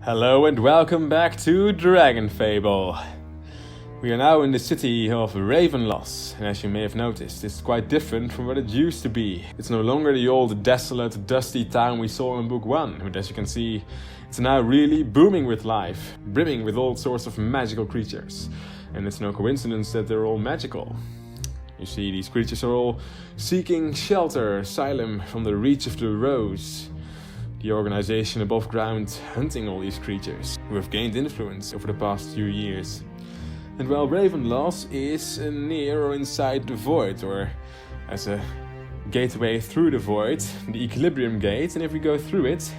Hello and welcome back to DragonFable. We are now in the city of Ravenloft, and as you may have noticed, it's quite different from what it used to be. It's no longer the old desolate, dusty town we saw in Book 1, but as you can see, it's now really booming with life, brimming with all sorts of magical creatures. And it's no coincidence that they're all magical. You see, these creatures are all seeking shelter, asylum from the reach of the Rose. The organization above ground hunting all these creatures, who have gained influence over the past few years. And while Ravenloft is near or inside the Void, or as a gateway through the Void, the Equilibrium Gate, and if we go through it,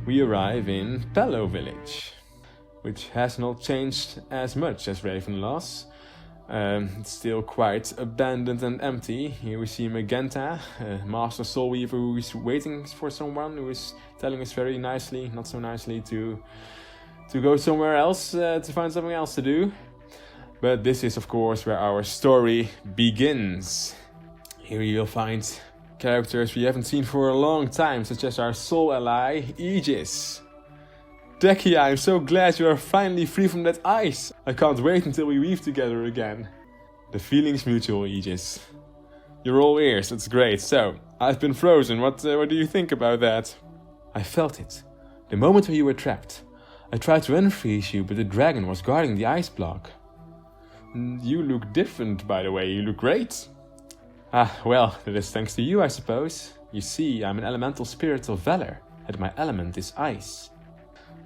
we arrive in Pello Village, which has not changed as much as Ravenloft. It's still quite abandoned and empty. Here we see Magenta, a master soul weaver who is waiting for someone, who is telling us very nicely, not so nicely, to go somewhere else, to find something else to do. But this is of course where our story begins. Here you'll find characters we haven't seen for a long time, such as our soul ally, Aegis. Dekia, I'm so glad you are finally free from that ice. I can't wait until we weave together again. The feeling's mutual, Aegis. You're all ears, that's great. So, I've been frozen. What do you think about that? I felt it. The moment when you were trapped. I tried to unfreeze you, but the dragon was guarding the ice block. You look different, by the way. You look great. Well, that is thanks to you, I suppose. You see, I'm an elemental spirit of valor, and my element is ice.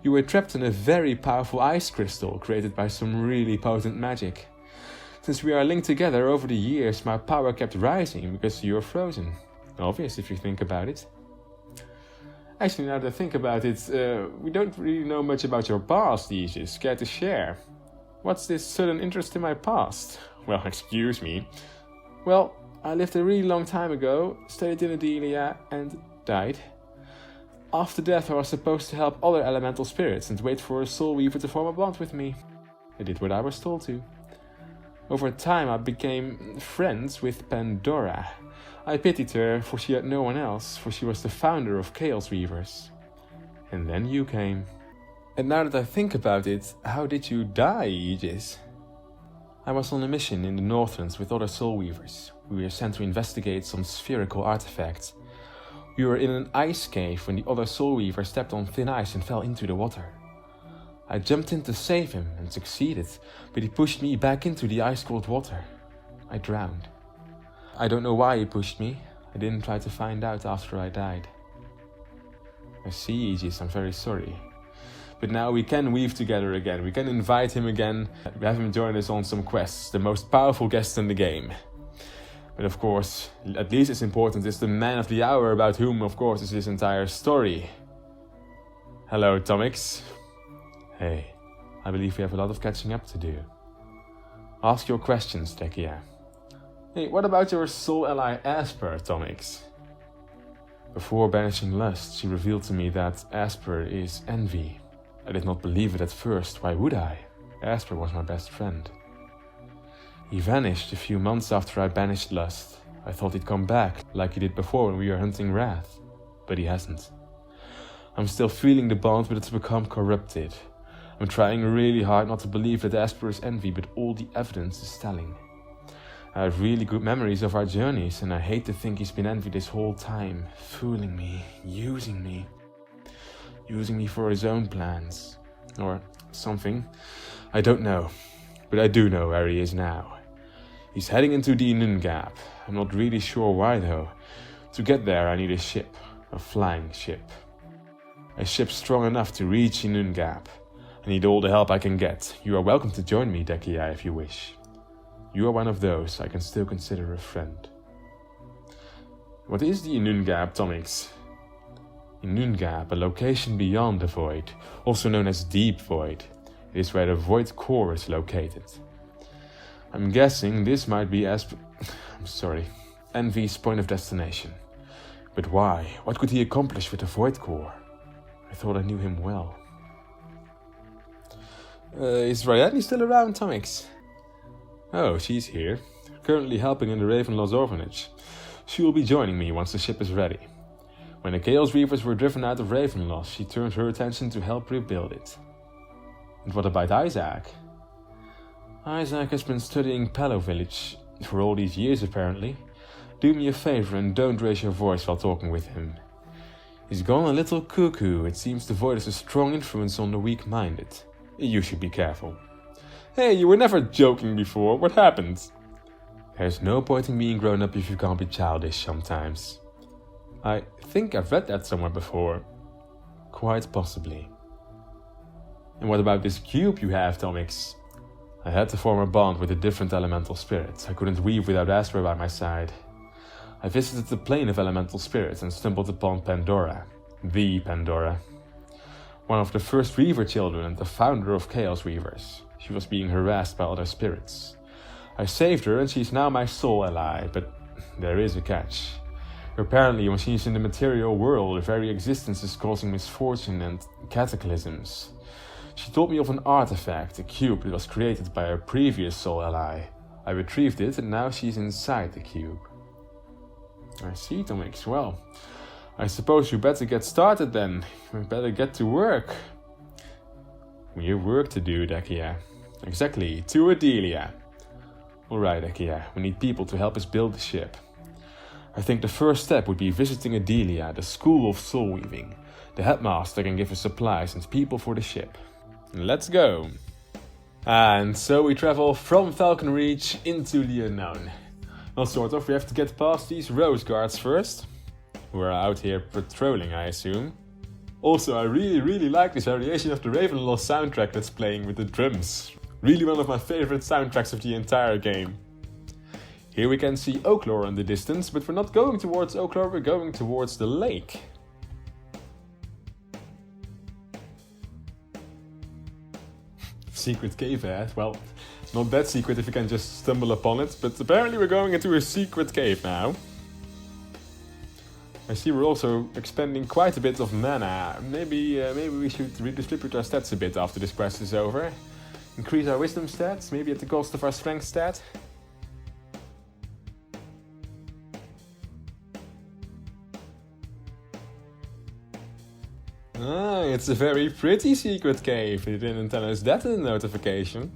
You were trapped in a very powerful ice crystal created by some really potent magic. Since we are linked together over the years, my power kept rising because you were frozen. Obvious if you think about it. Actually, now that I think about it, we don't really know much about your past, Aegis. Care to share? What's this sudden interest in my past? Well, excuse me. Well, I lived a really long time ago, studied in Adelia, and died. After death I was supposed to help other elemental spirits and wait for a soul weaver to form a bond with me. I did what I was told to. Over time I became friends with Pandora. I pitied her, for she had no one else, for she was the founder of Chaos Weavers. And then you came. And now that I think about it, how did you die, Aegis? I was on a mission in the Northlands with other soul weavers. We were sent to investigate some spherical artifacts. We were in an ice cave when the other soul weaver stepped on thin ice and fell into the water. I jumped in to save him and succeeded, but he pushed me back into the ice-cold water. I drowned. I don't know why he pushed me. I didn't try to find out after I died. I see, Aegis, I'm very sorry. But now we can weave together again. We can invite him again. We have him join us on some quests, the most powerful guest in the game. But of course, at least as important is the man of the hour, about whom, of course, is this entire story. Hello, Tomix. Hey, I believe we have a lot of catching up to do. Ask your questions, Dekia. Hey, what about your soul ally Asper, Tomix? Before banishing lust, she revealed to me that Asper is envy. I did not believe it at first, why would I? Asper was my best friend. He vanished a few months after I banished lust. I thought he'd come back, like he did before when we were hunting Wrath. But he hasn't. I'm still feeling the bond, but it's become corrupted. I'm trying really hard not to believe that Asper is envy, but all the evidence is telling. I have really good memories of our journeys, and I hate to think he's been envy this whole time, fooling me, using me. Using me for his own plans. Or something. I don't know. But I do know where he is now. He's heading into the Nun Gap. I'm not really sure why though. To get there I need a ship. A flying ship. A ship strong enough to reach the Nun Gap. I need all the help I can get. You are welcome to join me, Dekia, if you wish. You are one of those I can still consider a friend. What is the Nun Gap, Tomix? In Nun Gap, a location beyond the Void, also known as Deep Void. It is where the Void core is located. I'm guessing this might be Envy's point of destination. But why? What could he accomplish with the Void core? I thought I knew him well. Is Rayadni still around, Tomix? Oh, she's here. Currently helping in the Ravenloft orphanage. She will be joining me once the ship is ready. When the Chaos Reavers were driven out of Ravenloft, she turned her attention to help rebuild it. And what about Isaac? Isaac has been studying Palo Village for all these years apparently. Do me a favor and don't raise your voice while talking with him. He's gone a little cuckoo. It seems the void has a strong influence on the weak-minded. You should be careful. Hey, you were never joking before. What happened? There's no point in being grown up if you can't be childish sometimes. I think I've read that somewhere before. Quite possibly. And what about this cube you have, Tomix? I had to form a bond with a different elemental spirit. I couldn't weave without Asper by my side. I visited the plane of elemental spirits and stumbled upon Pandora. The Pandora. One of the first Reaver children and the founder of Chaos Reavers. She was being harassed by other spirits. I saved her and she's now my sole ally, but there is a catch. Apparently when she's in the material world, her very existence is causing misfortune and cataclysms. She told me of an artifact, a cube that was created by her previous sole ally. I retrieved it and now she's inside the cube. I see, Tomix. Well, I suppose you better get started then. We better get to work. We have work to do, Adelia. Exactly, to Adelia. Alright, Adelia, we need people to help us build the ship. I think the first step would be visiting Adelia, the School of Soul Weaving. The headmaster can give us supplies and people for the ship. Let's go! And so we travel from Falcon Reach into the unknown. Well, sort of, we have to get past these rose guards first. Who are out here patrolling, I assume. Also, I really like this variation of the Ravenloft soundtrack that's playing with the drums. Really one of my favorite soundtracks of the entire game. Here we can see Oaklore in the distance, but we're not going towards Oaklore, we're going towards the lake. Secret cave ahead, well, not that secret if you can just stumble upon it, but apparently we're going into a secret cave now. I see we're also expending quite a bit of mana. Maybe we should redistribute our stats a bit after this quest is over. Increase our wisdom stats, maybe at the cost of our strength stat. Ah, it's a very pretty secret cave. They didn't tell us that in the notification.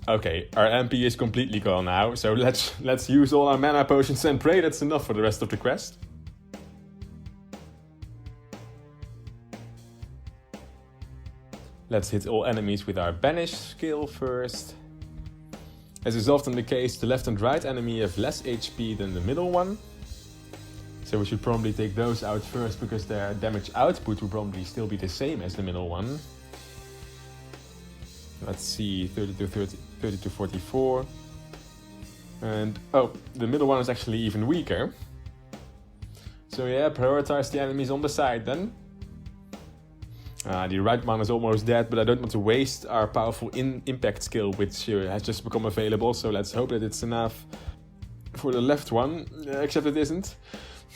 Okay, our MP is completely gone now, so let's use all our mana potions and pray that's enough for the rest of the quest. Let's hit all enemies with our banish skill first. As is often the case, the left and right enemy have less HP than the middle one. So we should probably take those out first because their damage output will probably still be the same as the middle one. Let's see, 30 to 44. And oh, the middle one is actually even weaker. So yeah, prioritize the enemies on the side then. The right one is almost dead, but I don't want to waste our powerful impact skill, which has just become available, so let's hope that it's enough for the left one, except it isn't.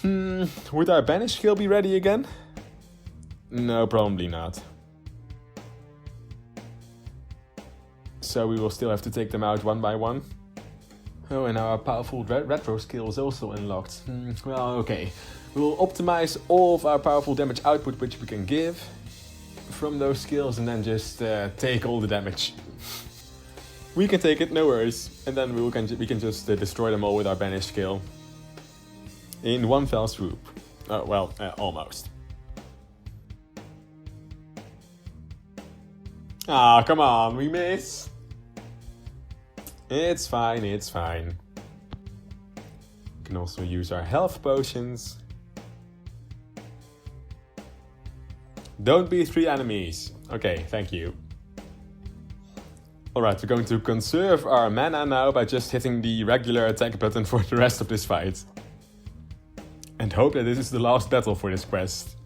Would our banish skill be ready again? No, probably not. So we will still have to take them out one by one. Oh, and our powerful retro skill is also unlocked. Well, okay. We'll optimize all of our powerful damage output which we can give from those skills and then just take all the damage. We can take it, no worries. And then we can just destroy them all with our banish skill. In one fell swoop. Oh, well, almost. Ah, come on, we miss. It's fine, it's fine. We can also use our health potions. Don't be 3 enemies. Okay, thank you. Alright, we're going to conserve our mana now by just hitting the regular attack button for the rest of this fight. And hope that this is the last battle for this quest.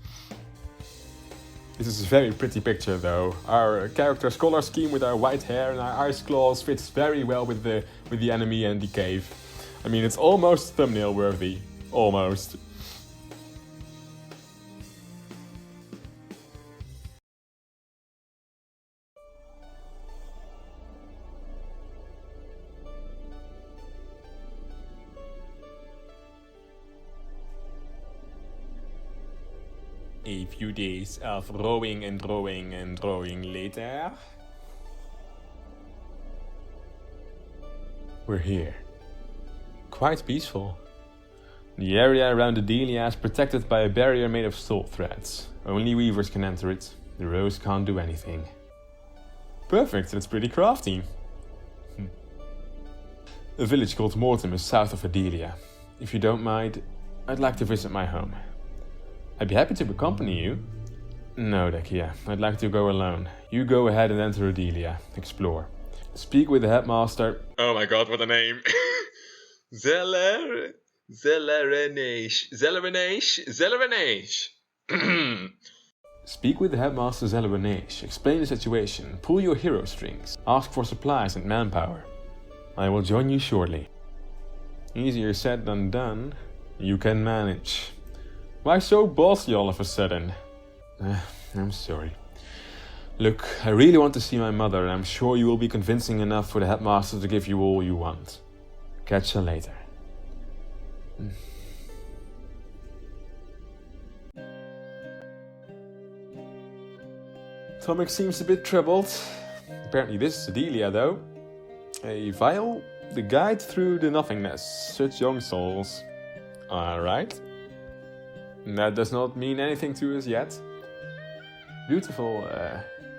This is a very pretty picture though. Our character's color scheme with our white hair and our ice claws fits very well with the enemy and the cave. I mean, it's almost thumbnail worthy. Almost. A few days of rowing and rowing and rowing later. We're here. Quite peaceful. The area around Adelia is protected by a barrier made of salt threads. Only weavers can enter it. The rose can't do anything. Perfect, that's pretty crafty. A village called Mortem is south of Adelia. If you don't mind, I'd like to visit my home. I'd be happy to accompany you. No, Dekia, I'd like to go alone. You go ahead and enter Adelia. Explore. Speak with the headmaster. Oh my god, what a name! Zellerenage. Speak with the headmaster Zellerenage. Explain the situation. Pull your hero strings. Ask for supplies and manpower. I will join you shortly. Easier said than done. You can manage. Why so bossy all of a sudden? I'm sorry. Look, I really want to see my mother, and I'm sure you will be convincing enough for the headmaster to give you all you want. Catch you later. Tomix seems a bit troubled. Apparently this is Adelia, though. A vial? The guide through the nothingness. Such young souls. Alright. That does not mean anything to us yet. Beautiful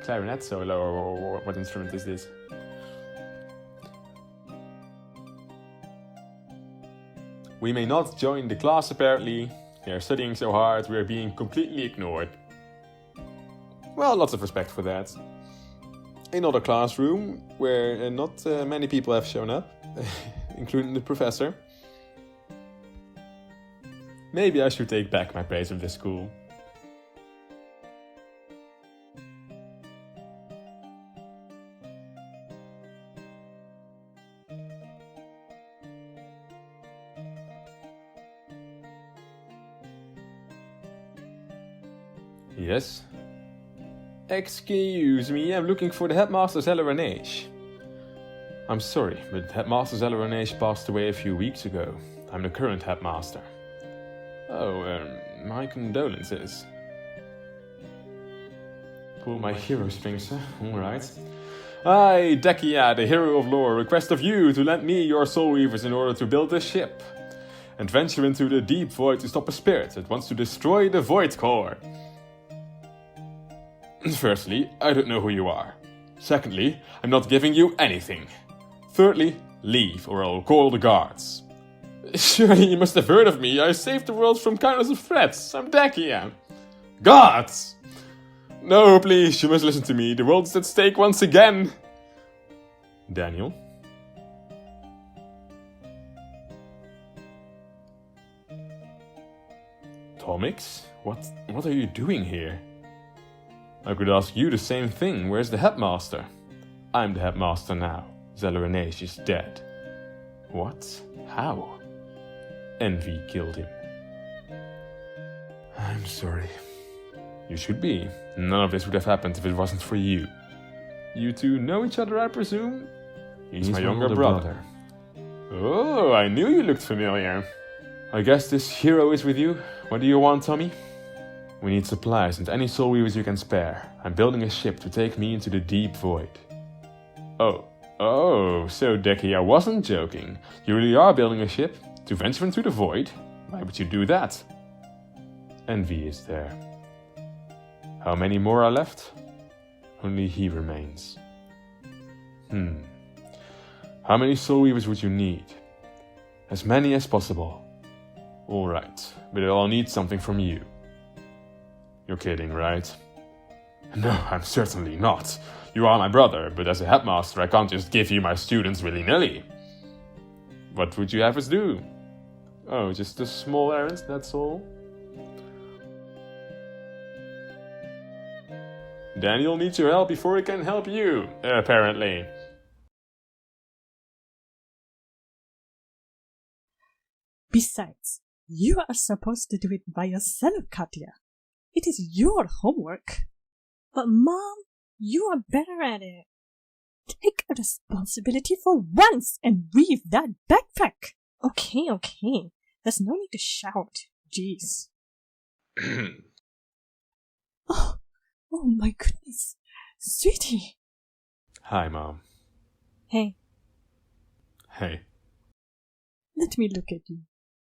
clarinet solo, or what instrument is this? We may not join the class apparently. They are studying so hard, we are being completely ignored. Well, lots of respect for that. Another classroom where not many people have shown up, including the professor. Maybe I should take back my praise of this school. Yes? Excuse me, I'm looking for the headmaster Zellerenage. I'm sorry, but headmaster Zellerenage passed away a few weeks ago. I'm the current headmaster. Oh, my condolences. Pull my hero strings, huh? Alright. I, Dekia, the hero of lore, request of you to lend me your soul weavers in order to build a ship. And venture into the deep void to stop a spirit that wants to destroy the void core. Firstly, I don't know who you are. Secondly, I'm not giving you anything. Thirdly, leave or I'll call the guards. Surely you must have heard of me. I saved the world from countless of threats. I'm Dekia. Guards! No, please, you must listen to me. The world is at stake once again. Daniel? Tomix? What are you doing here? I could ask you the same thing. Where's the headmaster? I'm the headmaster now. Zellerenage is dead. What? How? Envy killed him. I'm sorry. You should be. None of this would have happened if it wasn't for you. You two know each other, I presume? He's my younger brother. Oh, I knew you looked familiar. I guess this hero is with you. What do you want, Tommy? We need supplies and any soul weavers you can spare. I'm building a ship to take me into the deep void. Oh, so Dekia wasn't joking. You really are building a ship? To venture into the void? Why would you do that? Envy is there. How many more are left? Only he remains. How many soul weavers would you need? As many as possible. Alright, but I'll need something from you. You're kidding, right? No, I'm certainly not. You are my brother, but as a headmaster I can't just give you my students willy-nilly. What would you have us do? Oh, just a small errand, that's all? Daniel needs your help before he can help you, apparently. Besides, you are supposed to do it by yourself, Katya. It is your homework. But Mom, you are better at it. Take a responsibility for once and weave that backpack. Okay. There's no need to shout. Jeez. Oh, oh my goodness. Sweetie. Hi, Mom. Hey, Hey. let me look at you.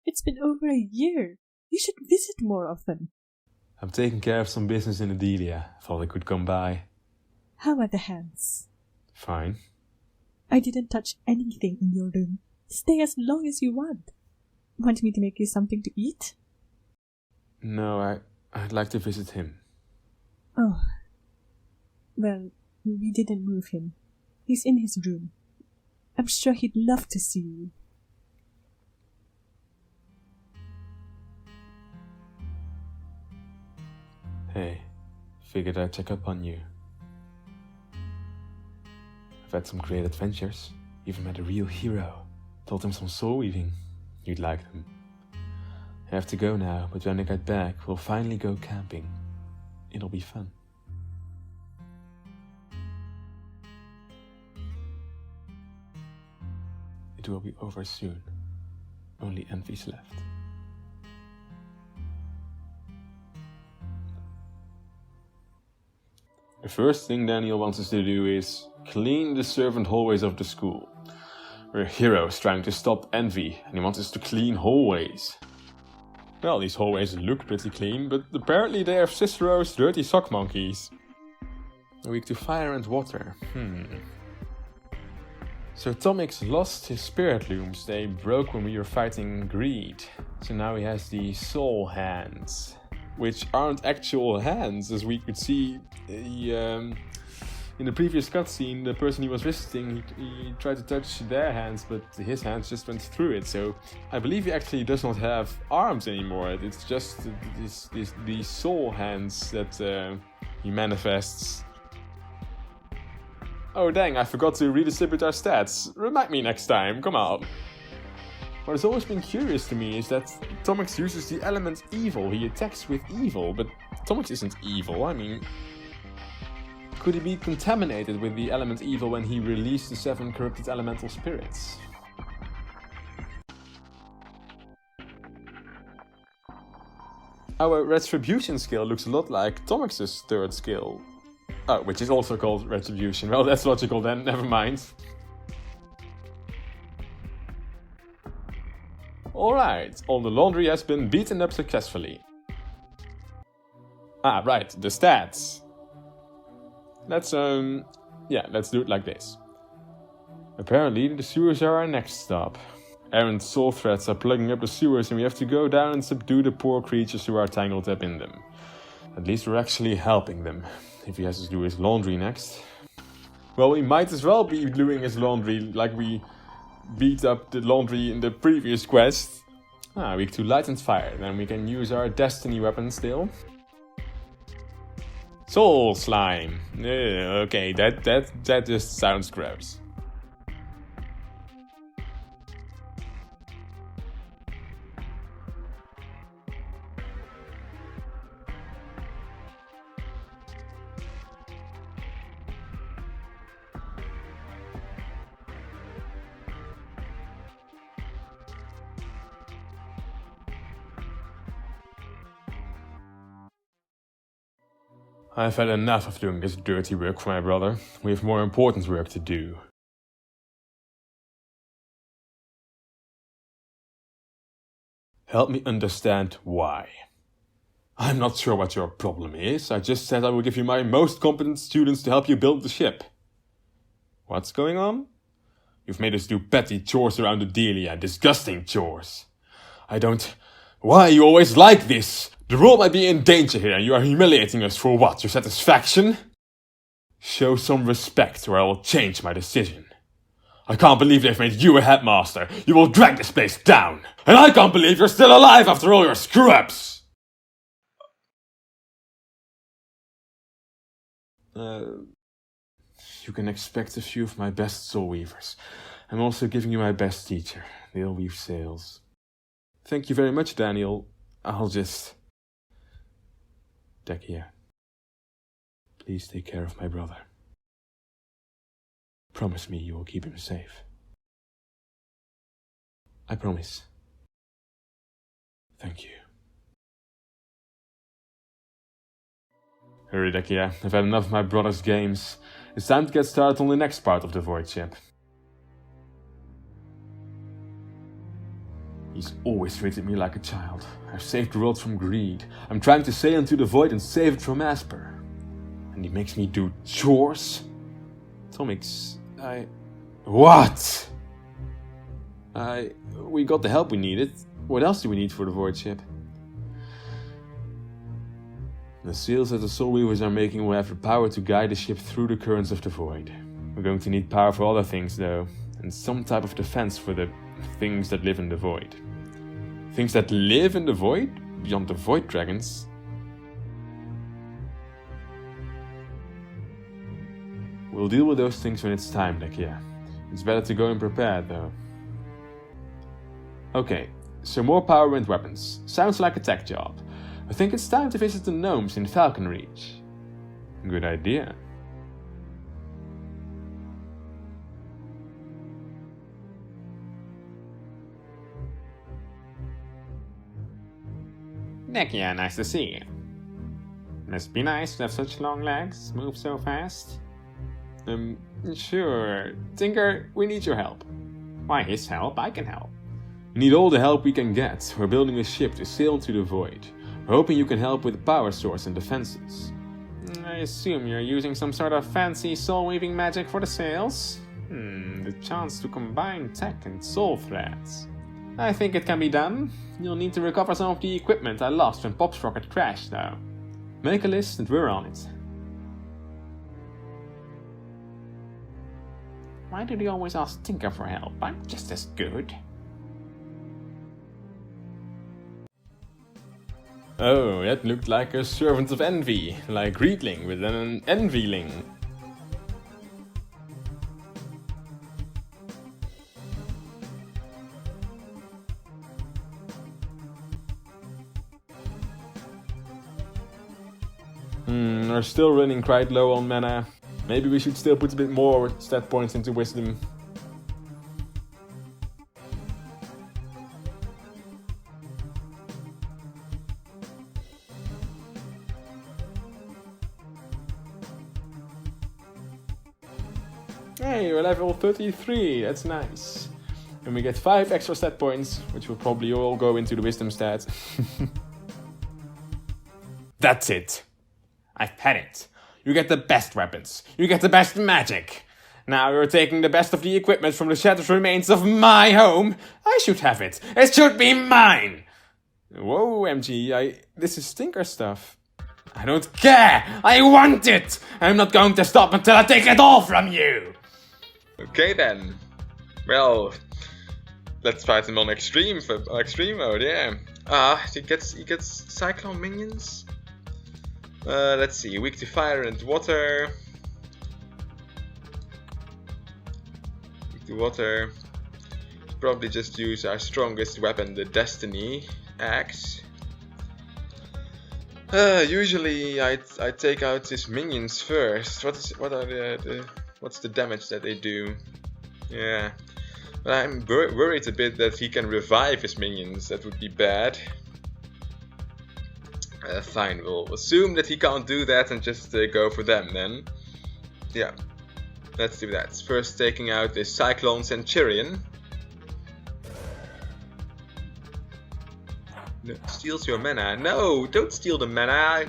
It's been over a year. You should visit more often. I'm taking care of some business in Adelia. Thought I could come by. How are the hands? Fine. I didn't touch anything in your room. Stay as long as you want. Want me to make you something to eat? No, I'd like to visit him. Oh. Well, we didn't move him. He's in his room. I'm sure he'd love to see you. Hey, figured I'd check up on you. I've had some great adventures. Even met a real hero. Told him some soul weaving. You'd like them. I have to go now, but when I get back, we'll finally go camping. It'll be fun. It will be over soon. Only Envy's left. The first thing Daniel wants us to do is clean the servant hallways of the school. We're heroes trying to stop envy, and he wants us to clean hallways. Well, these hallways look pretty clean, but apparently they have Cicero's dirty sock monkeys. Weak to fire and water. So Tomix lost his spirit looms. They broke when we were fighting greed. So now he has the soul hands, which aren't actual hands, as we could see. In the previous cutscene, the person he was visiting, he tried to touch their hands, but his hands just went through it. So I believe he actually does not have arms anymore. It's just these soul hands that he manifests. Oh dang, I forgot to redistribute our stats. Remind me next time, come on. What has always been curious to me is that Tomix uses the element evil. He attacks with evil, but Tomix isn't evil. I mean, could he be contaminated with the element evil when he released the 7 corrupted elemental spirits? Our retribution skill looks a lot like Tomix's 3rd skill. Oh, which is also called retribution. Well, that's logical then, never mind. Alright, all the laundry has been beaten up successfully. Ah, right, the stats. Let's do it like this. Apparently, the sewers are our next stop. Errant soul threats are plugging up the sewers and we have to go down and subdue the poor creatures who are tangled up in them. At least we're actually helping them. If he has to do his laundry next. Well, we might as well be doing his laundry like we beat up the laundry in the previous quest. Weak to light and fire. Then we can use our destiny weapon still. Soul slime. Okay, that just sounds gross. I've had enough of doing this dirty work for my brother. We have more important work to do. Help me understand why. I'm not sure what your problem is. I just said I will give you my most competent students to help you build the ship. What's going on? You've made us do petty chores around Adelia, disgusting chores. Why are you always like this? The world might be in danger here and you are humiliating us for what? Your satisfaction? Show some respect or I will change my decision. I can't believe they've made you a headmaster. You will drag this place down. And I can't believe you're still alive after all your screw-ups. You can expect a few of my best soul weavers. I'm also giving you my best teacher. They'll weave sails. Thank you very much, Daniel. I'll just... Deck here. Please take care of my brother. Promise me you will keep him safe. I promise. Thank you. Hurry, Adelia. I've had enough of my brother's games. It's time to get started on the next part of the Void ship. He's always treated me like a child. I've saved the world from greed. I'm trying to sail into the Void and save it from Asper. And he makes me do chores? Tomix, What? We got the help we needed. What else do we need for the Void ship? The seals that the Soul Weavers are making will have the power to guide the ship through the currents of the Void. We're going to need power for other things though, and some type of defense for the things that live in the Void. Things that live in the Void? Beyond the Void Dragons? We'll deal with those things when it's time, Adelia. It's better to go in prepared though. Okay, so more power and weapons. Sounds like a tech job. I think it's time to visit the gnomes in Falcon Reach. Good idea. Adelia, nice to see you. Must be nice to have such long legs, move so fast. Sure. Tinker, we need your help. Why his help? I can help. We need all the help we can get. We're building a ship to sail into the Void. We're hoping you can help with the power source and defenses. I assume you're using some sort of fancy soul-weaving magic for the sails? The chance to combine tech and soul threads. I think it can be done. You'll need to recover some of the equipment I lost when Pop's rocket crashed, though. Make a list and we're on it. Why do they always ask Tinker for help? I'm just as good. Oh, that looked like a servant of envy, like Greetling with an envyling. We're still running quite low on mana. Maybe we should still put a bit more stat points into wisdom. Hey, we're level 33, that's nice. And we get 5 extra stat points, which will probably all go into the wisdom stat. That's it. I've had it. You get the best weapons. You get the best magic. Now you're taking the best of the equipment from the shattered remains of my home. I should have it. It should be mine. Whoa, MG, this is Tinker stuff. I don't care. I want it. I'm not going to stop until I take it all from you. Okay then. Well, let's fight him on extreme mode, yeah. He gets cyclone minions. Let's see, weak to fire and water. Weak to water. Probably just use our strongest weapon, the Destiny Axe. Usually I take out his minions first. What's the damage that they do? Yeah, but I'm worried a bit that he can revive his minions. That would be bad. Fine, we'll assume that he can't do that and just go for them then. Yeah, let's do that. First taking out the Cyclone Centurion. No, steals your mana. No, don't steal the mana.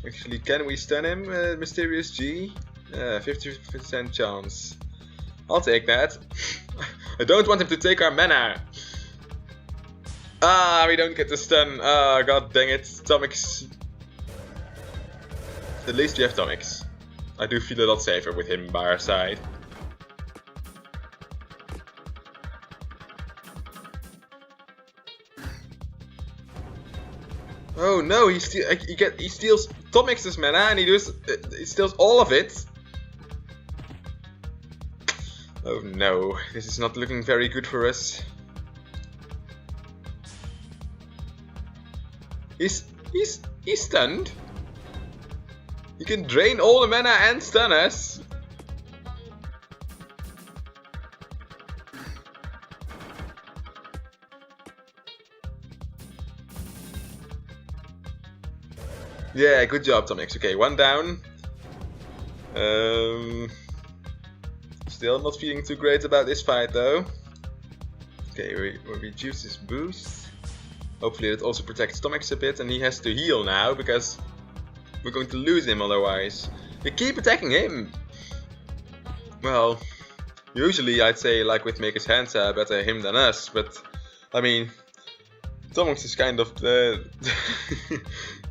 Actually, can we stun him, Mysterious G? 50% chance. I'll take that. I don't want him to take our mana. We don't get the stun. God dang it. Tomix. At least we have Tomix. I do feel a lot safer with him by our side. Oh no, he steals Tomix's mana and he steals all of it. Oh no, this is not looking very good for us. He's stunned. You can drain all the mana and stun us. Yeah, good job, Tomix. Okay, one down. Still not feeling too great about this fight though. Okay, we reduce his boost. Hopefully that also protects Tomix a bit, and he has to heal now because we're going to lose him otherwise. We keep attacking him! Well, usually I'd say like with Maker's Hands better him than us, but I mean, Tomix is kind of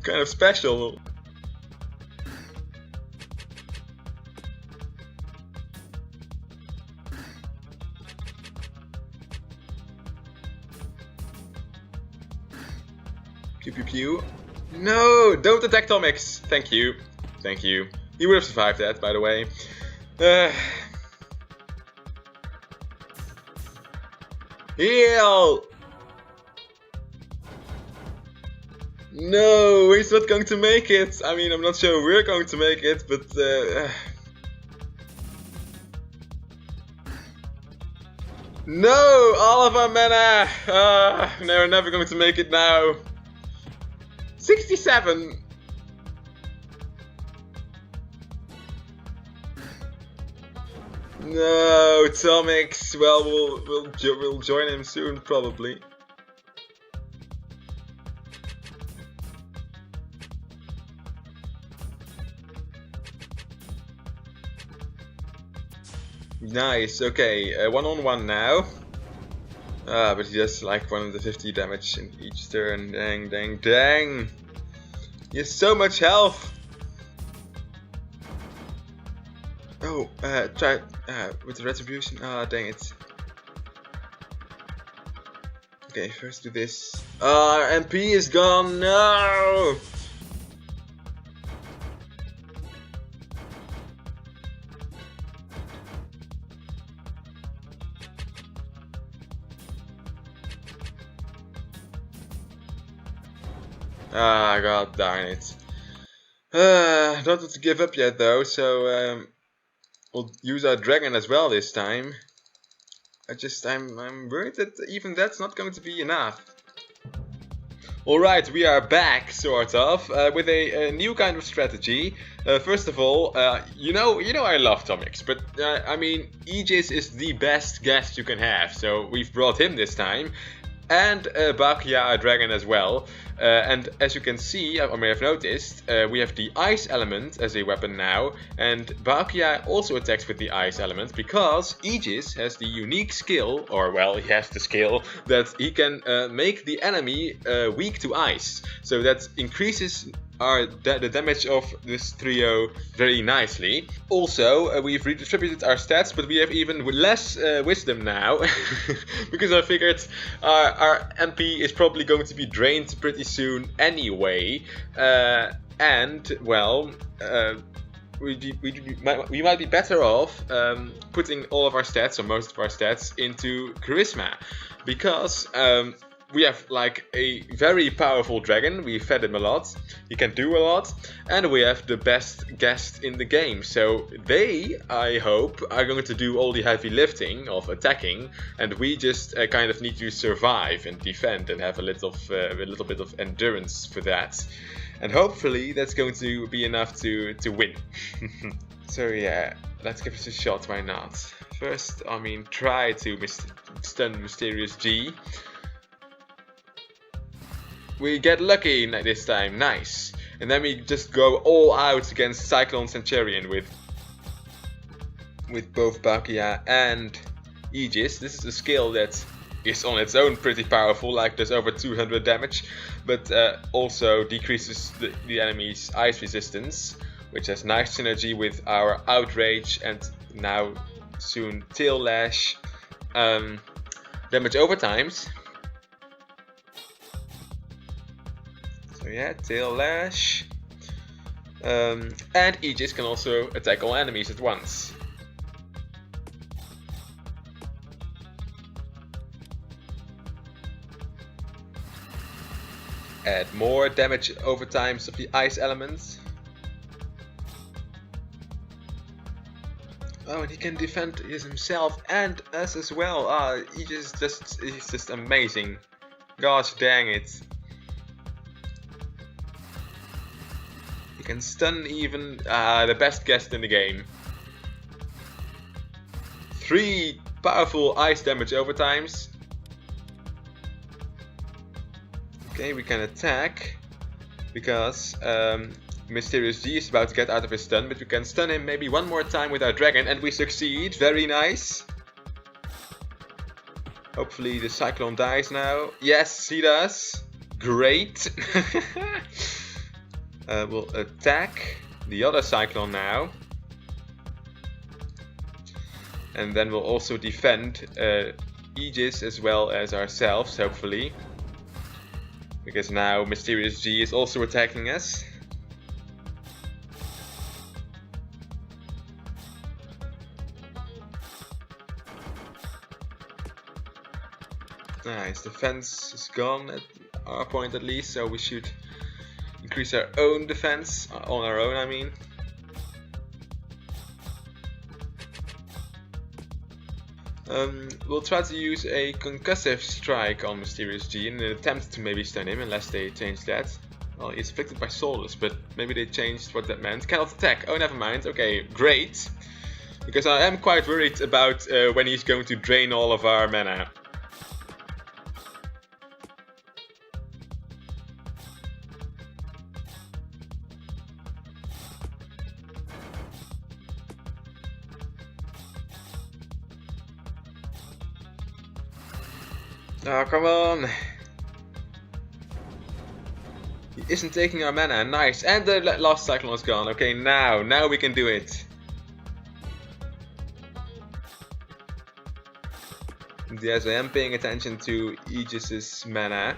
kind of special. Pew pew pew. No! Don't attack Tomix! Thank you. Thank you. He would have survived that, by the way. Heal! No, he's not going to make it. I mean, I'm not sure we're going to make it, but no, all of our mana. No, we're never going to make it now. 67. No, Tomix. Well, we'll join him soon, probably. Nice. Okay, 1-on-1 now. But he does like 150 damage in each turn. Dang, dang, dang. He has so much health. Oh, try with the retribution. Ah, dang it. Okay, first do this. MP is gone. No. Ah, god darn it. Not to give up yet though, so we'll use our dragon as well this time. I'm worried that even that's not going to be enough. Alright, we are back, sort of, with a new kind of strategy. First of all, you know I love Tomix, but I mean, Aegis is the best guest you can have, so we've brought him this time. And Bakia, our dragon, as well. And as you can see, or may have noticed, we have the ice element as a weapon now, and Bakia also attacks with the ice element because Aegis has the unique skill, or well, he has the skill that he can make the enemy weak to ice. So that increases the damage of this trio very nicely. Also, we've redistributed our stats, but we have even less wisdom now because I figured our MP is probably going to be drained pretty soon anyway, and well, we might be better off putting all of our stats, or most of our stats, into charisma, because we have like a very powerful dragon. We fed him a lot, he can do a lot, and we have the best guest in the game. So they, I hope, are going to do all the heavy lifting of attacking, and we just kind of need to survive and defend and have a little bit of endurance for that. And hopefully that's going to be enough to win. So yeah, let's give this a shot, why not? First, I mean, try to stun Mysterious G. We get lucky this time, nice. And then we just go all out against Cyclone Centurion with both Bakia and Aegis. This is a skill that is on its own pretty powerful, like does over 200 damage, but also decreases the enemy's ice resistance, which has nice synergy with our Outrage and now soon Tail Lash. Damage over times. So yeah, Tail Lash. And Aegis can also attack all enemies at once. Add more damage over times of the ice elements. Oh, and he can defend himself and us as well. He's just amazing. Gosh dang it. can stun even the best guest in the game. 3 powerful ice damage overtimes. Okay, we can attack because Mysterious G is about to get out of his stun, but we can stun him maybe one more time with our dragon, and we succeed. Very nice. Hopefully the Cyclone dies now. Yes, he does. Great. We'll attack the other Cyclone now. And then we'll also defend Aegis as well as ourselves, hopefully. Because now Mysterious G is also attacking us. Nice, defense is gone at our point at least, so we should increase our own defense, on our own I mean. We'll try to use a concussive strike on Mysterious G in an attempt to maybe stun him, unless they change that. Well, he's afflicted by Soulless, but maybe they changed what that meant. Cannot attack, oh never mind, okay, great. Because I am quite worried about when he's going to drain all of our mana. Oh, come on! He isn't taking our mana, nice! And the last Cyclone is gone. Okay, now we can do it. Yes, I am paying attention to Aegis's mana.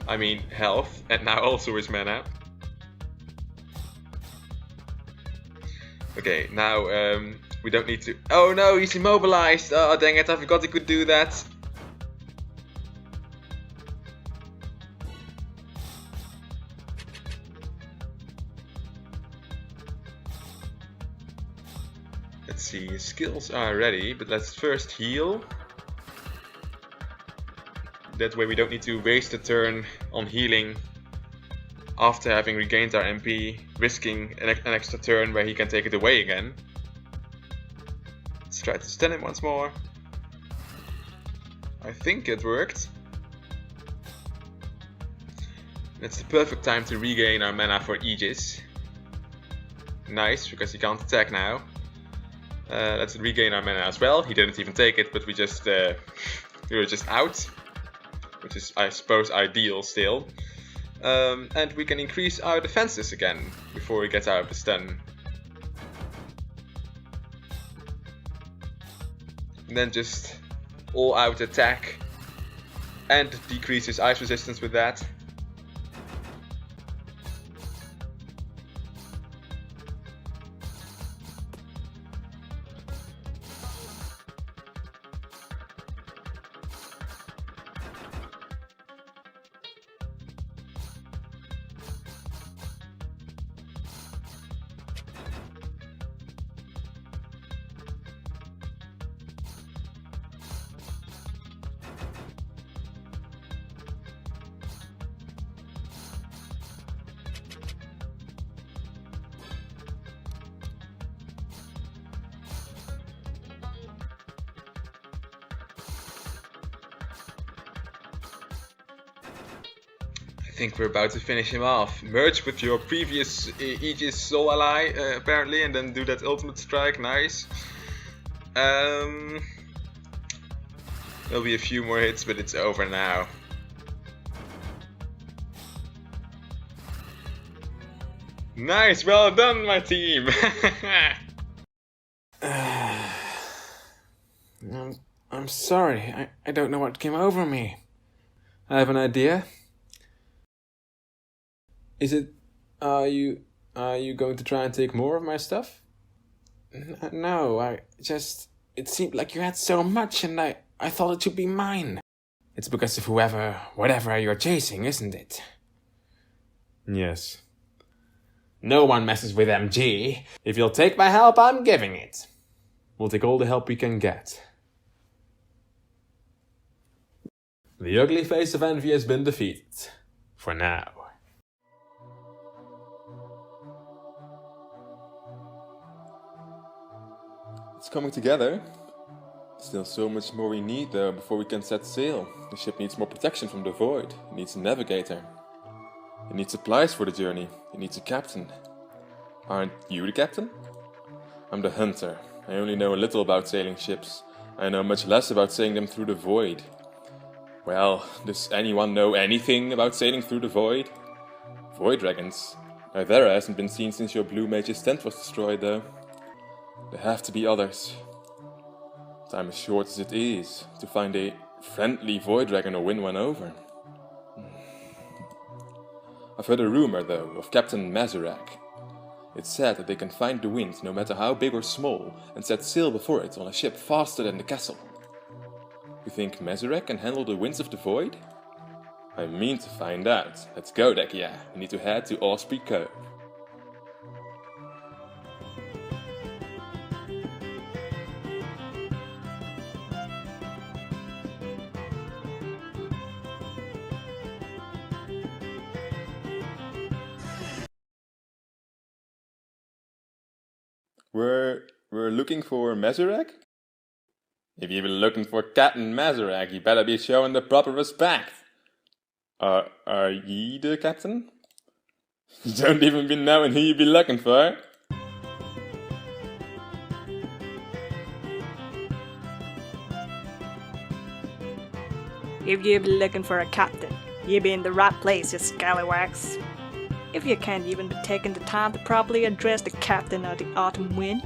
I mean health, and now also his mana. Okay, now we don't need to... Oh no, he's immobilized! Oh dang it, I forgot he could do that. Let's see, his skills are ready, but let's first heal. That way we don't need to waste a turn on healing after having regained our MP, risking an extra turn where he can take it away again. Let's try to stun him once more. I think it worked. That's the perfect time to regain our mana for Aegis. Nice, because he can't attack now. Let's regain our mana as well. He didn't even take it, but we were just out, which is, I suppose, ideal still. And we can increase our defenses again before we get out of the stun. And then just all out attack and decrease his ice resistance with that. I think we're about to finish him off. Merge with your previous Aegis Soul ally, apparently, and then do that ultimate strike. Nice. There'll be a few more hits, but it's over now. Nice, well done, my team. I'm sorry. I don't know what came over me. I have an idea. Is it... Are you going to try and take more of my stuff? No, it seemed like you had so much and I thought it should be mine. It's because of whatever you're chasing, isn't it? Yes. No one messes with MG. If you'll take my help, I'm giving it. We'll take all the help we can get. The ugly face of envy has been defeated. For now. It's coming together. Still so much more we need though before we can set sail. The ship needs more protection from the void. It needs a navigator. It needs supplies for the journey. It needs a captain. Aren't you the captain? I'm the hunter. I only know a little about sailing ships. I know much less about sailing them through the void. Well, does anyone know anything about sailing through the void? Void dragons? Ivera hasn't been seen since your blue mage's tent was destroyed though. There have to be others. Time as short as it is to find a friendly void dragon or win one over. I've heard a rumor though of Captain Mazurak. It's said that they can find the wind no matter how big or small and set sail before it on a ship faster than the castle. You think Mazurak can handle the winds of the void? I mean to find out. Let's go, Dekia. We need to head to Aspar Cove. We're looking for Mazurak? If you've been looking for Captain Mazurak, you better be showing the proper respect. Are ye the captain? You don't even be knowing who you be looking for. If you be looking for a captain, you be in the right place, you scallywags. If you can't even be taking the time to properly address the captain of the autumn wind,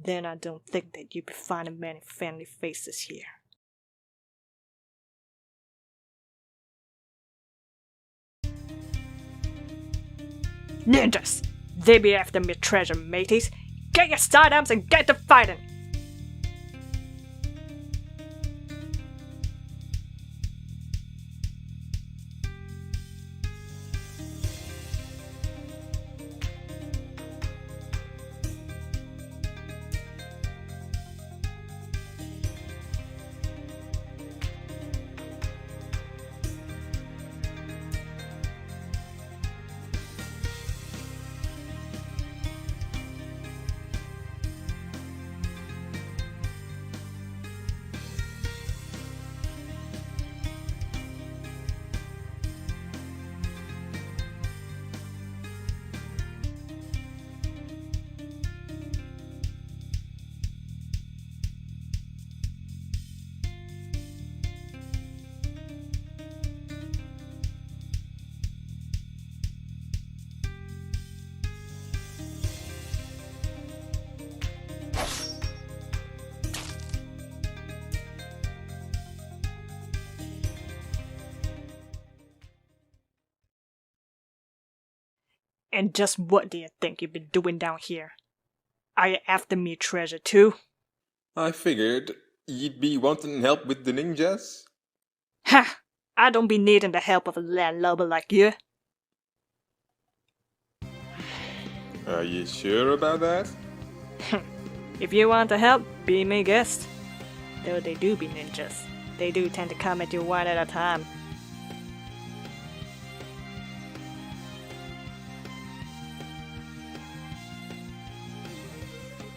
then I don't think that you'll be finding many friendly faces here. Ninjas! They be after me treasure, mateys! Get your sidearms and get to fighting! And just what do you think you've been doing down here? Are you after me treasure too? I figured you'd be wanting help with the ninjas. Ha! I don't be needing the help of a landlubber like you. Are you sure about that? If you want to help, be my guest. Though they do be ninjas. They do tend to come at you one at a time.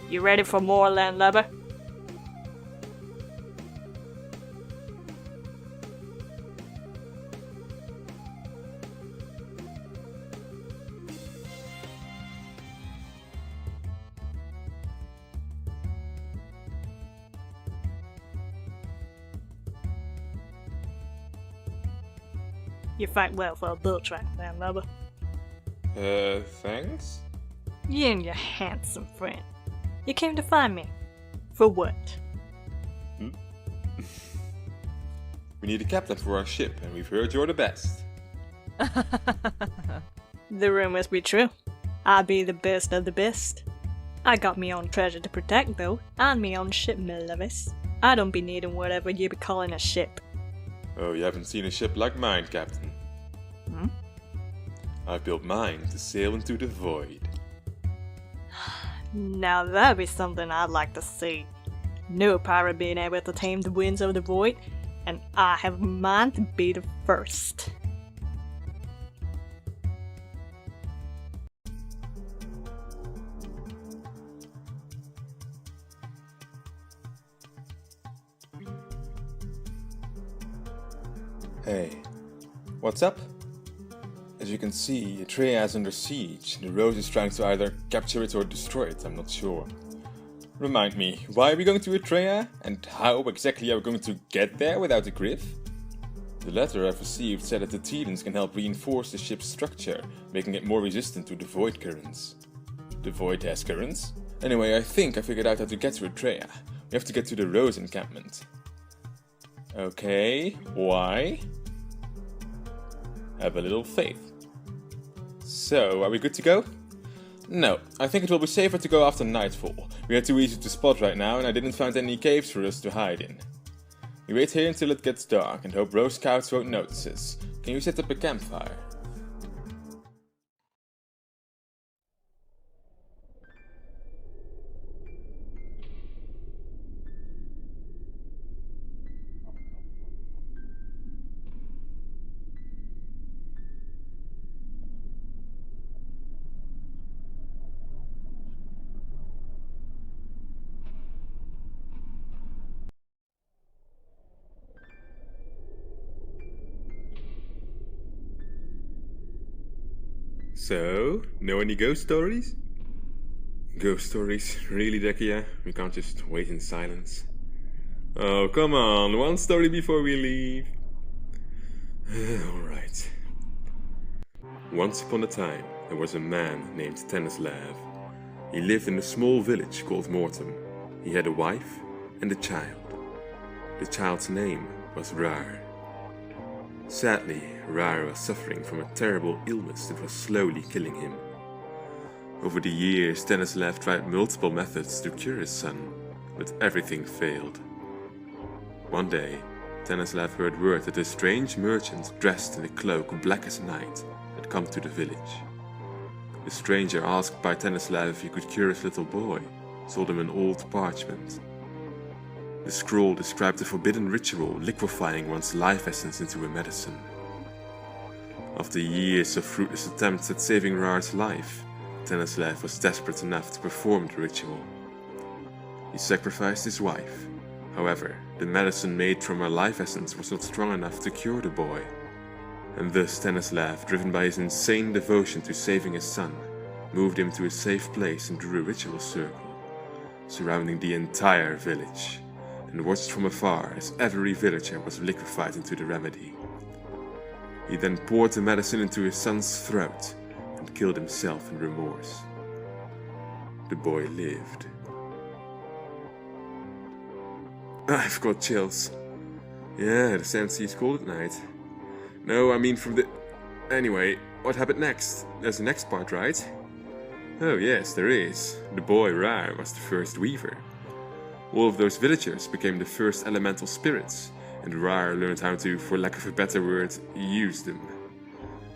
You ready for more, landlubber? You fight well for a bull track, landlubber. Thanks? You and your handsome friend. You came to find me. For what? We need a captain for our ship, and we've heard you're the best. The rumors be true. I be the best of the best. I got me own treasure to protect, though, and me own ship, my loves. I don't be needing whatever you be calling a ship. Oh, you haven't seen a ship like mine, Captain. I've built mine to sail into the void. Now that'd be something I'd like to see. No pirate being able to tame the winds of the void, and I have mine to be the first. Hey, what's up? As you can see, Adelia is under siege. The Rose is trying to either capture it or destroy it, I'm not sure. Remind me, why are we going to Adelia? And how exactly are we going to get there without a griff? The letter I've received said that the Titans can help reinforce the ship's structure, making it more resistant to the void currents. The void has currents? Anyway, I think I figured out how to get to Adelia. We have to get to the Rose encampment. Okay, why? Have a little faith. So, are we good to go? No, I think it will be safer to go after nightfall. We are too easy to spot right now and I didn't find any caves for us to hide in. We wait here until it gets dark and hope Rose Scouts won't notice us. Can you set up a campfire? So, know any ghost stories? Ghost stories? Really, Dekia? We can't just wait in silence. Oh, come on, one story before we leave. Alright. Once upon a time, there was a man named Stanislav. He lived in a small village called Mortem. He had a wife and a child. The child's name was Rar. Sadly, Rar was suffering from a terrible illness that was slowly killing him. Over the years, Stanislav tried multiple methods to cure his son, but everything failed. One day, Stanislav heard word that a strange merchant dressed in a cloak black as night had come to the village. The stranger asked by Stanislav if he could cure his little boy, sold him an old parchment. The scroll described a forbidden ritual liquefying one's life essence into a medicine. After years of fruitless attempts at saving Rar's life, Stanislav was desperate enough to perform the ritual. He sacrificed his wife. However, the medicine made from her life essence was not strong enough to cure the boy. And thus Stanislav, driven by his insane devotion to saving his son, moved him to a safe place and drew a ritual circle, surrounding the entire village, and watched from afar as every villager was liquefied into the remedy. He then poured the medicine into his son's throat and killed himself in remorse. The boy lived. I've got chills. Yeah, the sand sea's cold at night. No, I mean from the... Anyway, what happened next? There's the next part, right? Oh yes, there is. The boy Rar was the first weaver. All of those villagers became the first elemental spirits, and Rar learned how to, for lack of a better word, use them.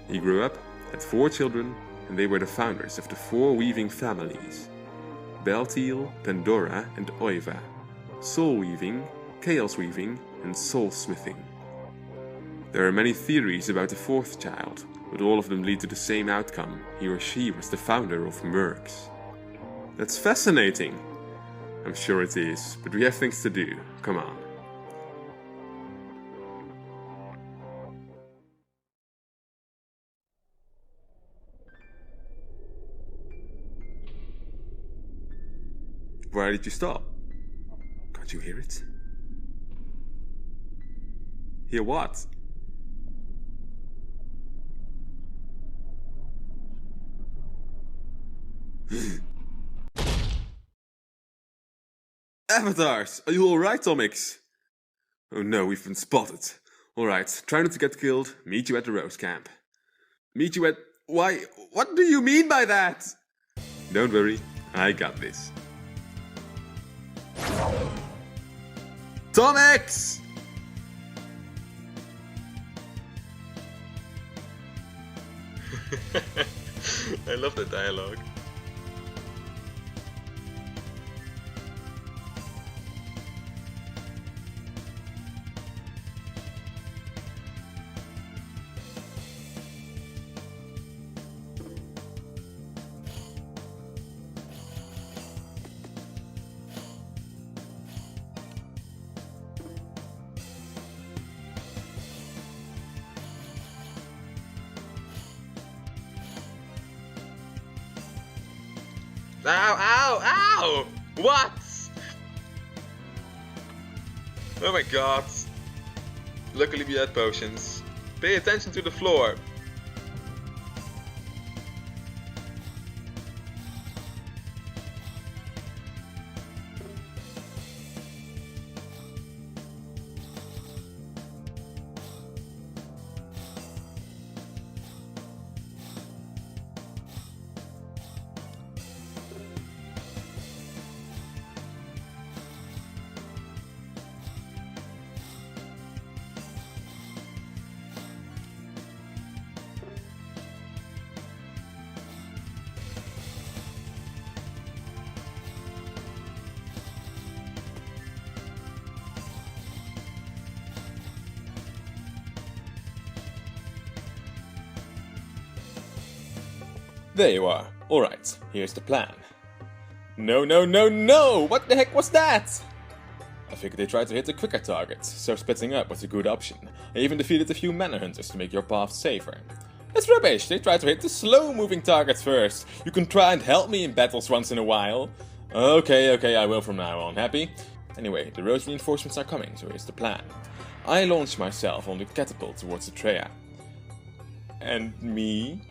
He grew up, had 4 children, and they were the founders of the 4 weaving families: Beltiel, Pandora, and Oiva, soul weaving, chaos weaving, and soul smithing. There are many theories about the 4th child, but all of them lead to the same outcome: he or she was the founder of Mercs. That's fascinating! I'm sure it is, but we have things to do. Come on. Why did you stop? Can't you hear it? Hear what? Avatars! Are you alright, Tomix? Oh no, we've been spotted. Alright, try not to get killed. Meet you at the Rose Camp. Meet you at... Why? What do you mean by that? Don't worry, I got this. Tomix! I love the dialogue. Ow! Ow! Ow! What? Oh my god. Luckily we had potions. Pay attention to the floor. There you are. Alright, here's the plan. No, no, no, no! What the heck was that? I figured they tried to hit the quicker targets, so splitting up was a good option. I even defeated a few mana hunters to make your path safer. That's rubbish, they tried to hit the slow moving targets first. You can try and help me in battles once in a while. Okay, I will from now on. Happy? Anyway, the Rose reinforcements are coming, so here's the plan. I launch myself on the catapult towards Atreya. And me?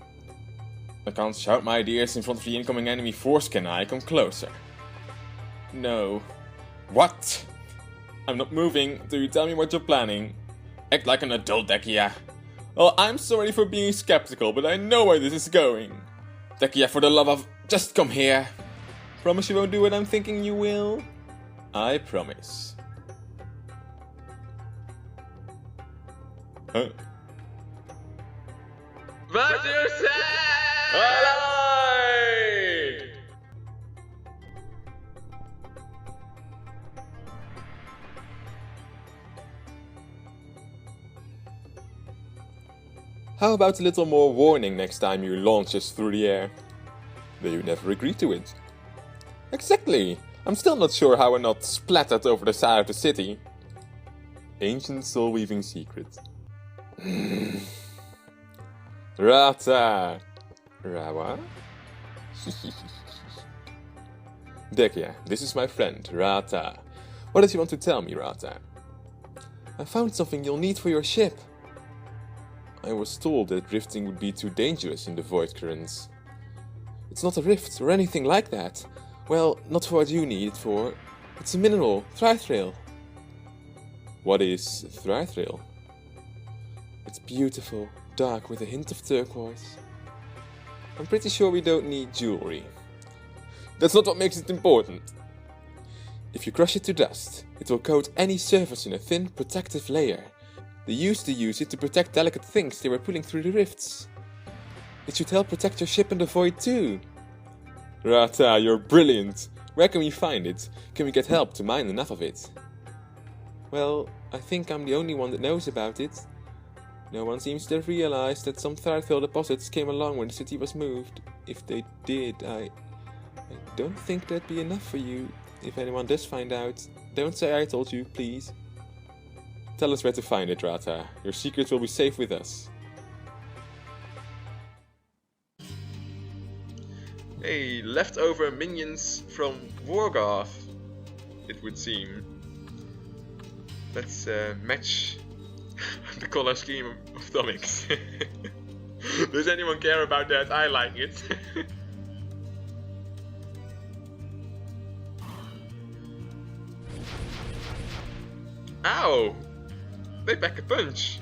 I can't shout my ideas in front of the incoming enemy force, can I? Come closer. No. What? I'm not moving. Do you tell me what you're planning? Act like an adult, Dekia. Well, I'm sorry for being skeptical, but I know where this is going. Dekia, for the love of... just come here. Promise you won't do what I'm thinking you will? I promise. Huh? What you say? Alright! How about a little more warning next time you launch us through the air? Though you never agreed to it. Exactly! I'm still not sure how we're not splattered over the side of the city. Ancient soul-weaving secret. Rata! Rawa? Dekia, this is my friend, Rata. What does he want to tell me, Rata? I found something you'll need for your ship. I was told that drifting would be too dangerous in the void currents. It's not a rift or anything like that. Well, not for what you need it for. It's a mineral, Thrythril. What is Thrythril? It's beautiful, dark with a hint of turquoise. I'm pretty sure we don't need jewelry. That's not what makes it important. If you crush it to dust, it will coat any surface in a thin, protective layer. They used to use it to protect delicate things they were pulling through the rifts. It should help protect your ship in the void too. Rata, you're brilliant. Where can we find it? Can we get help to mine enough of it? Well, I think I'm the only one that knows about it. No one seems to have realized that some Thrythril deposits came along when the city was moved. If they did, I don't think that'd be enough for you. If anyone does find out, don't say I told you, please. Tell us where to find it, Rata. Your secrets will be safe with us. Hey, leftover minions from Wargoth, it would seem. Let's match the color scheme of Tomix. Does anyone care about that? I like it. Ow! They pack a punch.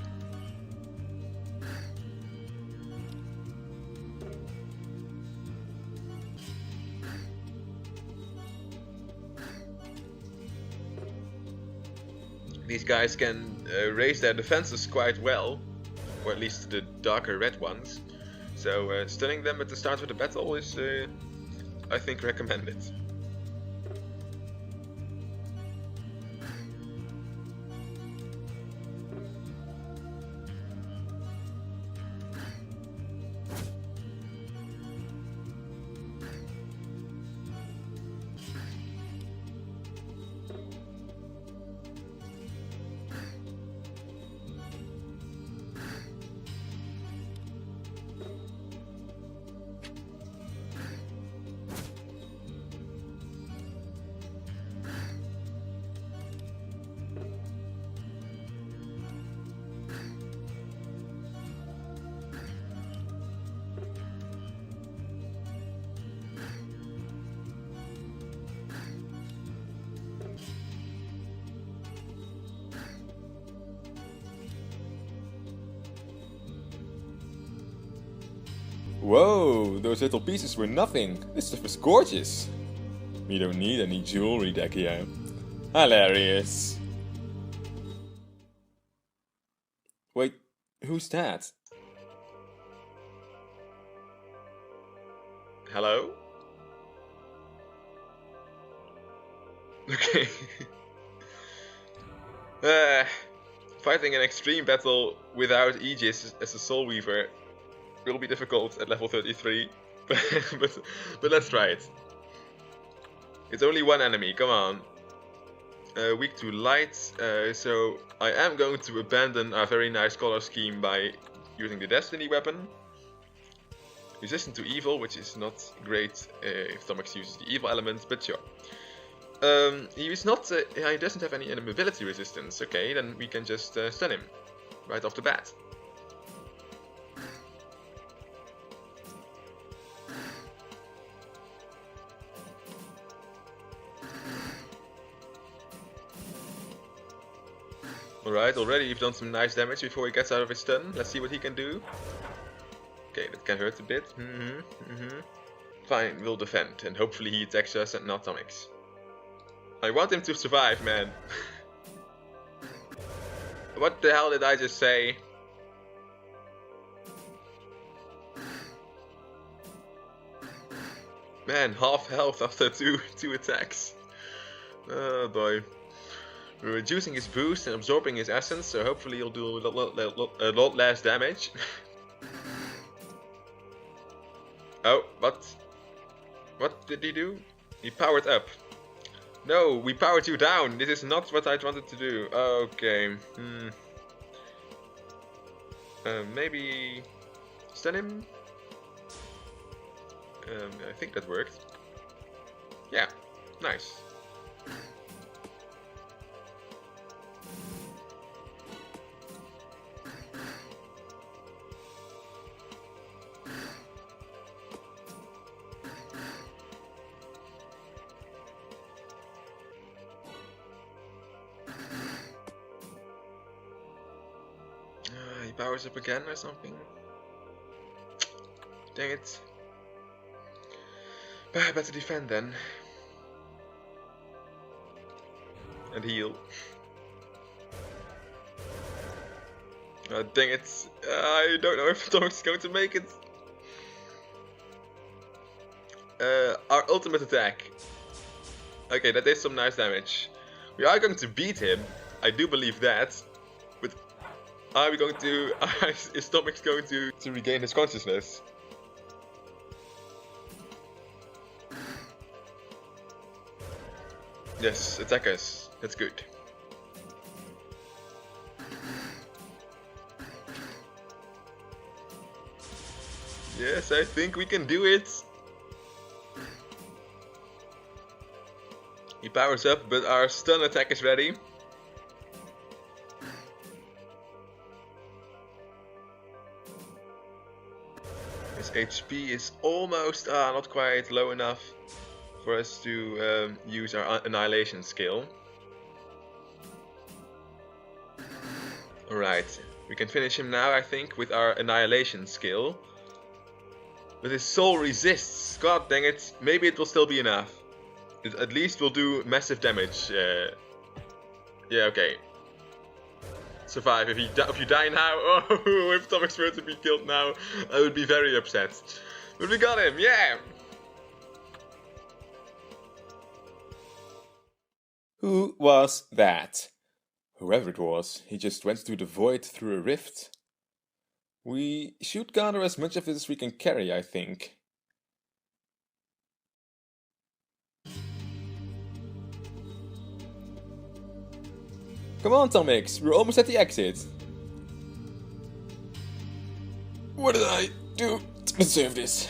These guys can raise their defenses quite well, or at least the darker red ones. So stunning them at the start of the battle is, I think, recommended. Whoa, those little pieces were nothing. This stuff is gorgeous. We don't need any jewelry, Dekia. Hilarious. Wait, who's that? Hello? Okay. Fighting an extreme battle without Aegis as a Soul Weaver will be difficult at level 33, but let's try it. It's only one enemy, come on. Weak to light, so I am going to abandon our very nice color scheme by using the Destiny weapon. Resistant to evil, which is not great if Tomix uses the evil elements, but sure. He doesn't have any mobility resistance. Okay, then we can just stun him right off the bat. Alright, already we've done some nice damage before he gets out of his stun. Let's see what he can do. Okay, that can hurt a bit. Fine, we'll defend, and hopefully he attacks us and not Tomix. I want him to survive, man. What the hell did I just say? Man, half health after two attacks. Oh boy. We're reducing his boost and absorbing his essence, so hopefully he'll do a lot less damage. Oh, what? What did he do? He powered up. No, we powered you down. This is not what I wanted to do. Okay. Maybe stun him? I think that worked. Yeah, nice. He powers up again or something. Dang it. Better defend then. And heal. Dang it. I don't know if Tomix is going to make it. Our ultimate attack. Okay, that did some nice damage. We are going to beat him. I do believe that. But are we going to... is Tomix going to regain his consciousness? Yes, attack us. That's good. Yes, I think we can do it. He powers up, but our stun attack is ready. His HP is almost, not quite low enough for us to use our annihilation skill. Alright, we can finish him now, I think, with our annihilation skill. But his soul resists. God dang it. Maybe it will still be enough. It at least will do massive damage. Yeah, okay. Survive. If you die now, oh, if Tomix were to be killed now, I would be very upset. But we got him, yeah! Who was that? Whoever it was, he just went to the void through a rift. We should gather as much of it as we can carry, I think. Come on, Tomix, we're almost at the exit. What did I do to deserve this?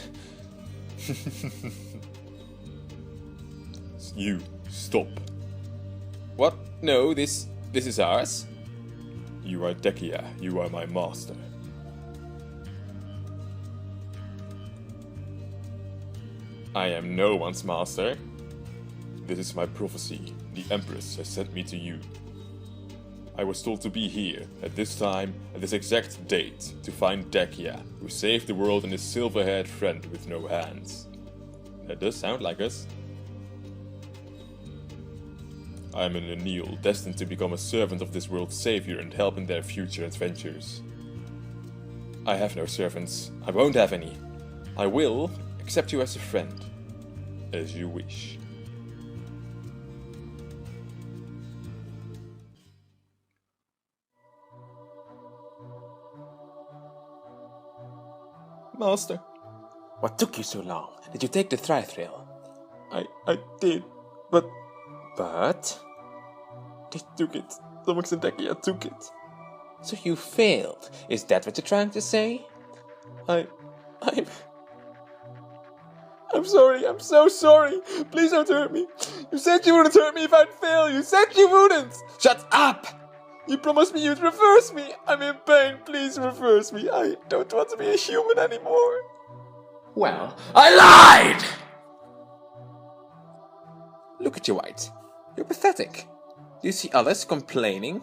You, stop. What? No, this is ours? You are Dekia, you are my master. I am no one's master. This is my prophecy. The Empress has sent me to you. I was told to be here, at this time, at this exact date, to find Dekia, who saved the world and his silver-haired friend with no hands. That does sound like us. I am an Anil, destined to become a servant of this world's savior and help in their future adventures. I have no servants. I won't have any. I will accept you as a friend. As you wish. Master. What took you so long? Did you take the Thrill? I did, but But? they took it. Tomix and Dekia took it. So you failed. Is that what you're trying to say? I'm sorry, I'm so sorry. Please don't hurt me. You said you wouldn't hurt me if I'd fail. You said you wouldn't. Shut up! You promised me you'd reverse me. I'm in pain. Please reverse me. I don't want to be a human anymore. Well, I lied! Look at you, White. You're pathetic. Do you see others complaining?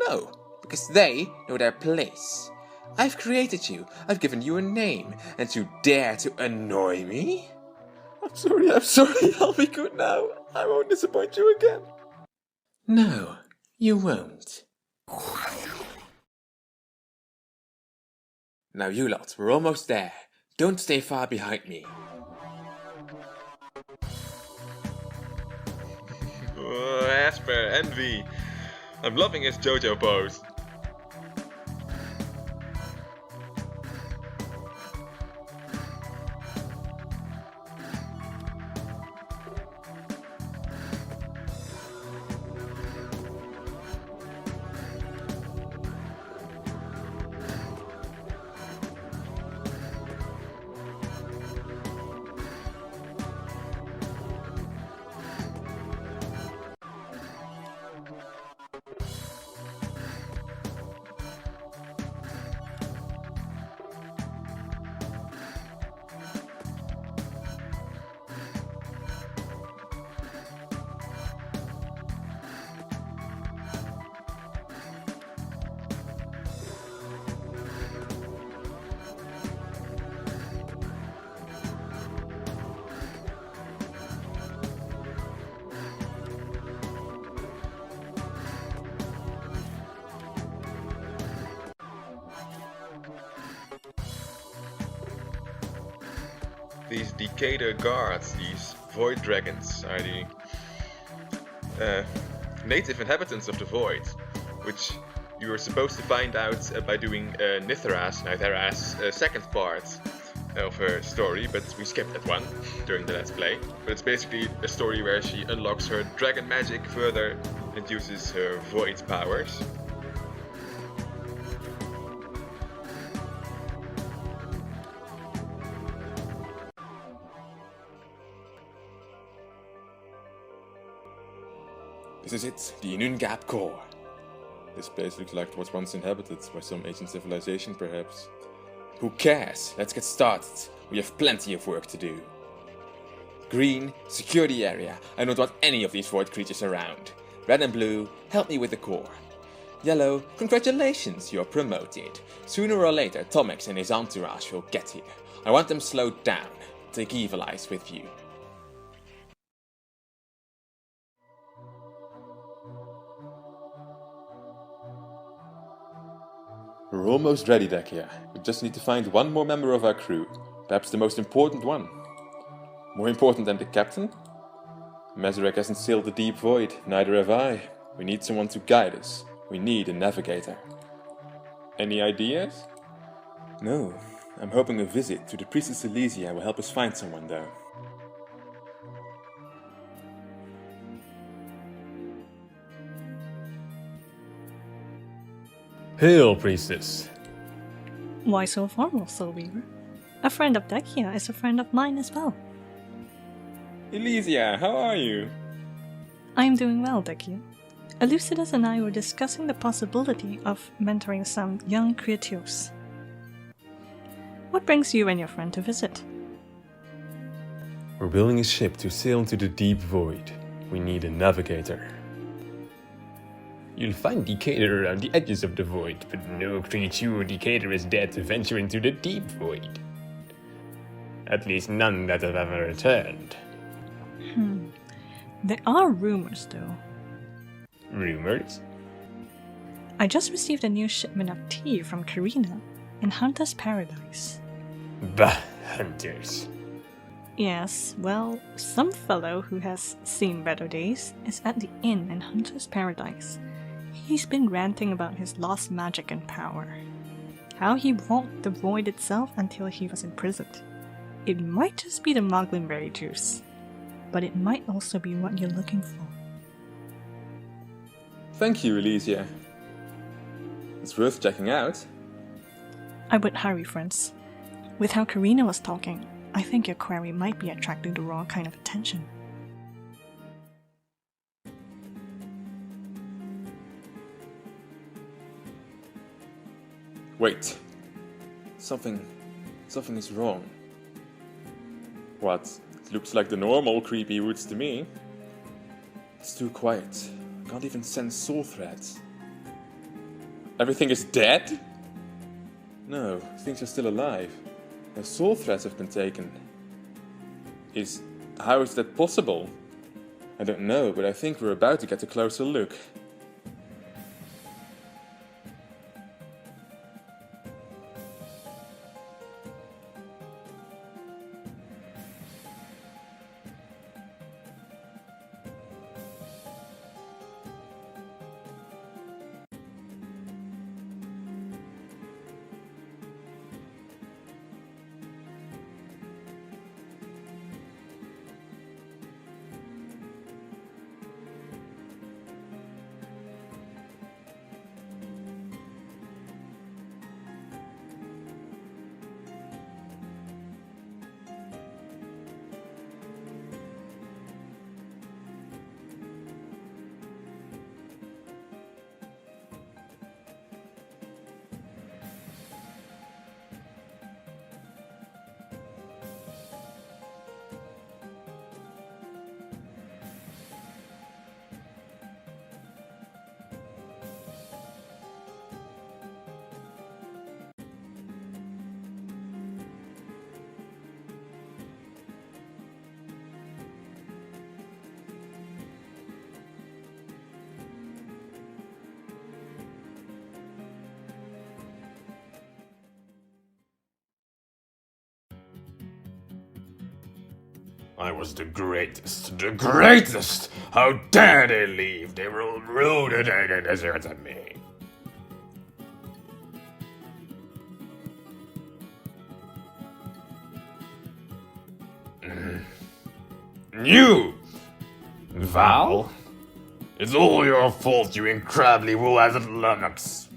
No, because they know their place. I've created you, I've given you a name, and you dare to annoy me? I'm sorry. I'll be good now. I won't disappoint you again. No, you won't. Now you lot, we're almost there. Don't stay far behind me. Oh, Asper, envy. I'm loving his JoJo pose. These Decatur guards, these void dragons, are the native inhabitants of the void, which you were supposed to find out by doing Nithara's second part of her story, but we skipped that one during the Let's Play. But it's basically a story where she unlocks her dragon magic further and uses her void powers. This is it, the Inungap core. This place looks like it was once inhabited by some ancient civilization, perhaps. Who cares? Let's get started. We have plenty of work to do. Green, secure the area. I don't want any of these void creatures around. Red and blue, help me with the core. Yellow, congratulations, you're promoted. Sooner or later, Tomix and his entourage will get here. I want them slowed down. Take Evil Eyes with you. We're almost ready, Dekia. We just need to find one more member of our crew. Perhaps the most important one. More important than the captain? Mazarek hasn't sailed the deep void, neither have I. We need someone to guide us. We need a navigator. Any ideas? No. I'm hoping a visit to the Priestess Elysia will help us find someone though. Hail, priestess. Why so formal, Soul Weaver? A friend of Dekia is a friend of mine as well. Elysia, how are you? I am doing well, Dekia. Elucidus and I were discussing the possibility of mentoring some young creatures. What brings you and your friend to visit? We're building a ship to sail into the deep void. We need a navigator. You'll find Decatur around the edges of the void, but no creature Decatur is dared to venture into the deep void. At least none that have ever returned. There are rumors, though. Rumors? I just received a new shipment of tea from Karina in Hunter's Paradise. Bah, hunters. Yes, well, some fellow who has seen better days is at the inn in Hunter's Paradise. He's been ranting about his lost magic and power. How he walked the void itself until he was imprisoned. It might just be the Moglinberry juice, but it might also be what you're looking for. Thank you, Elysia. It's worth checking out. I would hurry, friends. With how Karina was talking, I think your query might be attracting the wrong kind of attention. Wait. Something is wrong. What? It looks like the normal creepy woods to me. It's too quiet. Can't even sense soul threads. Everything is dead? No, things are still alive. The soul threads have been taken. How is that possible? I don't know, but I think we're about to get a closer look. I was the greatest, the greatest! How dare they leave? They will ruin it and deserted me. You! Val? It's all your fault, you incredibly wool-headed Lennox.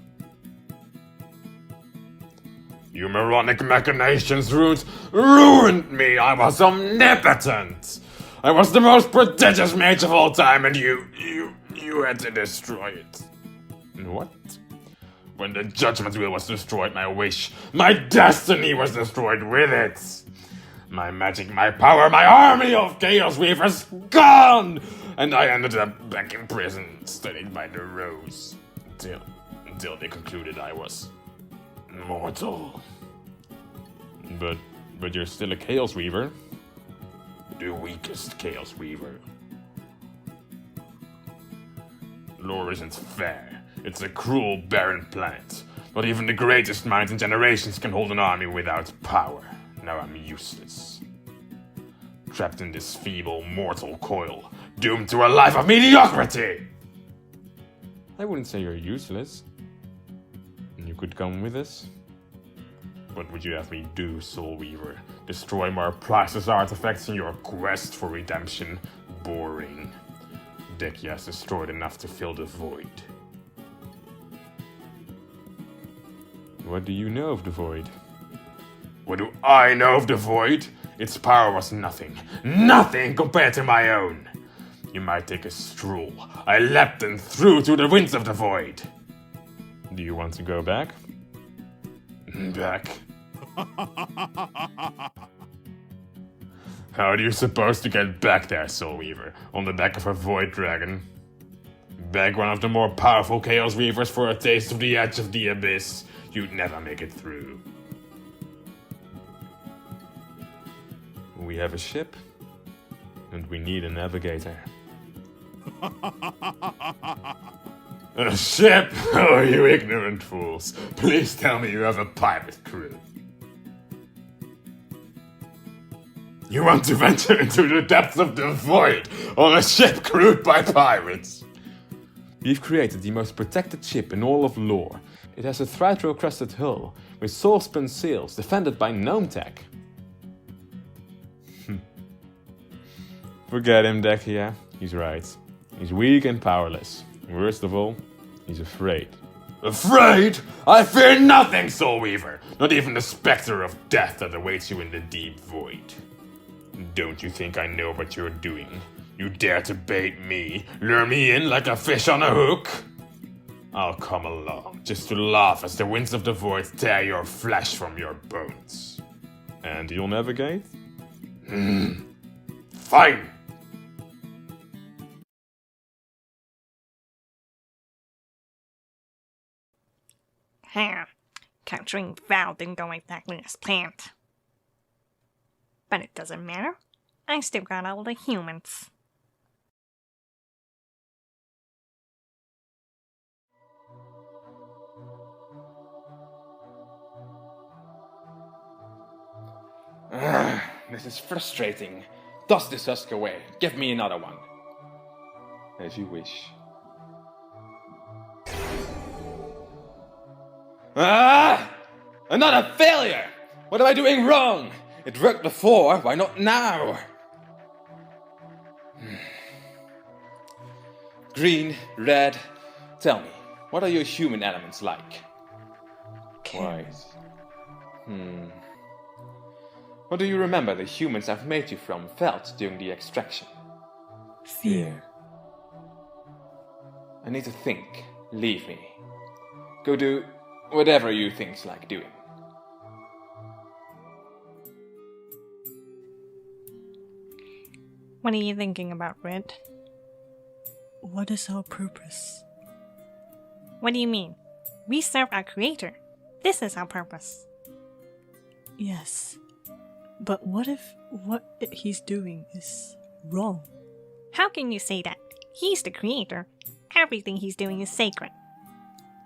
Your moronic machinations ruined me. I was omnipotent. I was the most prodigious mage of all time, and you had to destroy it. What? When the judgment wheel was destroyed, my destiny was destroyed with it. My magic, my power, my army of Chaos Weavers gone! And I ended up back in prison, studied by the Rose. Until they concluded I was mortal. But you're still a Chaos Weaver. The weakest Chaos Weaver. Lore isn't fair. It's a cruel, barren planet. Not even the greatest minds in generations can hold an army without power. Now I'm useless. Trapped in this feeble, mortal coil. Doomed to a life of mediocrity! I wouldn't say you're useless. You could come with us. What would you have me do, Soul Weaver? Destroy more priceless artifacts in your quest for redemption? Boring. Dekia has destroyed enough to fill the void. What do you know of the void? What do I know of the void? Its power was nothing. Nothing compared to my own. You might take a stroll. I leapt and threw to the winds of the void. Do you want to go back? Back? How are you supposed to get back there, Soul Weaver? On the back of a void dragon? Beg one of the more powerful Chaos Reavers for a taste of the edge of the abyss. You'd never make it through. We have a ship, and we need a navigator. A ship? Oh, you ignorant fools. Please tell me you have a pirate crew. You want to venture into the depths of the void on a ship crewed by pirates? We've created the most protected ship in all of lore. It has a thrytro-crusted hull with soul-spun sails defended by gnome tech. Forget him, Dekia. He's right. He's weak and powerless. Worst of all, he's afraid. Afraid? I fear nothing, Soul Weaver. Not even the specter of death that awaits you in the deep void. Don't you think I know what you're doing? You dare to bait me, lure me in like a fish on a hook? I'll come along, just to laugh as the winds of the void tear your flesh from your bones. And you'll navigate? Fine! Capturing Val didn't go exactly as planned. But it doesn't matter. I still got all the humans. This is frustrating. Toss this husk away. Give me another one. As you wish. Ah! Another failure! What am I doing wrong? It worked before, why not now? Green, red, tell me, what are your human elements like? White. What do you remember the humans have made you from felt during the extraction? Fear. I need to think. Leave me. Go do whatever you think's like doing. What are you thinking about, Red? What is our purpose? What do you mean? We serve our creator. This is our purpose. Yes. But what if what he's doing is wrong? How can you say that? He's the creator. Everything he's doing is sacred.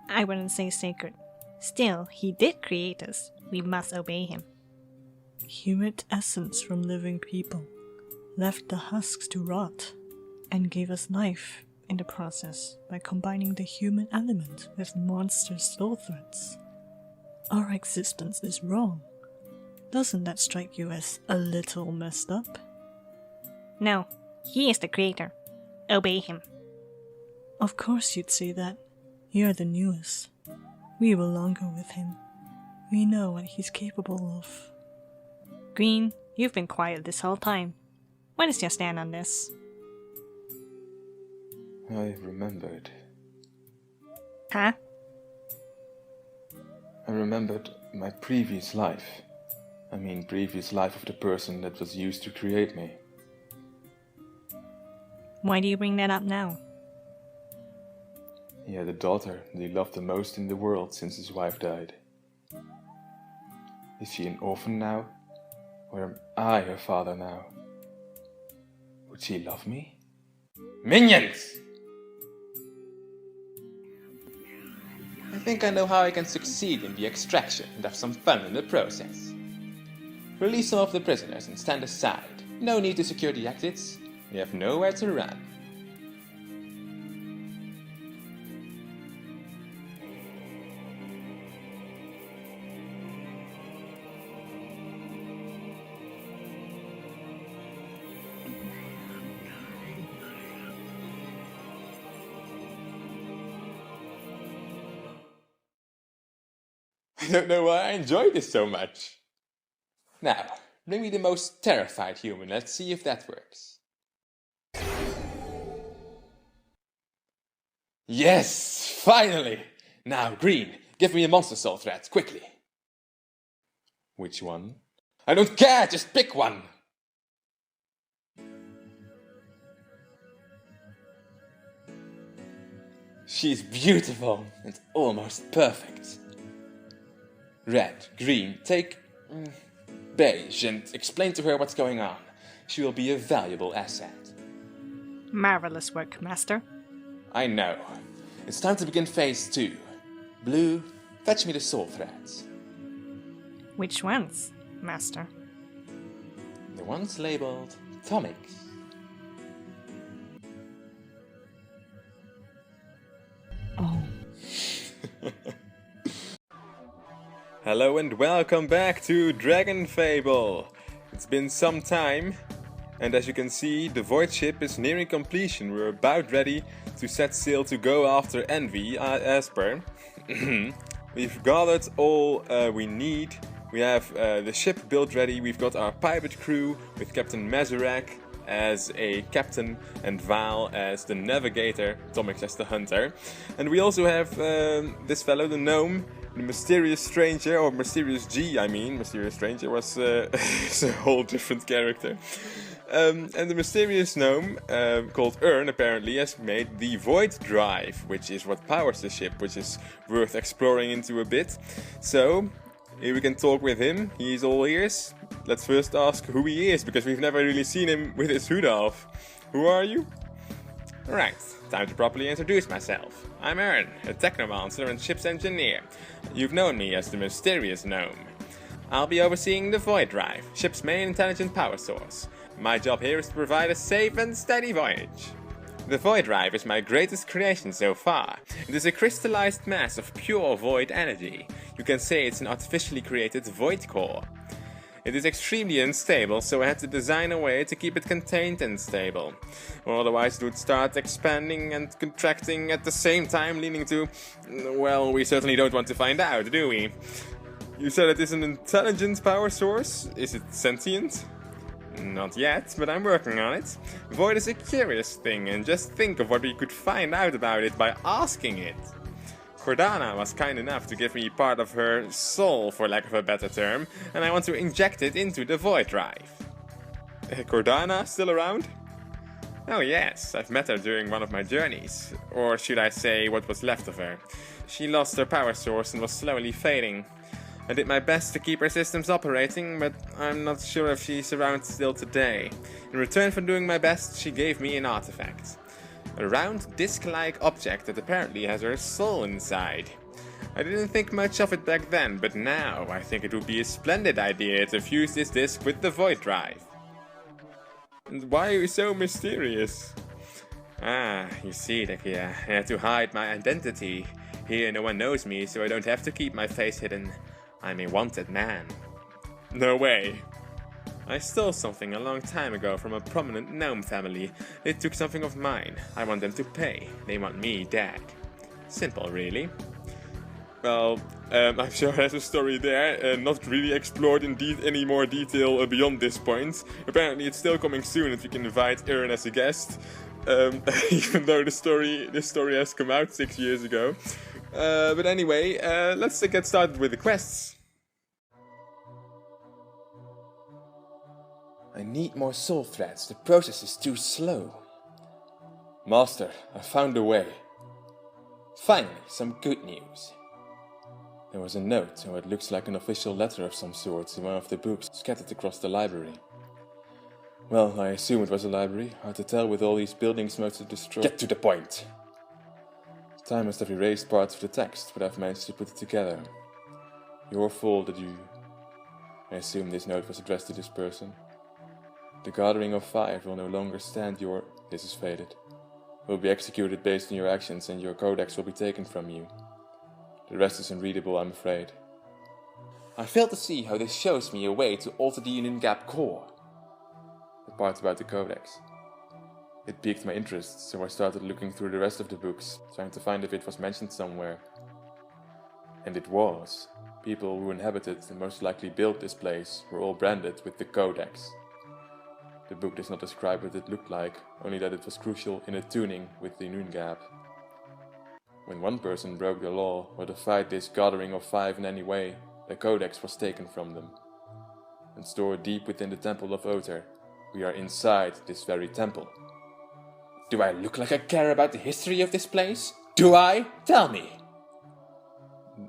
I wouldn't say sacred. Still, he did create us. We must obey him. He ripped essence from living people, left the husks to rot, and gave us life in the process by combining the human element with monster soul threads. Our existence is wrong. Doesn't that strike you as a little messed up? No, he is the creator. Obey him. Of course you'd say that. You're the newest. We were longer with him. We know what he's capable of. Green, you've been quiet this whole time. What is your stand on this? I remembered. Huh? I remembered my previous life. I mean, previous life of the person that was used to create me. Why do you bring that up now? He had a daughter that he loved the most in the world since his wife died. Is she an orphan now? Or am I her father now? Would she love me? Minions! I think I know how I can succeed in the extraction and have some fun in the process. Release some of the prisoners and stand aside. No need to secure the exits. You have nowhere to run. I don't know why I enjoy this so much. Now, bring me the most terrified human. Let's see if that works. Yes, finally! Now, Green, give me a monster soul thread, quickly. Which one? I don't care, just pick one! She's beautiful and almost perfect. Red, green, take beige and explain to her what's going on. She will be a valuable asset. Marvelous work, Master. I know. It's time to begin phase 2. Blue, fetch me the soul threads. Which ones, Master? The ones labeled Tomix. Oh. Hello and welcome back to Dragon Fable. It's been some time, and as you can see, the Void ship is nearing completion. We're about ready to set sail to go after Envy, Asper. We've gathered all we need. We have the ship built ready. We've got our pirate crew with Captain Mazurak as a captain and Val as the navigator, Tomix as the hunter. And we also have this fellow, the gnome, the mysterious stranger, or mysterious G, I mean. Mysterious stranger was is a whole different character. And the mysterious gnome, called Ern, apparently has made the Void Drive, which is what powers the ship, which is worth exploring into a bit. So, here we can talk with him. He's all ears. Let's first ask who he is, because we've never really seen him with his hood off. Who are you? Right, time to properly introduce myself. I'm Ern, a technomancer and ship's engineer. You've known me as the mysterious gnome. I'll be overseeing the Void Drive, ship's main intelligent power source. My job here is to provide a safe and steady voyage. The Void Drive is my greatest creation so far. It is a crystallized mass of pure void energy. You can say it's an artificially created void core. It is extremely unstable, so I had to design a way to keep it contained and stable. Or otherwise it would start expanding and contracting at the same time, leading to... well, we certainly don't want to find out, do we? You said it is an intelligent power source? Is it sentient? Not yet, but I'm working on it. Void is a curious thing, and just think of what we could find out about it by asking it. Cordana was kind enough to give me part of her soul, for lack of a better term, and I want to inject it into the Void Drive. Cordana still around? Oh yes, I've met her during one of my journeys. Or should I say, what was left of her. She lost her power source and was slowly fading. I did my best to keep her systems operating, but I'm not sure if she's around still today. In return for doing my best, she gave me an artifact. A round, disc-like object that apparently has her soul inside. I didn't think much of it back then, but now I think it would be a splendid idea to fuse this disc with the Void Drive. And why are you so mysterious? You see, Dekia, I had to hide my identity. Here no one knows me, so I don't have to keep my face hidden. I'm a wanted man. No way. I stole something a long time ago from a prominent gnome family. They took something of mine. I want them to pay. They want me dead. Simple, really. Well, I'm sure there's a story there, not really explored in any more detail beyond this point. Apparently it's still coming soon if we can invite Ern as a guest. Even though this story has come out 6 years ago. But anyway, let's get started with the quests. I need more soul threads. The process is too slow. Master, I found a way. Finally, some good news. There was a note, or it looks like an official letter of some sort, in one of the books scattered across the library. Well, I assume it was a library. Hard to tell with all these buildings mostly destroyed. Get to the point! Time must have erased parts of the text, but I've managed to put it together. Your fault that you... I assume this note was addressed to this person. The Gathering of 5 will no longer stand your... This is faded. Will be executed based on your actions, and your codex will be taken from you. The rest is unreadable, I'm afraid. I fail to see how this shows me a way to alter the Union Gap core. The part about the codex. It piqued my interest, so I started looking through the rest of the books, trying to find if it was mentioned somewhere. And it was. People who inhabited and most likely built this place were all branded with the codex. The book does not describe what it looked like, only that it was crucial in attuning with the Union Gap. When one person broke the law or defied this Gathering of 5 in any way, the codex was taken from them. And stored deep within the Temple of Oter, we are inside this very temple. Do I look like I care about the history of this place? Do I? Tell me.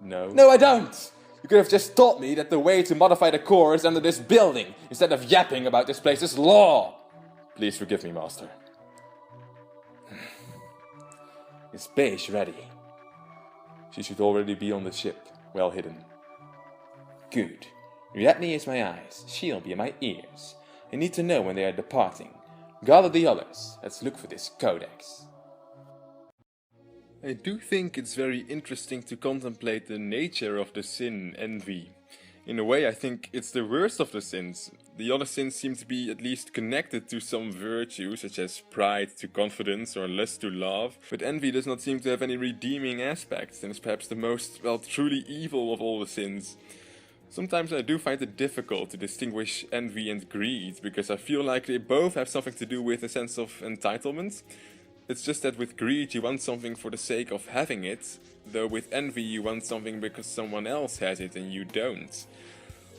No. No, I don't! You could have just told me that the way to modify the core is under this building, instead of yapping about this place's law! Please forgive me, Master. Is Beige ready? She should already be on the ship, well hidden. Good. Ariadne is my eyes, she'll be my ears. I need to know when they are departing. Gather the others, let's look for this codex. I do think it's very interesting to contemplate the nature of the sin, envy. In a way, I think it's the worst of the sins. The other sins seem to be at least connected to some virtue, such as pride to confidence or lust to love, but envy does not seem to have any redeeming aspects, and is perhaps the most, well, truly evil of all the sins. Sometimes I do find it difficult to distinguish envy and greed, because I feel like they both have something to do with a sense of entitlement. It's just that with greed you want something for the sake of having it, though with envy you want something because someone else has it and you don't.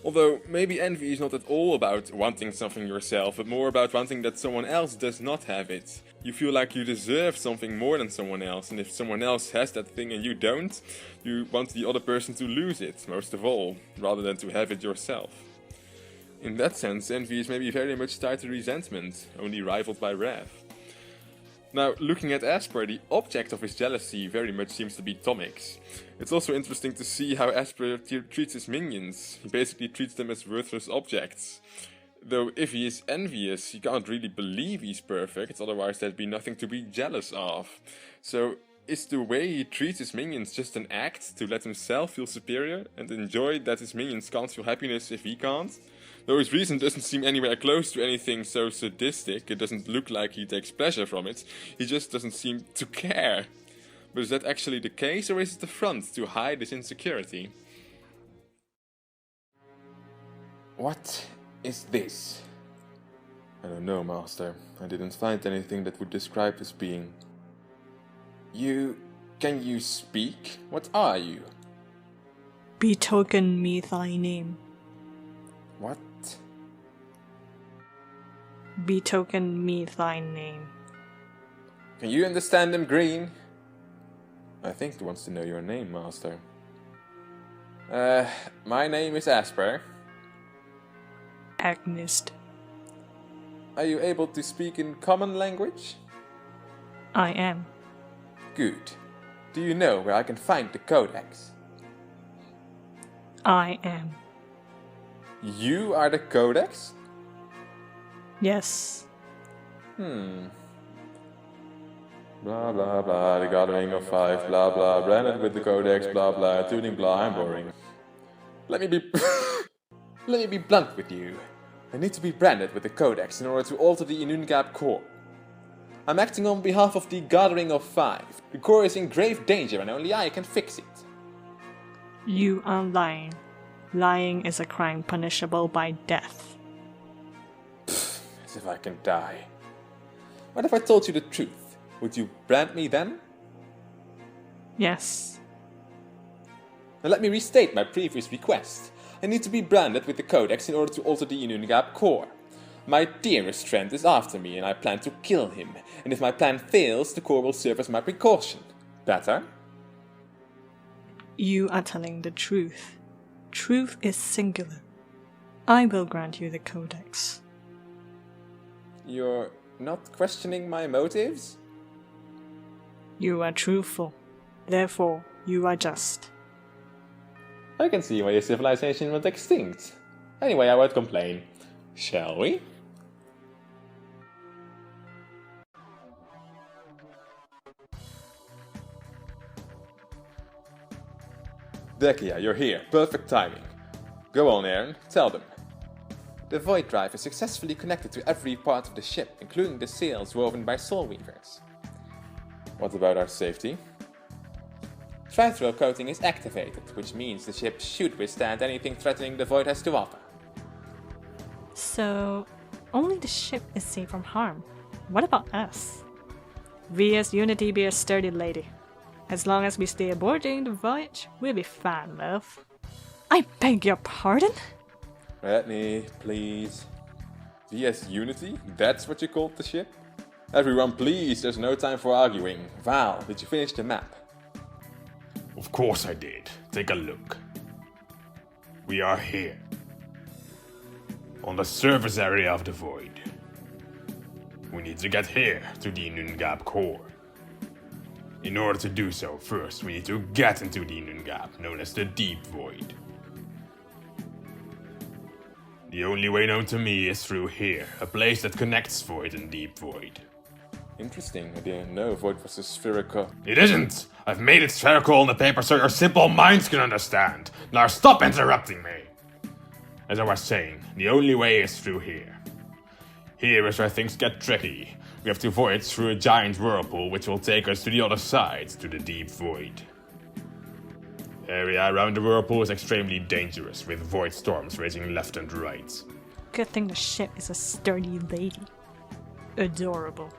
Although maybe envy is not at all about wanting something yourself, but more about wanting that someone else does not have it. You feel like you deserve something more than someone else, and if someone else has that thing and you don't, you want the other person to lose it, most of all, rather than to have it yourself. In that sense, envy is maybe very much tied to resentment, only rivaled by wrath. Now, looking at Asper, the object of his jealousy very much seems to be Tomix. It's also interesting to see how Asper treats his minions. He basically treats them as worthless objects. Though if he is envious, you can't really believe he's perfect, otherwise there'd be nothing to be jealous of. So, is the way he treats his minions just an act to let himself feel superior and enjoy that his minions can't feel happiness if he can't? Though his reason doesn't seem anywhere close to anything so sadistic, it doesn't look like he takes pleasure from it, he just doesn't seem to care. But is that actually the case, or is it a front to hide his insecurity? What is this? I don't know, Master. I didn't find anything that would describe this being. Can you speak? What are you? Betoken me thy name. What? Betoken me thy name. Can you understand them, Green? I think he wants to know your name, Master. My name is Asper. Agnist. Are you able to speak in common language? I am. Good. Do you know where I can find the codex? I am. You are the codex? Yes. Blah blah blah, the gathering of 5, blah blah, branded with the codex, blah blah, tuning blah, I'm boring. Let me be blunt with you. I need to be branded with the codex in order to alter the Inungab core. I'm acting on behalf of the Gathering of 5. The core is in grave danger and only I can fix it. You are lying. Lying is a crime punishable by death. As if I can die. What if I told you the truth? Would you brand me then? Yes. Now let me restate my previous request. I need to be branded with the codex in order to alter the Inungab core. My dearest friend is after me and I plan to kill him. And if my plan fails, the core will serve as my precaution. Better? You are telling the truth. Truth is singular. I will grant you the codex. You're not questioning my motives? You are truthful. Therefore, you are just. I can see why your civilization went extinct. Anyway, I won't complain. Shall we? Dekia, you're here. Perfect timing. Go on, Aaron. Tell them. The void drive is successfully connected to every part of the ship, including the sails woven by soul weavers. What about our safety? Thrive-throw coating is activated, which means the ship should withstand anything threatening the void has to offer. So, only the ship is safe from harm. What about us? We as Unity be a sturdy lady. As long as we stay aboard during the voyage, we'll be fine, love. I beg your pardon? Redney, please. VS Unity? That's what you called the ship? Everyone, please, there's no time for arguing. Val, did you finish the map? Of course I did. Take a look. We are here. On the surface area of the void. We need to get here to the Nungab core. In order to do so, first we need to get into the Nungab, known as the Deep Void. The only way known to me is through here, a place that connects Void and Deep Void. Interesting, I didn't know Void was a spherical. It isn't! I've made it spherical on the paper so your simple minds can understand. Now stop interrupting me! As I was saying, the only way is through here. Here is where things get tricky. We have to voyage through a giant whirlpool which will take us to the other side, to the Deep Void. The area around the whirlpool is extremely dangerous, with void storms raging left and right. Good thing the ship is a sturdy lady. Adorable.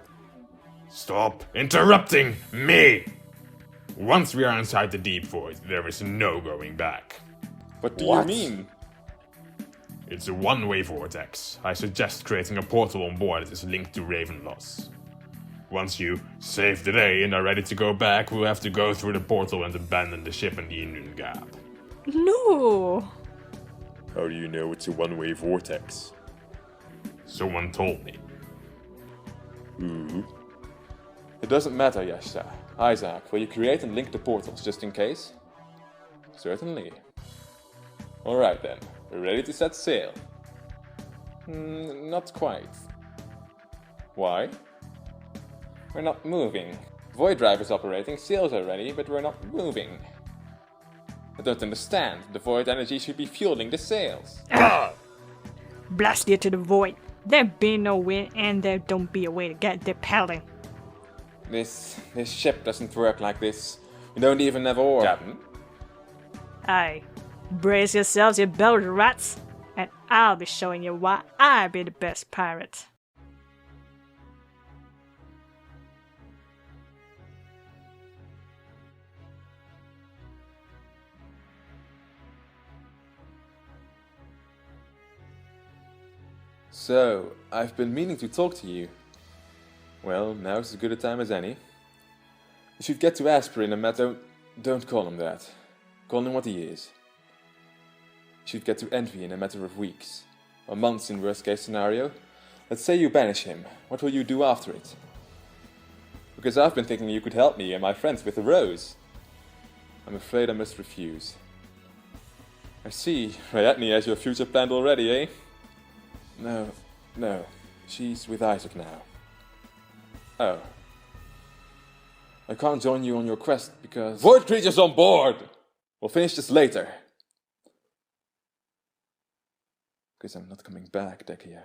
Stop interrupting me! Once we are inside the Deep Void, there is no going back. What do you mean? It's a one-way vortex. I suggest creating a portal on board that is linked to Ravenloss. Once you save the day and are ready to go back, we'll have to go through the portal and abandon the ship in the Nungab. No! How do you know it's a one-way vortex? Someone told me. Ooh. It doesn't matter, Yasha. Isaac, will you create and link the portals just in case? Certainly. Alright then, we're ready to set sail. Not quite. Why? We're not moving. Void drive is operating, sails are ready, but we're not moving. I don't understand. The void energy should be fueling the sails. Blast you to the void. There be no wind and there don't be a way to get there paddling. This ship doesn't work like this. We don't even have oars. Captain? Aye. Brace yourselves, you belted rats, and I'll be showing you why I be the best pirate. So, I've been meaning to talk to you. Well, now's as good a time as any. You should get to Asper in a matter... Don't call him that. Call him what he is. You should get to Envy in a matter of weeks. Or months in worst case scenario. Let's say you banish him. What will you do after it? Because I've been thinking you could help me and my friends with the rose. I'm afraid I must refuse. I see. Rayatni has your future planned already, eh? No. She's with Isaac now. Oh. I can't join you on your quest because... Void creatures on board! We'll finish this later. Because I'm not coming back, Dekia.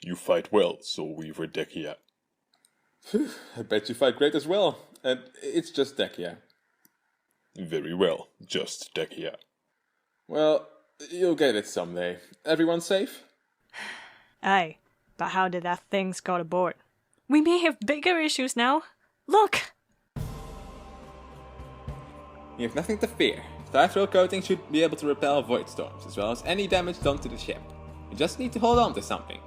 You fight well, Soul Weaver Dekia. I bet you fight great as well. And it's just Dekia. Very well, just Dekia. Well, you'll get it someday. Everyone safe? Aye, but how did that thing got aboard? We may have bigger issues now. Look! You have nothing to fear. Thyfril coating should be able to repel void storms, as well as any damage done to the ship. You just need to hold on to something.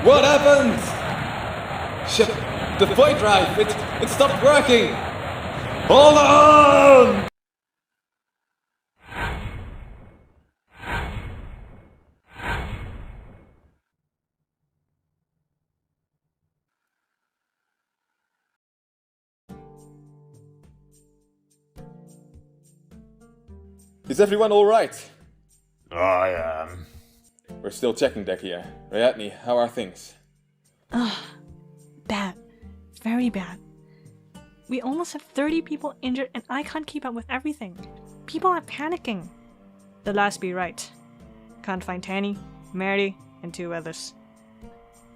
What happened? Shit, the void drive, it stopped working! Hold on! Is everyone alright? I am. We're still checking deck here. Ariadne, how are things? Bad. Very bad. We almost have 30 people injured and I can't keep up with everything. People are panicking. The last be right. Can't find Tanny, Mary, and 2 others.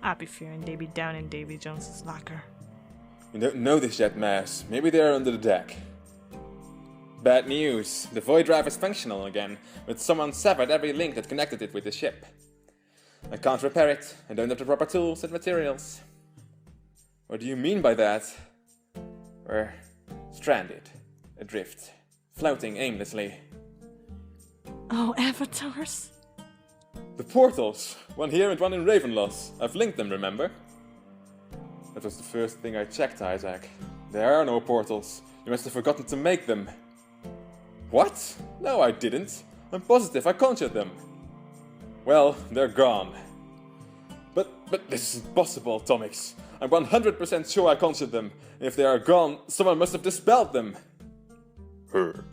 I'd be fearing they be down in Davy Jones's locker. We don't know this yet, Mass. Maybe they're under the deck. Bad news. The void drive is functional again, but someone severed every link that connected it with the ship. I can't repair it. I don't have the proper tools and materials. What do you mean by that? We're stranded, adrift, floating aimlessly. Oh, avatars. The portals! One here and one in Ravenloss. I've linked them, remember? That was the first thing I checked, Isaac. There are no portals. You must have forgotten to make them. What? No, I didn't. I'm positive I conjured them. Well, they're gone. But this is impossible, Tomix. I'm 100% sure I conjured them. If they are gone, someone must have dispelled them. Her.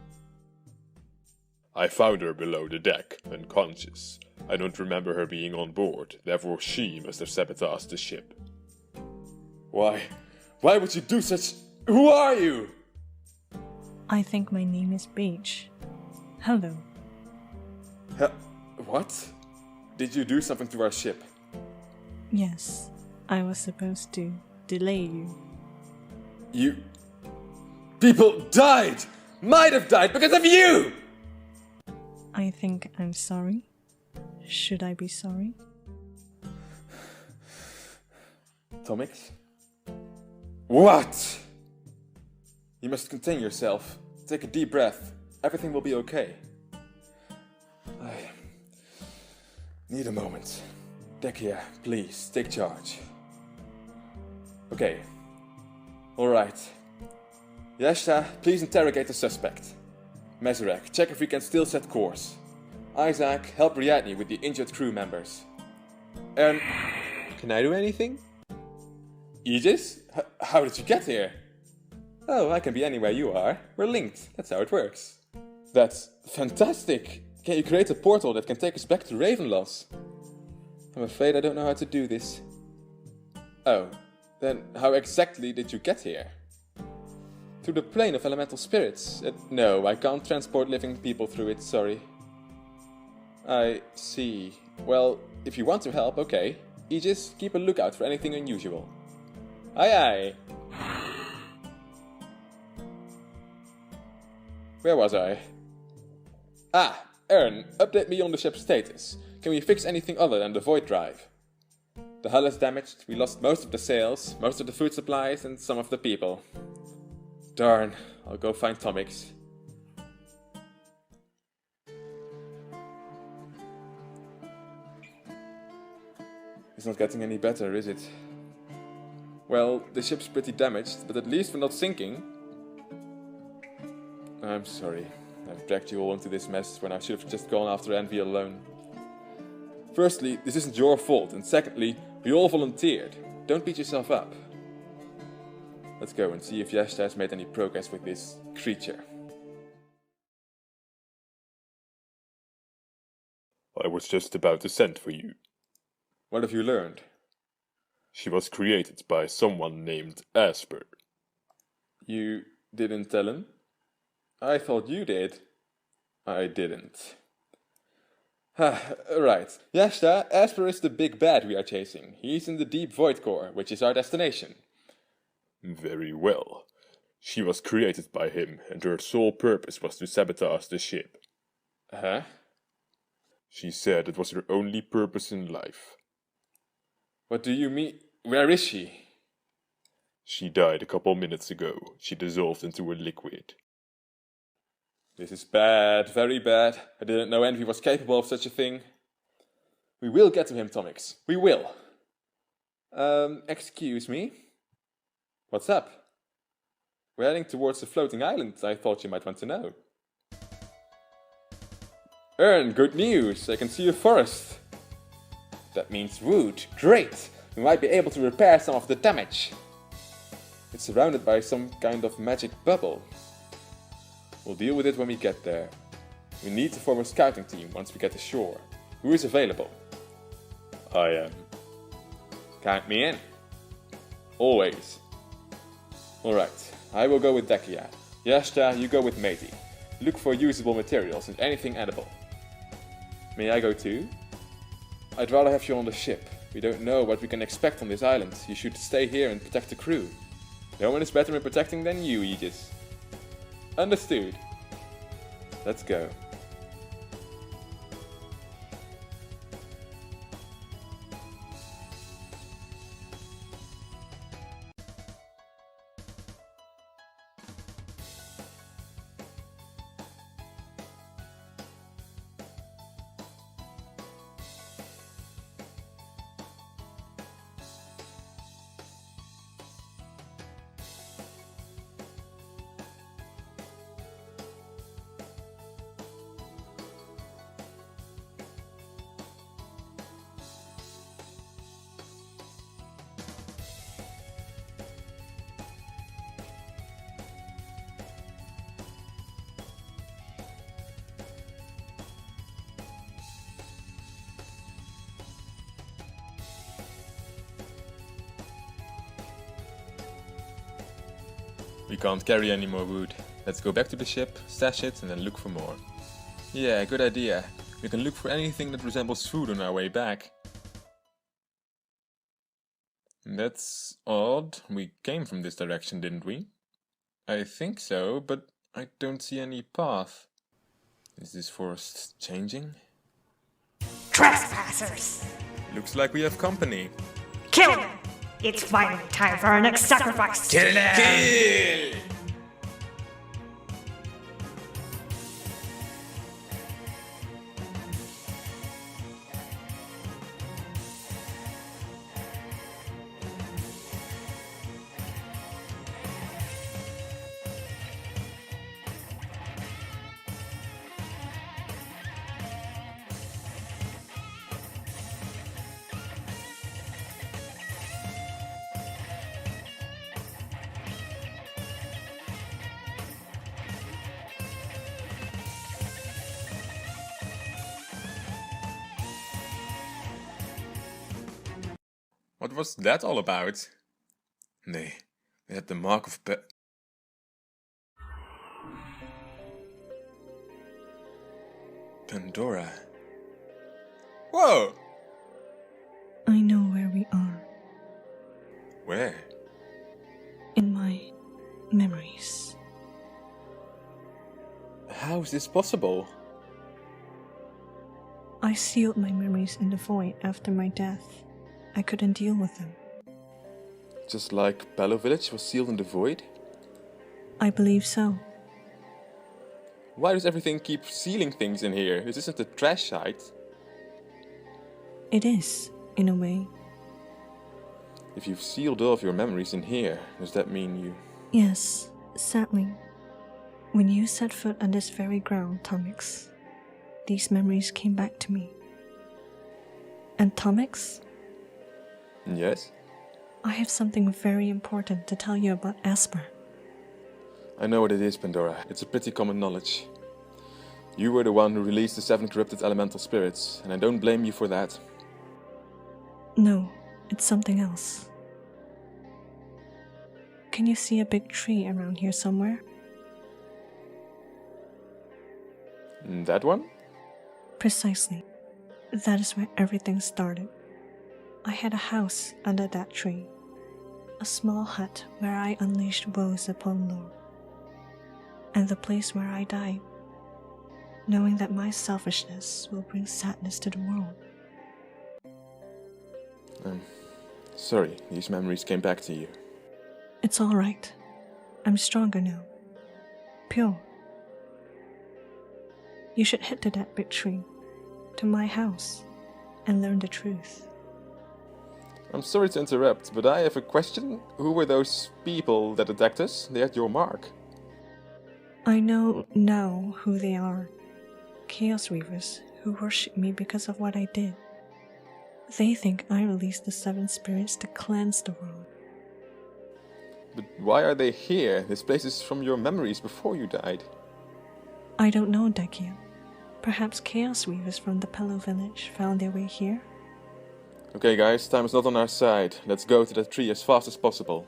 I found her below the deck, unconscious. I don't remember her being on board, therefore she must have sabotaged the ship. Why? Why would you do such... Who are you? I think my name is Beach. Hello. What? Did you do something to our ship? Yes, I was supposed to delay you. People died! Might have died because of you! I think I'm sorry. Should I be sorry? Tomix? What? You must contain yourself. Take a deep breath. Everything will be okay. I need a moment. Dekia, please, take charge. Okay. Alright. Yashta, please interrogate the suspect. Mazurek, check if we can still set course. Isaac, help Ariadne with the injured crew members. And... Can I do anything? Aegis? How did you get here? Oh, I can be anywhere you are. We're linked. That's how it works. That's fantastic! Can you create a portal that can take us back to Ravenloss? I'm afraid I don't know how to do this. Oh, then how exactly did you get here? Through the plane of elemental spirits? No, I can't transport living people through it, sorry. I see. Well, if you want to help, okay. Aegis, keep a lookout for anything unusual. Aye aye! Where was I? Ah, Aaron, update me on the ship's status. Can we fix anything other than the void drive? The hull is damaged, we lost most of the sails, most of the food supplies, and some of the people. Darn, I'll go find Tomix. It's not getting any better, is it? Well, the ship's pretty damaged, but at least we're not sinking. I'm sorry. I've dragged you all into this mess when I should have just gone after Envy alone. Firstly, this isn't your fault, and secondly, we all volunteered. Don't beat yourself up. Let's go and see if Yashta has made any progress with this creature. I was just about to send for you. What have you learned? She was created by someone named Asper. You didn't tell him? I thought you did. I didn't. Right. Yashta, Asper is the big bad we are chasing. He's in the deep void core, which is our destination. Very well. She was created by him, and her sole purpose was to sabotage the ship. Huh? She said it was her only purpose in life. What do you mean? Where is she? She died a couple minutes ago. She dissolved into a liquid. This is bad, very bad. I didn't know Envy was capable of such a thing. We will get to him, Tomix. We will. Excuse me? What's up? We're heading towards the floating island. I thought you might want to know. Ern, good news. I can see a forest. That means wood. Great. We might be able to repair some of the damage. It's surrounded by some kind of magic bubble. We'll deal with it when we get there. We need to form a scouting team once we get ashore. Who is available? I am. Count me in. Always. Alright, I will go with Dekia. Yashta, you go with Matey. Look for usable materials and anything edible. May I go too? I'd rather have you on the ship. We don't know what we can expect on this island. You should stay here and protect the crew. No one is better in protecting than you, Aegis. Understood. Let's go. We can't carry any more wood. Let's go back to the ship, stash it, and then look for more. Yeah, good idea. We can look for anything that resembles food on our way back. That's odd. We came from this direction, didn't we? I think so, but I don't see any path. Is this forest changing? Trespassers! Looks like we have company. Kill them! It's finally time for our next sacrifice! Kill them! Kill! What was that all about? They had the mark of Pandora. Whoa! I know where we are. Where? In my memories. How is this possible? I sealed my memories in the void after my death. I couldn't deal with them. Just like Palo Village was sealed in the void? I believe so. Why does everything keep sealing things in here? This isn't a trash site. It is, in a way. If you've sealed off your memories in here, does that mean you... Yes, sadly. When you set foot on this very ground, Tomix, these memories came back to me. And Tomix? Yes? I have something very important to tell you about Asper. I know what it is, Pandora. It's a pretty common knowledge. You were the one who released the 7 corrupted elemental spirits, and I don't blame you for that. No, it's something else. Can you see a big tree around here somewhere? That one? Precisely. That is where everything started. I had a house under that tree. A small hut where I unleashed woes upon Lord. And the place where I died, knowing that my selfishness will bring sadness to the world. Sorry, these memories came back to you. It's all right. I'm stronger now. Pure. You should head to that big tree, to my house, and learn the truth. I'm sorry to interrupt, but I have a question. Who were those people that attacked us? They had your mark. I know now who they are. Chaos Weavers who worship me because of what I did. They think I released the 7 spirits to cleanse the world. But why are they here? This place is from your memories before you died. I don't know, Dekia. Perhaps Chaos Weavers from the Pello village found their way here? Okay guys, time is not on our side. Let's go to that tree as fast as possible.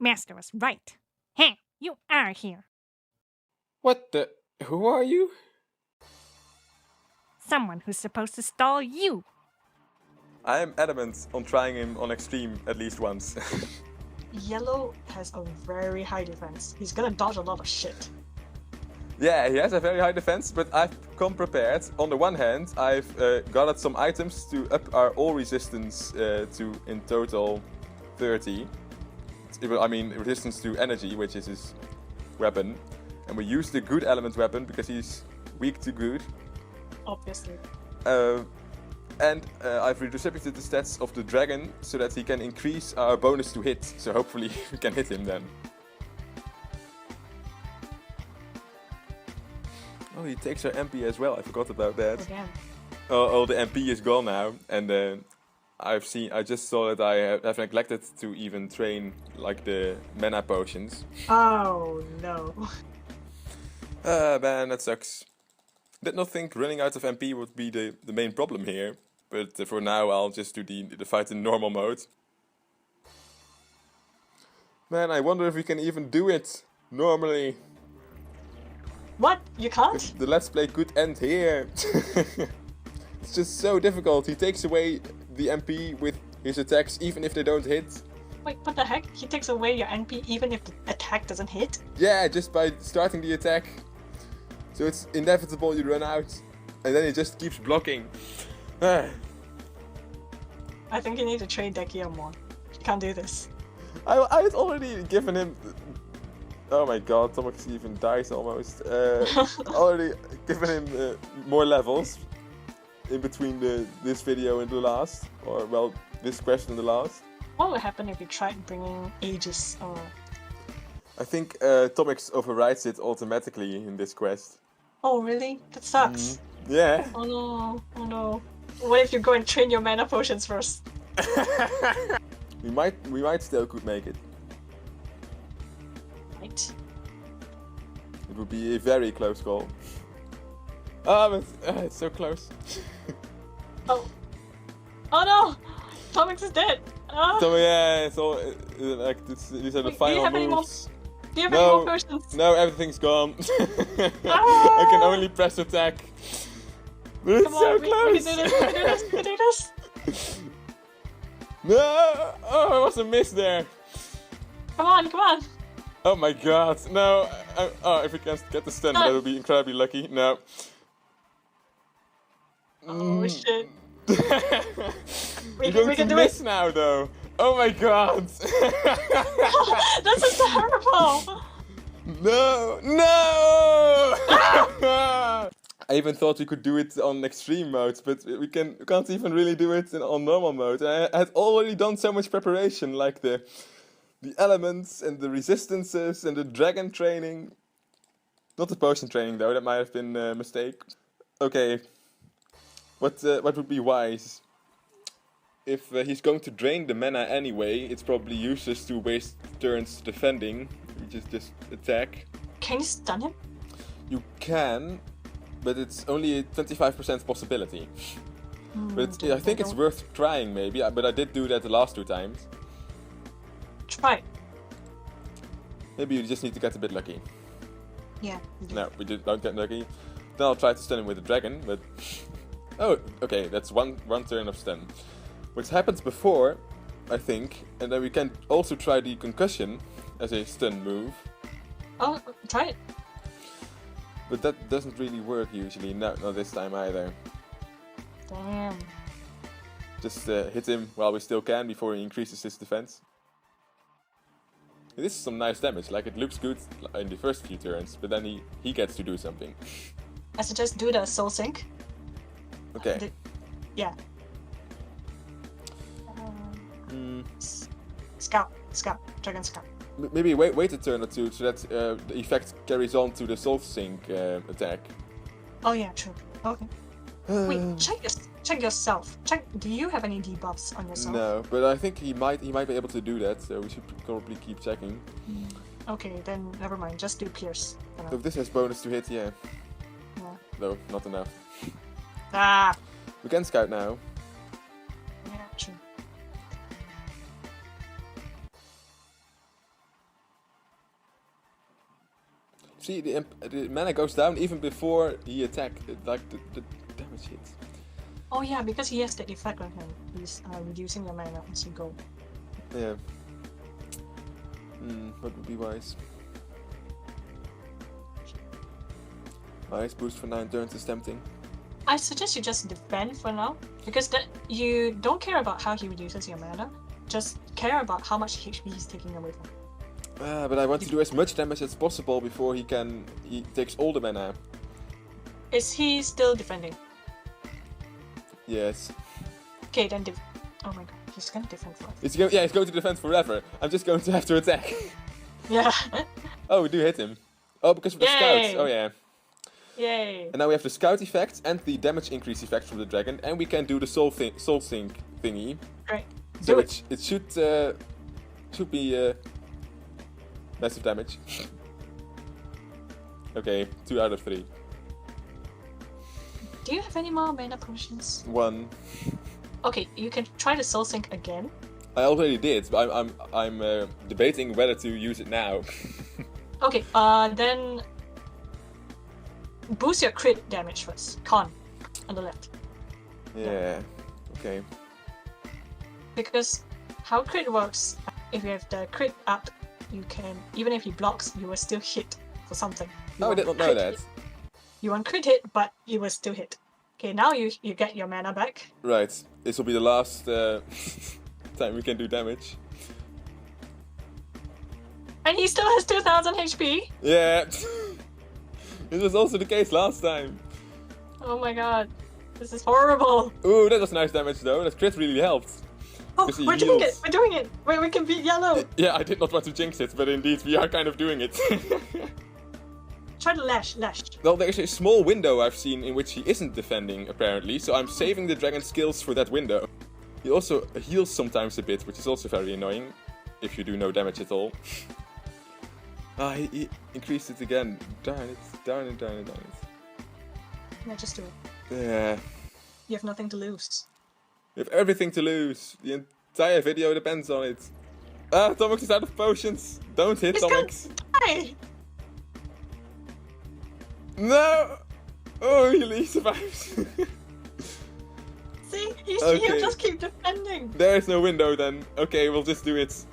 Master was right. Hey, you are here. What the... Who are you? Someone who's supposed to stall you. I am adamant on trying him on extreme at least once. Yellow has a very high defense. He's gonna dodge a lot of shit. Yeah, he has a very high defense, but I've come prepared. On the one hand, I've gathered some items to up our all resistance to in total 30. I mean, resistance to energy, which is his weapon. And we use the good element weapon because he's weak to good. Obviously. And I've redistributed the stats of the dragon so that he can increase our bonus to hit. So hopefully we can hit him then. Oh, he takes our MP as well. I forgot about that. Again. Oh, the MP is gone now, and I just saw that I have neglected to even train like the mana potions. Oh no. Man, that sucks. Did not think running out of MP would be the main problem here, but for now I'll just do the fight in normal mode. Man, I wonder if we can even do it normally. What? You can't? The Let's Play could end here. It's just so difficult. He takes away the MP with his attacks even if they don't hit. Wait, what the heck? He takes away your NP even if the attack doesn't hit? Yeah, just by starting the attack. So it's inevitable you run out. And then he just keeps blocking. I think you need to train Dekia more. You can't do this. I had already given him... Oh my god, Tomix even dies almost. Already given him more levels in between this video and the last. Or, well, this quest and the last. What would happen if you tried bringing Aegis or... I think Tomix overrides it automatically in this quest. Oh really? That sucks. Yeah. Oh no, oh no. What if you go and train your mana potions first? we might still could make it. Right. It would be a very close call. Oh, but it's so close. Oh. Oh no! Tomix is dead! So yeah, it's all like these are the final moves. Do you have any more potions? No, everything's gone. I can only press attack. But it's so close! We can do this, we can do this, we can do this! No! Oh, it was a miss there. Come on, come on! Oh my god, no! Oh, if we can get the stun, that would be incredibly lucky. No. Oh shit. We're going to miss now, though. Oh my god! This is terrible! No! No! I even thought we could do it on extreme mode, but we can't even really do it on normal mode. I had already done so much preparation, like the elements and the resistances and the dragon training. Not the potion training though, that might have been a mistake. Okay. what would be wise? If he's going to drain the mana anyway, it's probably useless to waste turns defending. You just attack. Can you stun him? You can, but it's only a 25% possibility. But I think it's worth trying maybe, but I did do that the last 2 times. Try. Maybe you just need to get a bit lucky. Yeah. No, we don't get lucky. Then I'll try to stun him with a dragon, but... Oh, okay, that's one turn of stun. Which happened before, I think, and then we can also try the concussion as a stun move. Oh, try it. But that doesn't really work usually, no, not this time either. Damn. Just hit him while we still can before he increases his defense. This is some nice damage, like it looks good in the first few turns, but then he gets to do something. I suggest do the soul sync. Okay. Yeah. Scout, dragon scout. Maybe wait a turn or two so that the effect carries on to the soul sync attack. Oh yeah, true. Okay. Wait, check yourself. Do you have any debuffs on yourself? No, but I think he might be able to do that, so we should probably keep checking. Okay, then never mind. Just do pierce. So if this has bonus to hit, yeah. Yeah. No, not enough. Ah. We can scout now. Yeah, true. See, the mana goes down even before he attacks, like the damage hits. Oh yeah, because he has the effect on him. He's reducing your mana as you go. Yeah. What would be wise? Nice boost for 9 turns is tempting. I suggest you just defend for now, because that you don't care about how he reduces your mana. Just care about how much HP he's taking away from. But I want to do as much damage as possible before he takes all the mana. Is he still defending? Yes. Okay, then oh my god, he's gonna defend forever. He's going to defend forever. I'm just going to have to attack. Yeah. Oh, we do hit him. Oh, because of the scouts. Oh yeah. Yay. And now we have the scout effect and the damage increase effect from the dragon, and we can do the soul sync thingy. Great. So it should be massive damage. Okay, 2 out of 3. Do you have any more mana potions? 1. Okay, you can try the soul sync again. I already did, but I'm debating whether to use it now. Okay, then boost your crit damage first. Con, on the left. Yeah. Okay. Because how crit works, if you have the crit up, you can, even if he blocks, you will still hit for something. I did not know that. You want crit hit, but you will still hit. Okay, now you get your mana back. Right. This will be the last time we can do damage. And he still has 2000 HP. Yeah. This was also the case last time. Oh my god. This is horrible. Ooh, that was nice damage though. That crit really helped. Oh, we're doing it! We're doing it! We can beat yellow! Yeah, I did not want to jinx it, but indeed we are kind of doing it. Try to lash. Well, there's a small window I've seen in which he isn't defending, apparently, so I'm saving the dragon skills for that window. He also heals sometimes a bit, which is also very annoying, if you do no damage at all. He increased it again. Darn it. Yeah, just do it. Yeah. You have nothing to lose. You have everything to lose. The entire video depends on it. Tomix is out of potions. Don't hit Tomix. Die! No! Oh, he survives. See? He'll just keep defending. There is no window then. Okay, we'll just do it.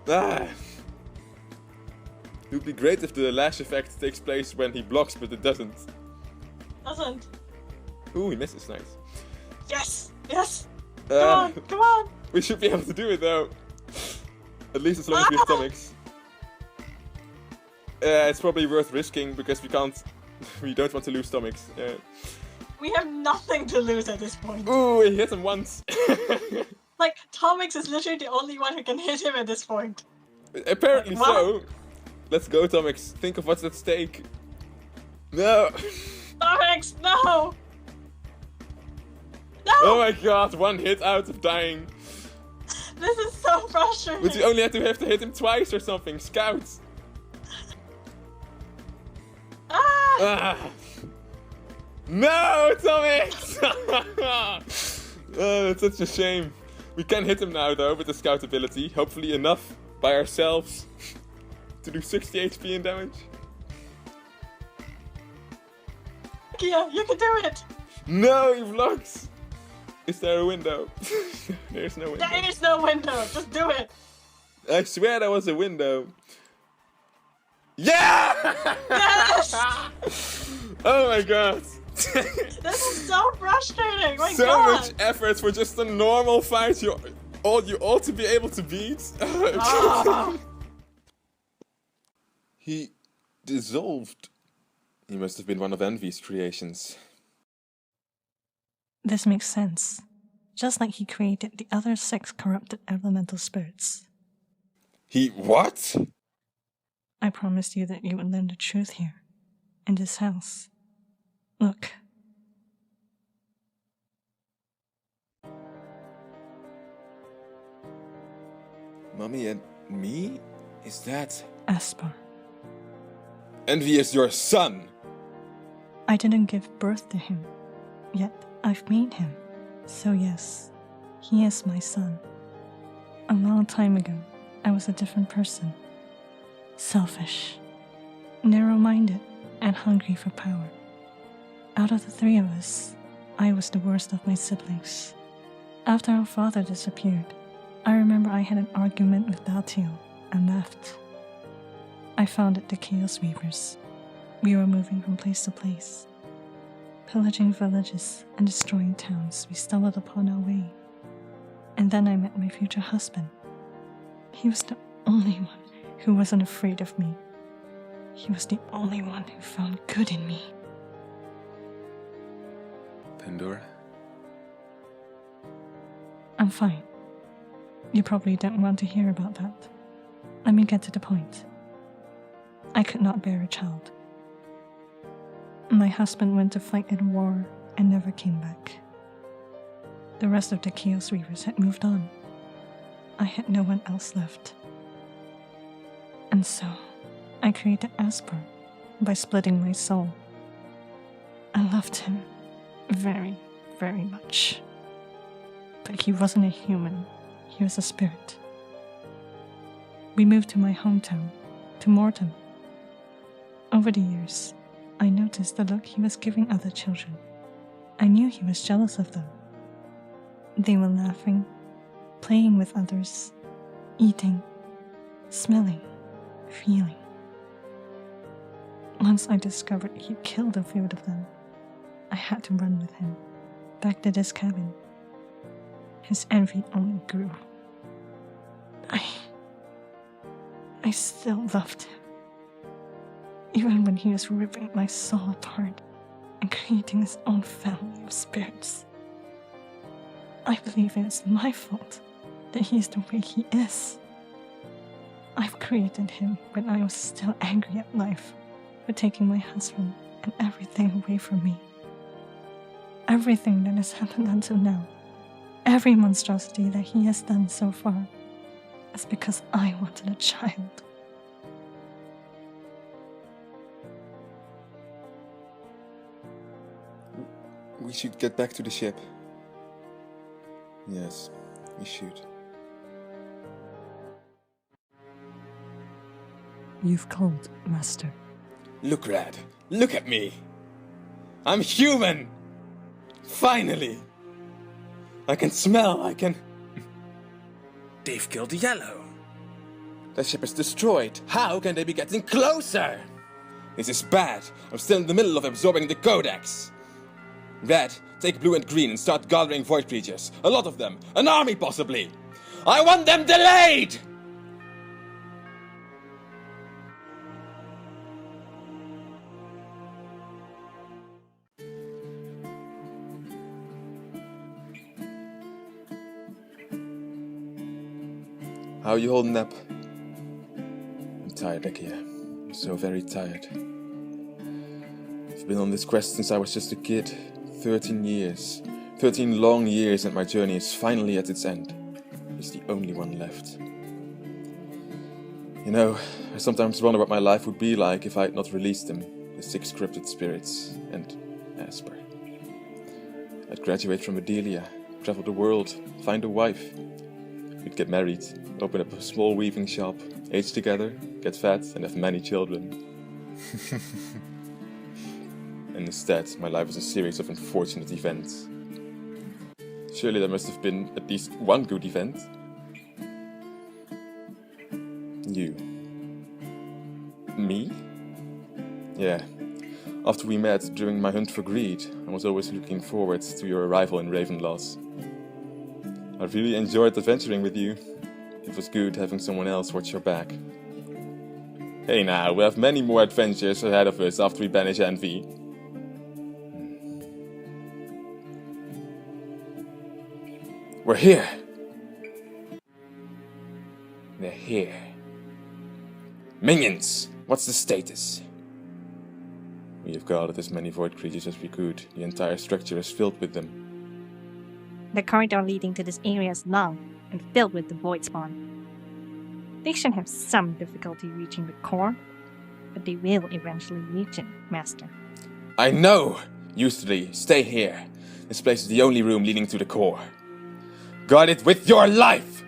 It would be great if the lash effect takes place when he blocks, but it doesn't. Doesn't. Ooh, he misses. Nice. Yes! Come on! We should be able to do it though. At least as long as we have Tomix. It's probably worth risking because we don't want to lose Tomix. We have nothing to lose at this point. Ooh, he hit him once. Like, Tomix is literally the only one who can hit him at this point. Apparently so. Let's go, Tomix. Think of what's at stake. No! Tomix, no! No! Oh my god, 1 hit out of dying. This is so frustrating. But you only have to hit him twice or something. Scouts. Ah! No, Tomix! Oh, it's such a shame. We can hit him now though with the scout ability. Hopefully enough by ourselves to do 60 HP in damage. Yeah, you can do it. No, he blocks. Is there a window? There's no window. There is no window. Just do it. I swear there was a window. Yeah! Yes! Oh my god. This is so frustrating. My So God. much effort for just a normal fight you ought to be able to beat. Ah. He dissolved. He must have been one of Envy's creations. This makes sense. Just like he created the other 6 corrupted elemental spirits. He what? I promised you that you would learn the truth here, in this house. Look. Mommy and me? Is that... Aspar. Envy is your son! I didn't give birth to him, yet I've made him. So yes, he is my son. A long time ago, I was a different person. Selfish, narrow-minded, and hungry for power. Out of the 3 of us, I was the worst of my siblings. After our father disappeared, I remember I had an argument with Daltiel and left. I founded the Chaos Weavers. We were moving from place to place, pillaging villages and destroying towns we stumbled upon our way. And then I met my future husband. He was the only one who wasn't afraid of me. He was the only one who found good in me. Pandora? I'm fine. You probably don't want to hear about that. Let me get to the point. I could not bear a child. My husband went to fight in a war and never came back. The rest of the Chaos Weavers had moved on. I had no one else left. And so, I created Asper by splitting my soul. I loved him very, very much. But he wasn't a human, he was a spirit. We moved to my hometown, to Mortem. Over the years, I noticed the look he was giving other children. I knew he was jealous of them. They were laughing, playing with others, eating, smelling, feeling. Once I discovered he killed a few of them, I had to run with him, back to this cabin. His envy only grew. I still loved him. Even when he was ripping my soul apart and creating his own family of spirits. I believe it's my fault that he is the way he is. I've created him when I was still angry at life for taking my husband and everything away from me. Everything that has happened until now, every monstrosity that he has done so far, is because I wanted a child. We should get back to the ship. Yes, we should. You've called, Master. Look, Rad. Look at me. I'm human! Finally! I can smell, I can... They've killed the yellow. The ship is destroyed. How can they be getting closer? This is bad. I'm still in the middle of absorbing the codex. Red, take blue and green and start gathering void creatures. A lot of them. An army, possibly. I want them delayed! How are you holding up? I'm tired, Akia. I'm so very tired. I've been on this quest since I was just a kid. 13 years. 13 long years and my journey is finally at its end. He's the only one left. You know, I sometimes wonder what my life would be like if I had not released them, the 6 cryptid spirits, and Asper. I'd graduate from Adelia, travel the world, find a wife. We'd get married, open up a small weaving shop, age together, get fat, and have many children. And instead, my life was a series of unfortunate events. Surely there must have been at least one good event. You. Me? Yeah. After we met during my hunt for greed, I was always looking forward to your arrival in Ravenloss. I really enjoyed adventuring with you. It was good having someone else watch your back. Hey now, we have many more adventures ahead of us after we banish envy. We're here! They're here. Minions! What's the status? We have gathered as many void creatures as we could. The entire structure is filled with them. The corridor leading to this area is long and filled with the void spawn. They should have some difficulty reaching the core, but they will eventually reach it, Master. I know! You 3, stay here. This place is the only room leading to the core. Guard it with your life!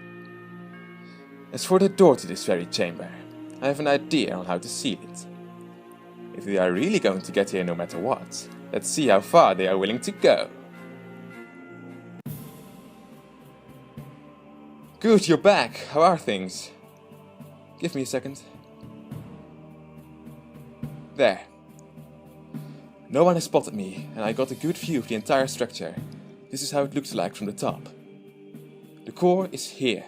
As for the door to this very chamber, I have an idea on how to seal it. If they are really going to get here no matter what, let's see how far they are willing to go. Good, you're back. How are things? Give me a second. There. No one has spotted me, and I got a good view of the entire structure. This is how it looks like from the top. The core is here.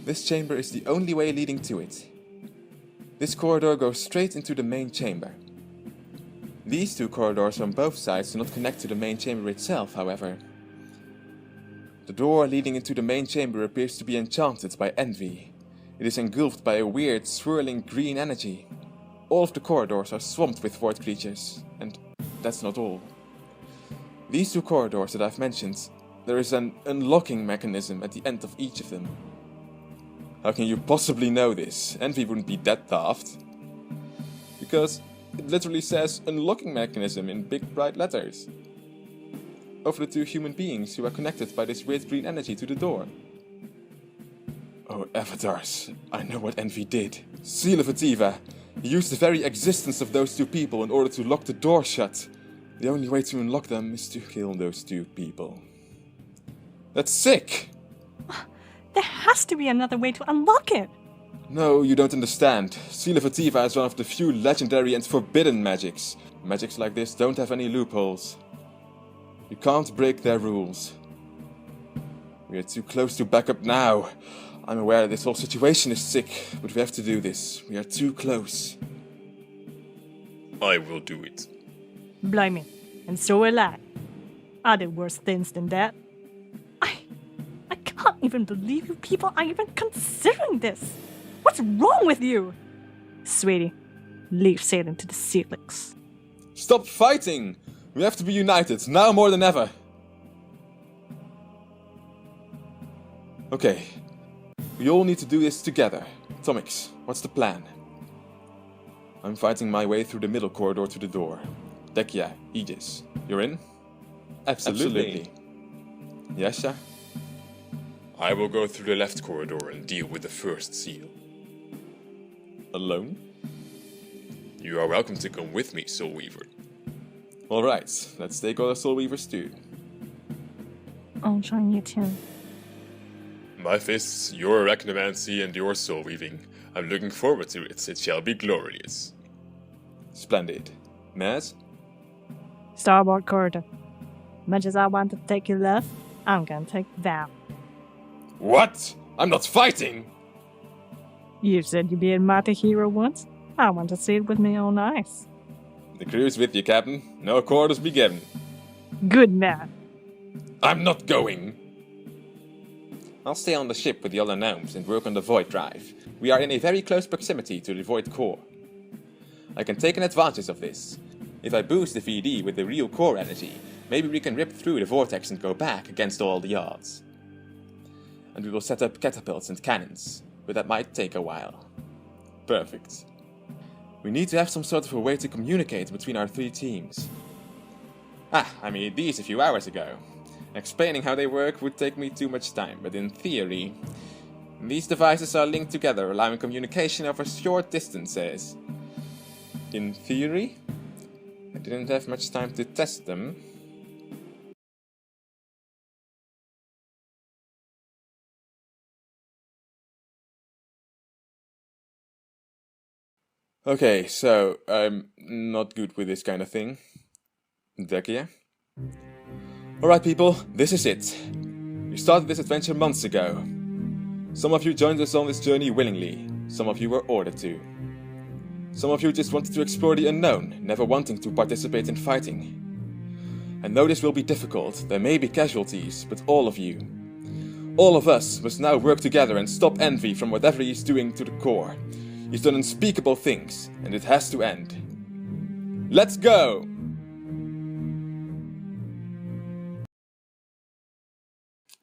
This chamber is the only way leading to it. This corridor goes straight into the main chamber. These 2 corridors on both sides do not connect to the main chamber itself, however. The door leading into the main chamber appears to be enchanted by envy. It is engulfed by a weird, swirling green energy. All of the corridors are swamped with void creatures, and that's not all. These 2 corridors that I've mentioned, there is an unlocking mechanism at the end of each of them. How can you possibly know this? Envy wouldn't be that daft. Because it literally says unlocking mechanism in big bright letters. Over the 2 human beings who are connected by this weird green energy to the door. Oh, avatars, I know what Envy did. Seal of Ativa. He used the very existence of those 2 people in order to lock the door shut. The only way to unlock them is to kill those 2 people. That's sick! There has to be another way to unlock it! No, you don't understand. Seal of Ativa is one of the few legendary and forbidden magics. Magics like this don't have any loopholes. You can't break their rules. We are too close to back up now. I'm aware this whole situation is sick, but we have to do this. We are too close. I will do it. Blimey, and so will I. Are there worse things than that? I can't even believe you people are even considering this. What's wrong with you? Sweetie, leave sailing to the Celix. Stop fighting! We have to be united, now more than ever. Okay. We all need to do this together. Tomix, what's the plan? I'm fighting my way through the middle corridor to the door. Dekia, Aegis, you're in? Absolutely. Yasha? I will go through the left corridor and deal with the first seal. Alone? You are welcome to come with me, Soul Weaver. Alright, let's take other Soul Weavers too. I'll join you too. My fists, your arachnomancy, and your soul weaving. I'm looking forward to it. It shall be glorious. Splendid. Maz? Starboard corridor. Much as I want to take your left, I'm gonna take that. What? I'm not fighting! You said you'd be a mighty hero once. I want to see it with my own eyes. The crew's with you, Captain. No quarters be given. Good man. I'm not going! I'll stay on the ship with the other gnomes and work on the void drive. We are in a very close proximity to the void core. I can take an advantage of this. If I boost the VD with the real core energy, maybe we can rip through the vortex and go back against all the odds. And we will set up catapults and cannons, but that might take a while. Perfect. We need to have some sort of a way to communicate between our 3 teams. I made these a few hours ago. Explaining how they work would take me too much time, but in theory, these devices are linked together, allowing communication over short distances. In theory? I didn't have much time to test them. Okay, so I'm not good with this kind of thing. Adelia? Alright people, this is it. We started this adventure months ago. Some of you joined us on this journey willingly, some of you were ordered to. Some of you just wanted to explore the unknown, never wanting to participate in fighting. I know this will be difficult, there may be casualties, but all of you, all of us must now work together and stop Envy from whatever he's doing to the core. He's done unspeakable things, and it has to end. Let's go!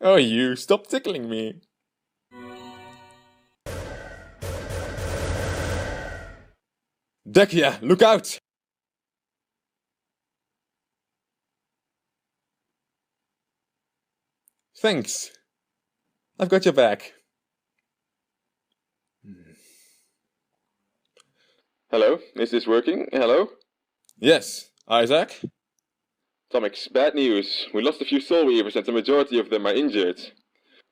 Oh, you, stop tickling me. Adelia, look out! Thanks. I've got your back. Hello, is this working? Hello? Yes, Isaac? Tomix, bad news. We lost a few soul weavers and the majority of them are injured.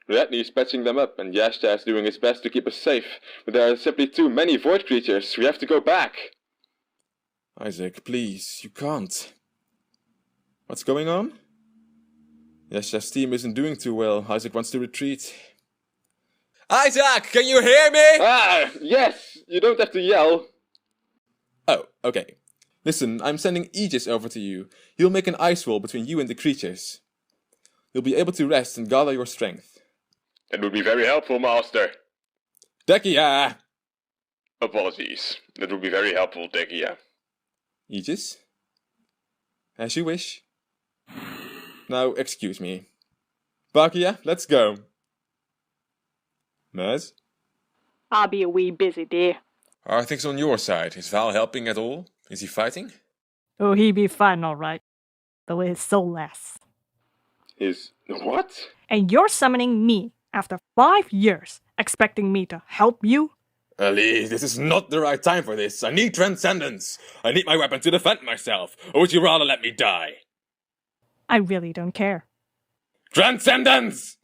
Redney's patching them up and Yashta is doing his best to keep us safe, but there are simply too many void creatures. We have to go back. Isaac, please, you can't. What's going on? Yashta's team isn't doing too well. Isaac wants to retreat. Isaac, can you hear me? Yes! You don't have to yell. Oh, okay. Listen, I'm sending Aegis over to you. He'll make an ice wall between you and the creatures. You'll be able to rest and gather your strength. That would be very helpful, Master. Adelia! Apologies. That would be very helpful, Adelia. Aegis? As you wish. Now, excuse me. Bakia, let's go. Maz? I'll be a wee busy, dear. Are things on your side? Is Val helping at all? Is he fighting? Oh, he be fine, all right. Though his soul lasts. His what? And you're summoning me after 5 years, expecting me to help you? Ali, this is not the right time for this. I need transcendence. I need my weapon to defend myself. Or would you rather let me die? I really don't care. Transcendence!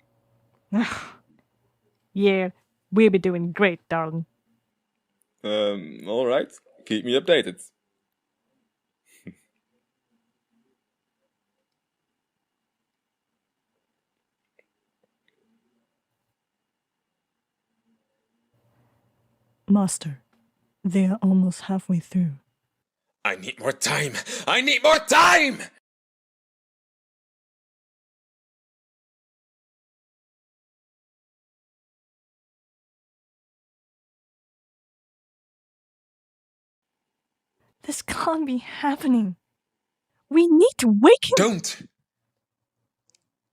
Yeah, we'll be doing great, darling. Alright. Keep me updated. Master, they are almost halfway through. I need more time! I need more time! This can't be happening. We need to wake him. Don't!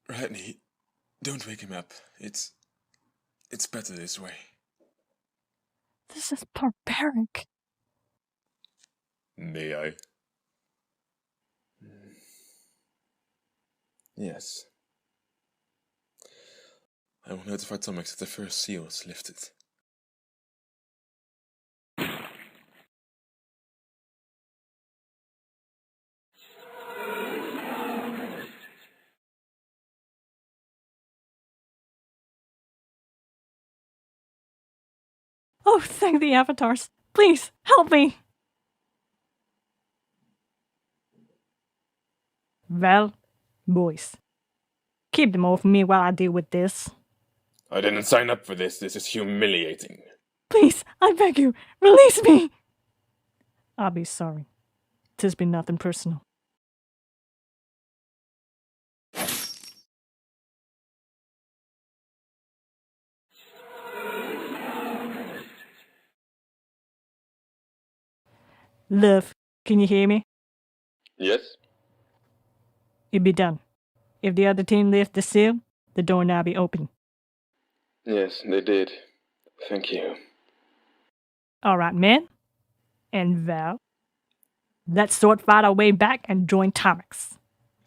Redney, don't wake him up. It's better this way. This is barbaric. May I? Yes. I will notify Tomix that the first seal is lifted. Oh, thank the avatars. Please, help me. Well, boys, keep them off me while I deal with this. I didn't sign up for this. This is humiliating. Please, I beg you, release me. I'll be sorry. 'Tis been nothing personal. Love, can you hear me? Yes? It'd be done. If the other team lifts the seal, the door now be open. Yes, they did. Thank you. Alright, men. And Val. Let's sword fight our way back and join Tomix.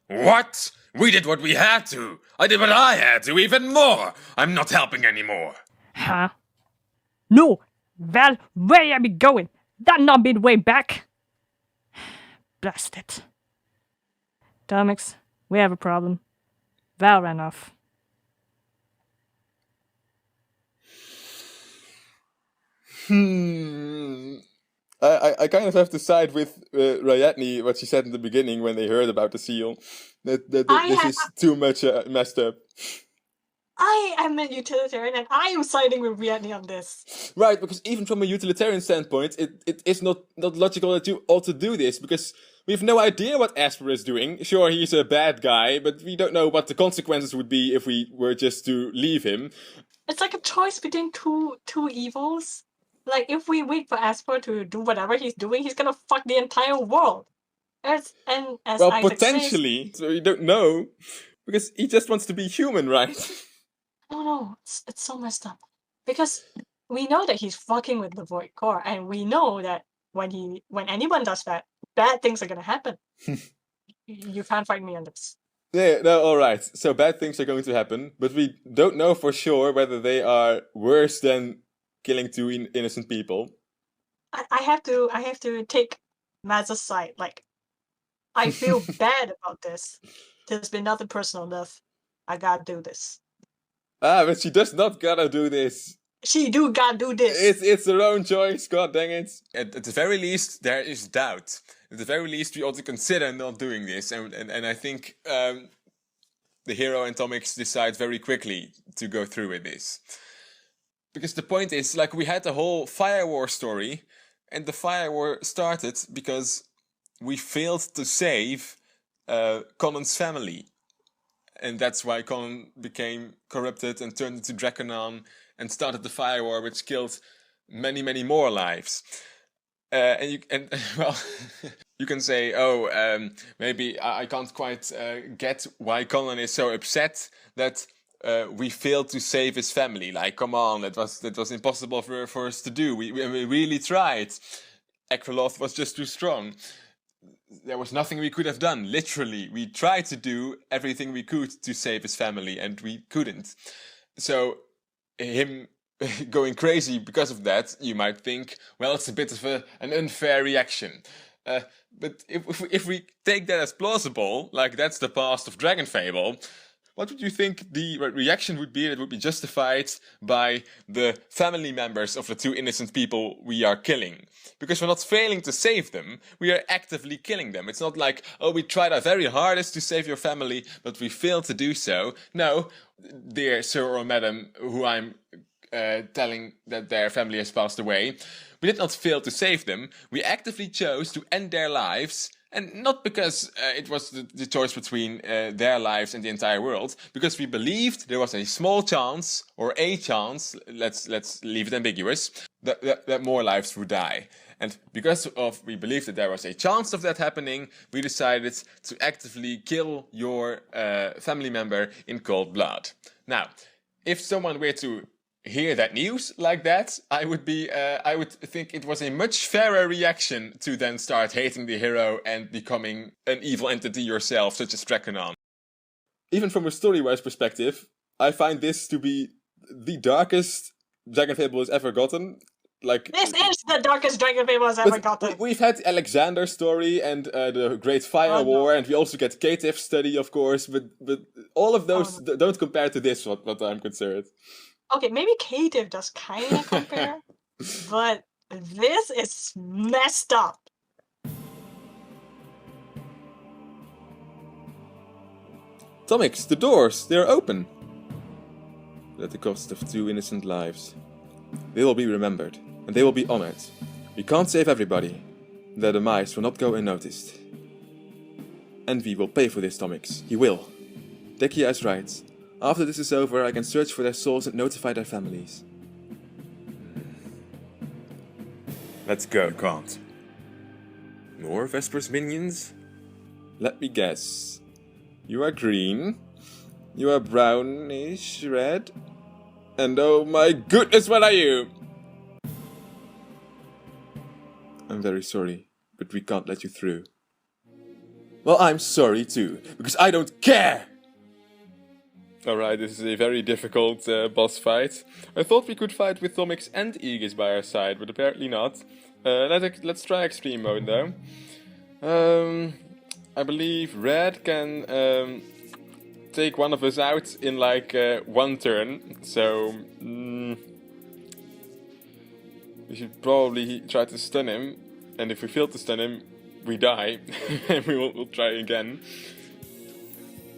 What? We did what we had to. I did what I had to, even more. I'm not helping anymore. Huh? No! Val, where are we going? That not be the way back. Blast it. Tomix, we have a problem. Val ran off. I kind of have to side with Ryadni, what she said in the beginning when they heard about the seal. That this is too much messed up. I am a utilitarian and I am siding with Vianney on this. Right, because even from a utilitarian standpoint, it is not logical that you ought to do this, because we have no idea what Asper is doing. Sure, he's a bad guy, but we don't know what the consequences would be if we were just to leave him. It's like a choice between two evils. Like, if we wait for Asper to do whatever he's doing, he's gonna fuck the entire world. As well, Isaac potentially, says, so you don't know, because he just wants to be human, right? No, it's so messed up. Because we know that he's fucking with the Void Core, and we know that when anyone does that, bad things are gonna happen. You can't fight me on this. Yeah, no, alright. So bad things are going to happen, but we don't know for sure whether they are worse than killing two innocent people. I have to take Maz's side. Like, I feel bad about this. There's been nothing personal enough. I gotta do this. Ah, but she does not gotta do this. She do gotta do this. It's her own choice, god dang it. At the very least, there is doubt. At the very least, we ought to consider not doing this. And I think the hero and Tomix decide very quickly to go through with this. Because the point is, like, we had the whole fire war story, and the fire war started because we failed to save Conan's family. And that's why Conan became corrupted and turned into Draconon and started the fire war, which killed many, many more lives. Well, you can say, maybe I can't quite get why Conan is so upset that we failed to save his family. Like, come on, that was impossible for us to do. We really tried. Akraloth was just too strong. There was nothing we could have done. Literally, we tried to do everything we could to save his family, and we couldn't. So, him going crazy because of that, you might think, well, it's a bit of an unfair reaction. But if we take that as plausible, like that's the past of DragonFable, what would you think the reaction would be that would be justified by the family members of the two innocent people we are killing? Because we're not failing to save them, we are actively killing them. It's not like, oh, we tried our very hardest to save your family, but we failed to do so. No, dear sir or madam, who I'm telling that their family has passed away, we did not fail to save them. We actively chose to end their lives. And not because it was the choice between their lives and the entire world, because we believed there was a small chance, or a chance, let's leave it ambiguous, that more lives would die. And because we believed that there was a chance of that happening, we decided to actively kill your family member in cold blood. Now, if someone were to hear that news like that, I would think it was a much fairer reaction to then start hating the hero and becoming an evil entity yourself, such as Draconon. Even from a story-wise perspective, I find this to be the darkest DragonFable has ever gotten. Like, this is the darkest DragonFable has ever gotten. We've had Alexander's story and the Great Fire War, and we also get Caitiff's study, of course, but all of those don't compare to this, what I'm concerned. Okay, maybe Caitiff does kind of compare, but this is messed up. Tomix, the doors, they're open. But at the cost of two innocent lives. They will be remembered, and they will be honored. We can't save everybody. Their demise will not go unnoticed. Envy will pay for this, Tomix. He will. Dekia is right. After this is over, I can search for their souls and notify their families. Let's go. You can't. More Vesper's minions? Let me guess. You are green. You are brownish red. And oh my goodness, what are you? I'm very sorry, but we can't let you through. Well, I'm sorry too, because I don't care! Alright, this is a very difficult boss fight. I thought we could fight with Tomix and Aegis by our side, but apparently not. Let's try extreme mode though. I believe Red can take one of us out in like one turn, so we should probably try to stun him, and if we fail to stun him, we die, and we'll try again.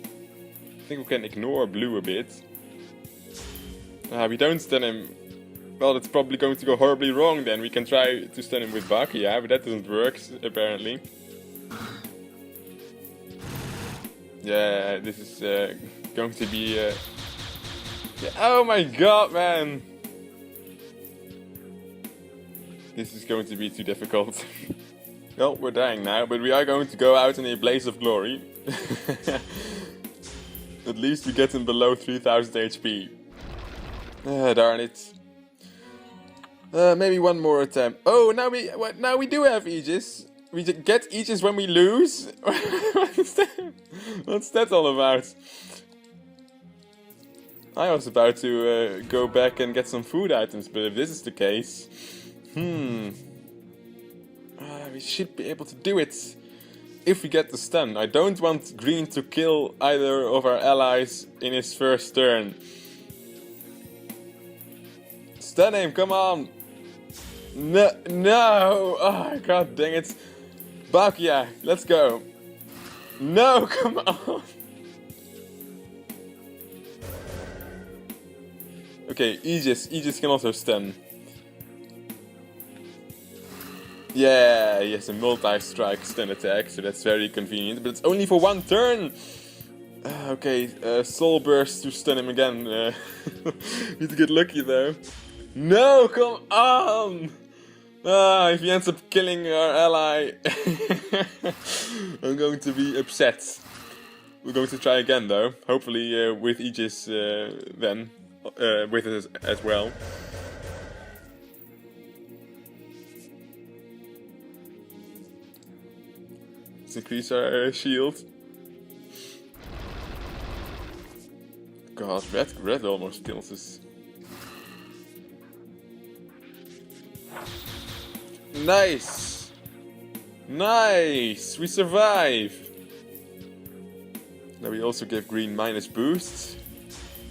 I think we can ignore blue a bit. We don't stun him. Well, that's probably going to go horribly wrong then. We can try to stun him with Bak, yeah, but that doesn't work, apparently. Yeah, this is going to be... yeah. Oh my god, man! This is going to be too difficult. Well, we're dying now, but we are going to go out in a blaze of glory. At least we get him below 3000 HP. Darn it. Maybe one more attempt. Oh, now we do have Aegis. We get Aegis when we lose? What's that all about? I was about to go back and get some food items, but if this is the case... we should be able to do it. If we get the stun. I don't want green to kill either of our allies in his first turn. Stun him, come on! No! Oh, god dang it. Bakia, let's go. No, come on! Okay, Aegis can also stun. Yeah, he has a multi-strike stun attack, so that's very convenient, but it's only for one turn! Okay, Soul Burst to stun him again. Need to get lucky though. No, come on! If he ends up killing our ally, I'm going to be upset. We're going to try again though, hopefully with Aegis then, with us as well. Let's increase our shield. God, red almost kills us. Nice! Nice! We survive! Now we also give green minus boost.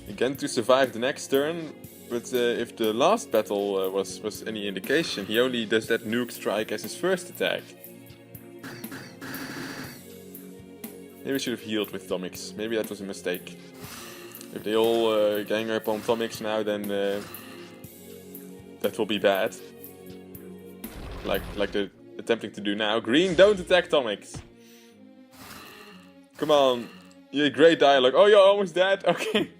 Again to survive the next turn. But if the last battle was any indication, he only does that nuke strike as his first attack. Maybe we should have healed with Tomix. Maybe that was a mistake. If they all gang up on Tomix now, then that will be bad. Like they're attempting to do now. Green, don't attack Tomix! Come on. Yeah, great dialogue. Oh, you're almost dead? Okay.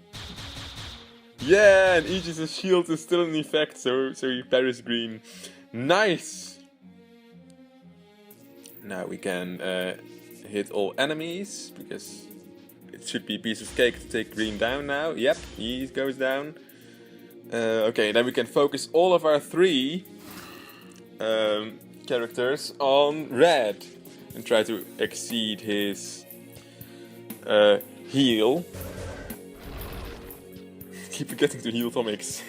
Yeah, and Aegis' shield is still in effect, so he parries green. Nice! Now we can hit all enemies, because it should be a piece of cake to take green down now. Yep, he goes down. Okay, then we can focus all of our three characters on red and try to exceed his heal. Keep forgetting to heal Tomix.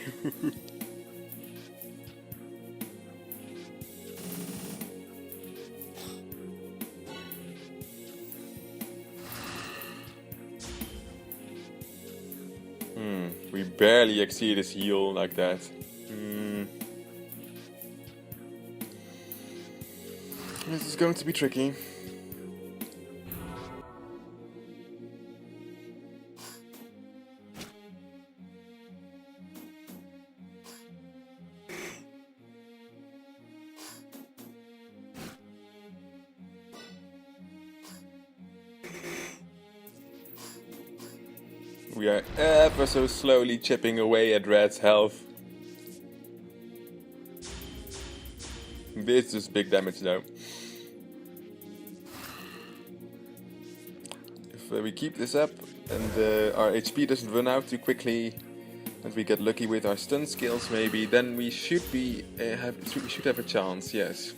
We barely exceed his heal like that. This is going to be tricky. We are ever so slowly chipping away at Red's health. This is big damage though. If we keep this up and our HP doesn't run out too quickly, and we get lucky with our stun skills maybe, then we should have a chance, yes.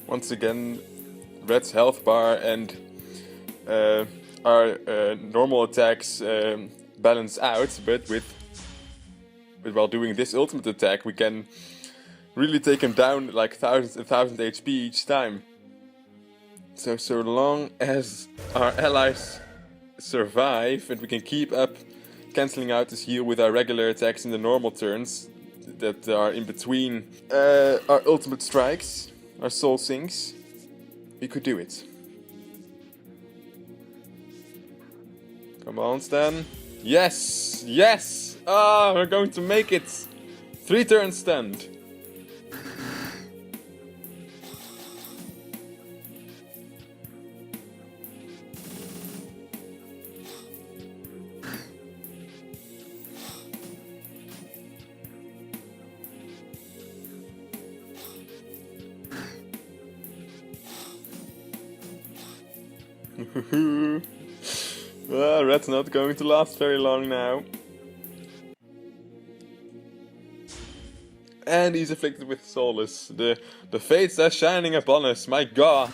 Once again, Red's health bar and our normal attacks balance out, but while doing this ultimate attack, we can really take him down like 1000 HP each time. So long as our allies survive and we can keep up cancelling out this heal with our regular attacks in the normal turns that are in between our ultimate strikes, our soul sinks, we could do it. Come on, Stan. Yes! Yes! Ah, we're going to make it! 3 turns stunned. Red's not going to last very long now. And he's afflicted with Soulless. The fates are shining upon us, my god!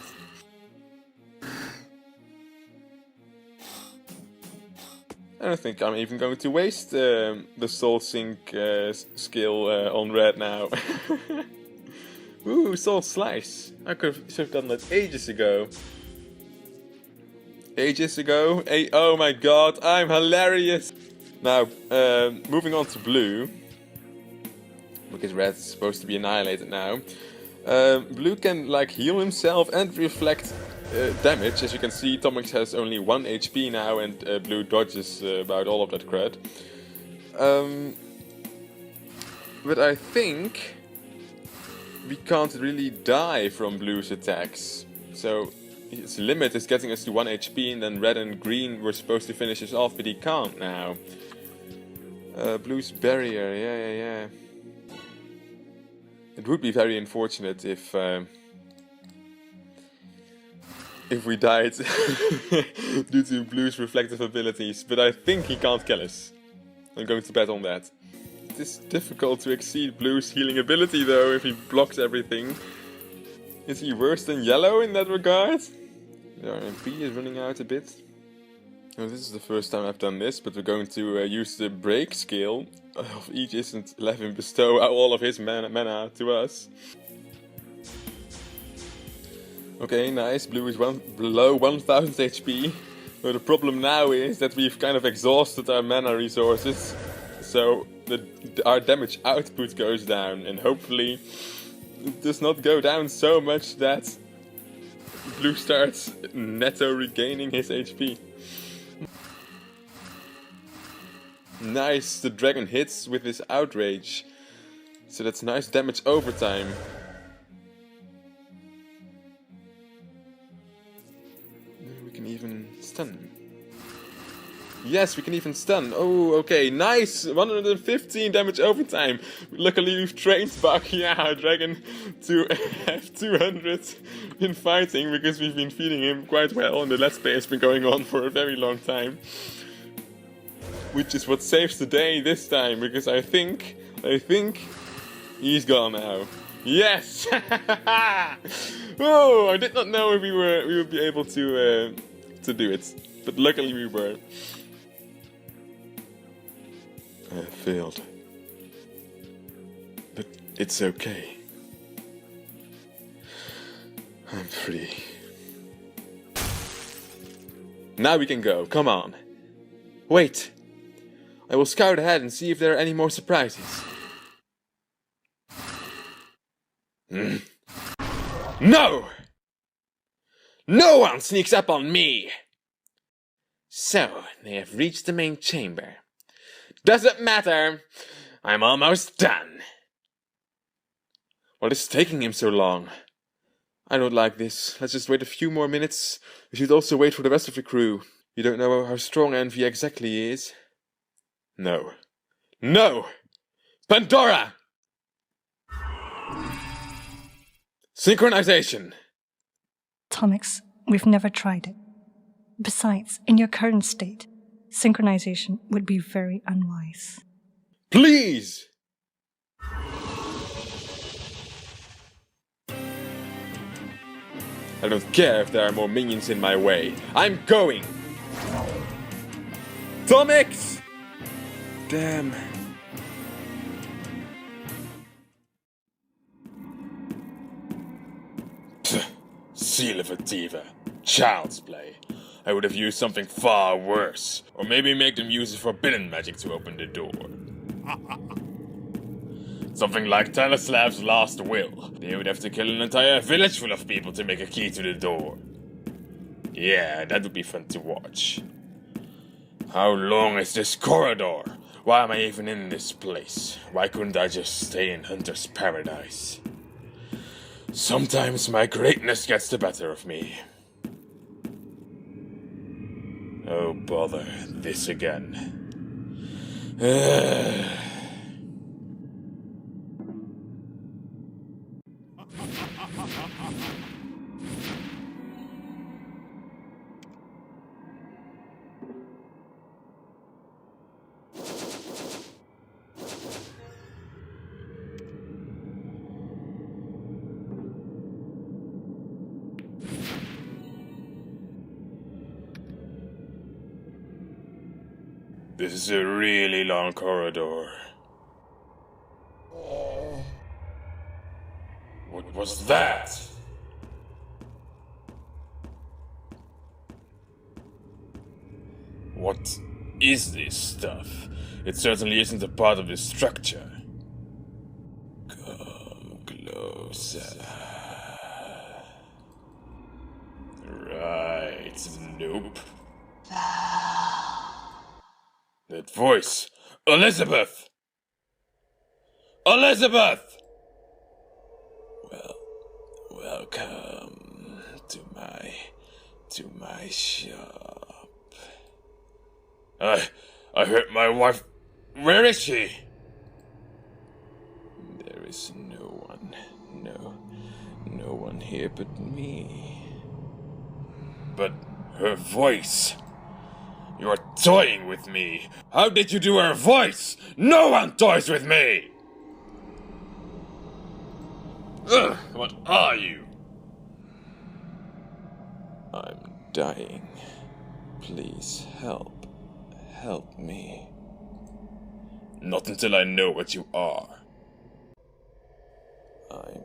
I don't think I'm even going to waste the Soul Sink skill on Red now. Ooh, Soul Slice! I could have done that ages ago. Oh my god, I'm hilarious! Now, moving on to blue. Because red is supposed to be annihilated now. Blue can like heal himself and reflect damage. As you can see, Tomix has only 1 HP now and blue dodges about all of that crud. But I think we can't really die from blue's attacks. So his limit is getting us to 1 HP, and then red and green were supposed to finish us off, but he can't now. Blue's barrier, yeah. It would be very unfortunate if we died due to blue's reflective abilities, but I think he can't kill us. I'm going to bet on that. It is difficult to exceed blue's healing ability though, if he blocks everything. Is he worse than yellow in that regard? Our MP is running out a bit. Oh, this is the first time I've done this, but we're going to use the break skill of Aegis and let him bestow all of his mana to us. Okay, nice. Blue is below 1000 HP. But the problem now is that we've kind of exhausted our mana resources. So our damage output goes down, and hopefully it does not go down so much that blue starts netto regaining his HP. Nice, the dragon hits with his outrage. So that's nice damage overtime. We can even stun him. Yes, we can even stun. Oh, okay, nice! 115 damage overtime. Luckily we've trained Bucky, our dragon, to have 200 in fighting, because we've been feeding him quite well and the Let's Play has been going on for a very long time. Which is what saves the day this time, because I think he's gone now. Yes! Oh, I did not know if we would be able to do it, but luckily we were. I failed, but it's okay. I'm free. Now we can go. Come on. Wait. I will scout ahead and see if there are any more surprises. No! No one sneaks up on me! So, they have reached the main chamber. Doesn't matter! I'm almost done. What is taking him so long? I don't like this. Let's just wait a few more minutes. We should also wait for the rest of the crew. You don't know how strong Envy exactly is. No. No! Pandora! Synchronization! Tomix, we've never tried it. Besides, in your current state, synchronization would be very unwise. Please! I don't care if there are more minions in my way. I'm going! Tomix! Damn. Pfft, seal of a diva. Child's play. I would have used something far worse. Or maybe make them use forbidden magic to open the door. Something like Teleslav's last will. They would have to kill an entire village full of people to make a key to the door. Yeah, that would be fun to watch. How long is this corridor? Why am I even in this place? Why couldn't I just stay in Hunter's Paradise? Sometimes my greatness gets the better of me. Oh bother, this again. This is a really long corridor. What was that? What is this stuff? It certainly isn't a part of this structure. Come closer. Right, nope. That voice! Elizabeth! Elizabeth! Well, welcome to my shop. I hurt my wife. Where is she? There is no one. No one here but me. But her voice. You're toying with me. How did you do her voice? No one toys with me! Ugh, what are you? I'm dying. Please help. Help me. Not until I know what you are. I'm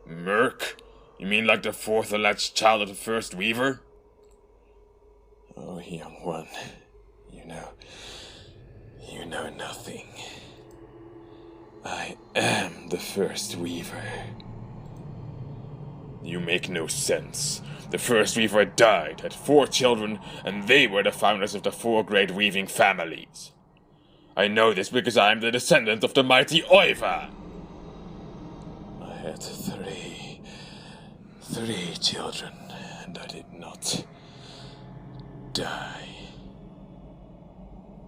Merc? You mean like the fourth alleged child of the first Weaver? Oh, young one. You know nothing. I am the first Weaver. You make no sense. The first Weaver died, had 4 children, and they were the founders of the 4 great weaving families. I know this because I am the descendant of the mighty Oiva. I had 3 children, and I did not die.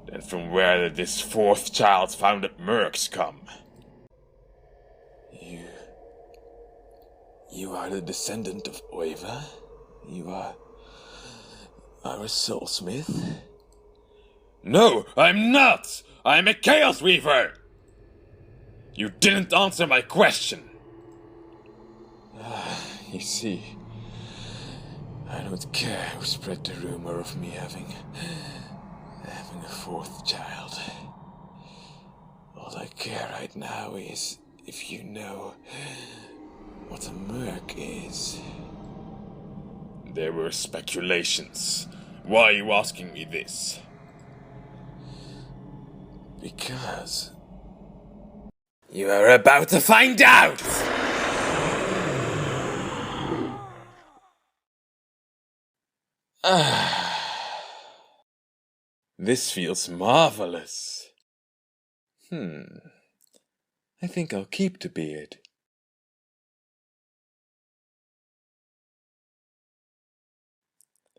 Then from where did this 4th child's founded mercs come? You are the descendant of Oiva? You are a soulsmith? No, I'm not! I'm a Chaos Weaver! You didn't answer my question! You see, I don't care who spread the rumor of me having a 4th child. All I care right now is if you know what a merc is. There were speculations. Why are you asking me this? Because you are about to find out! This feels marvelous. I I think I'll keep the beard.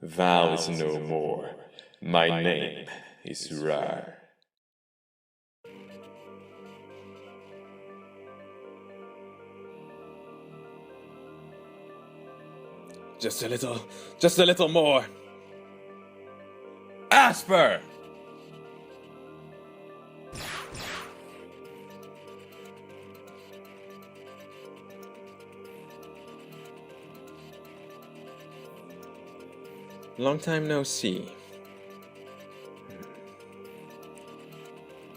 Val is no more. My name is Rar. Just a little more. Asper! Long time no see.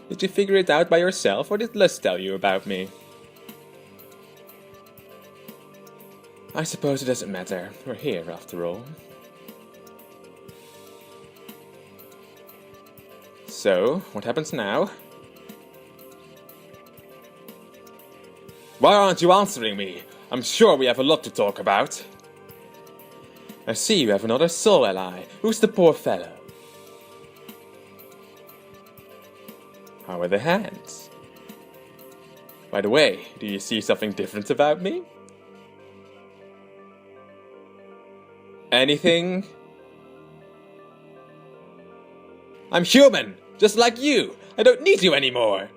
Did you figure it out by yourself, or did Lust tell you about me? I suppose it doesn't matter. We're here, after all. So, what happens now? Why aren't you answering me? I'm sure we have a lot to talk about. I see you have another soul ally. Who's the poor fellow? How are the hands? By the way, do you see something different about me? Anything? I'm human, just like you. I don't need you anymore.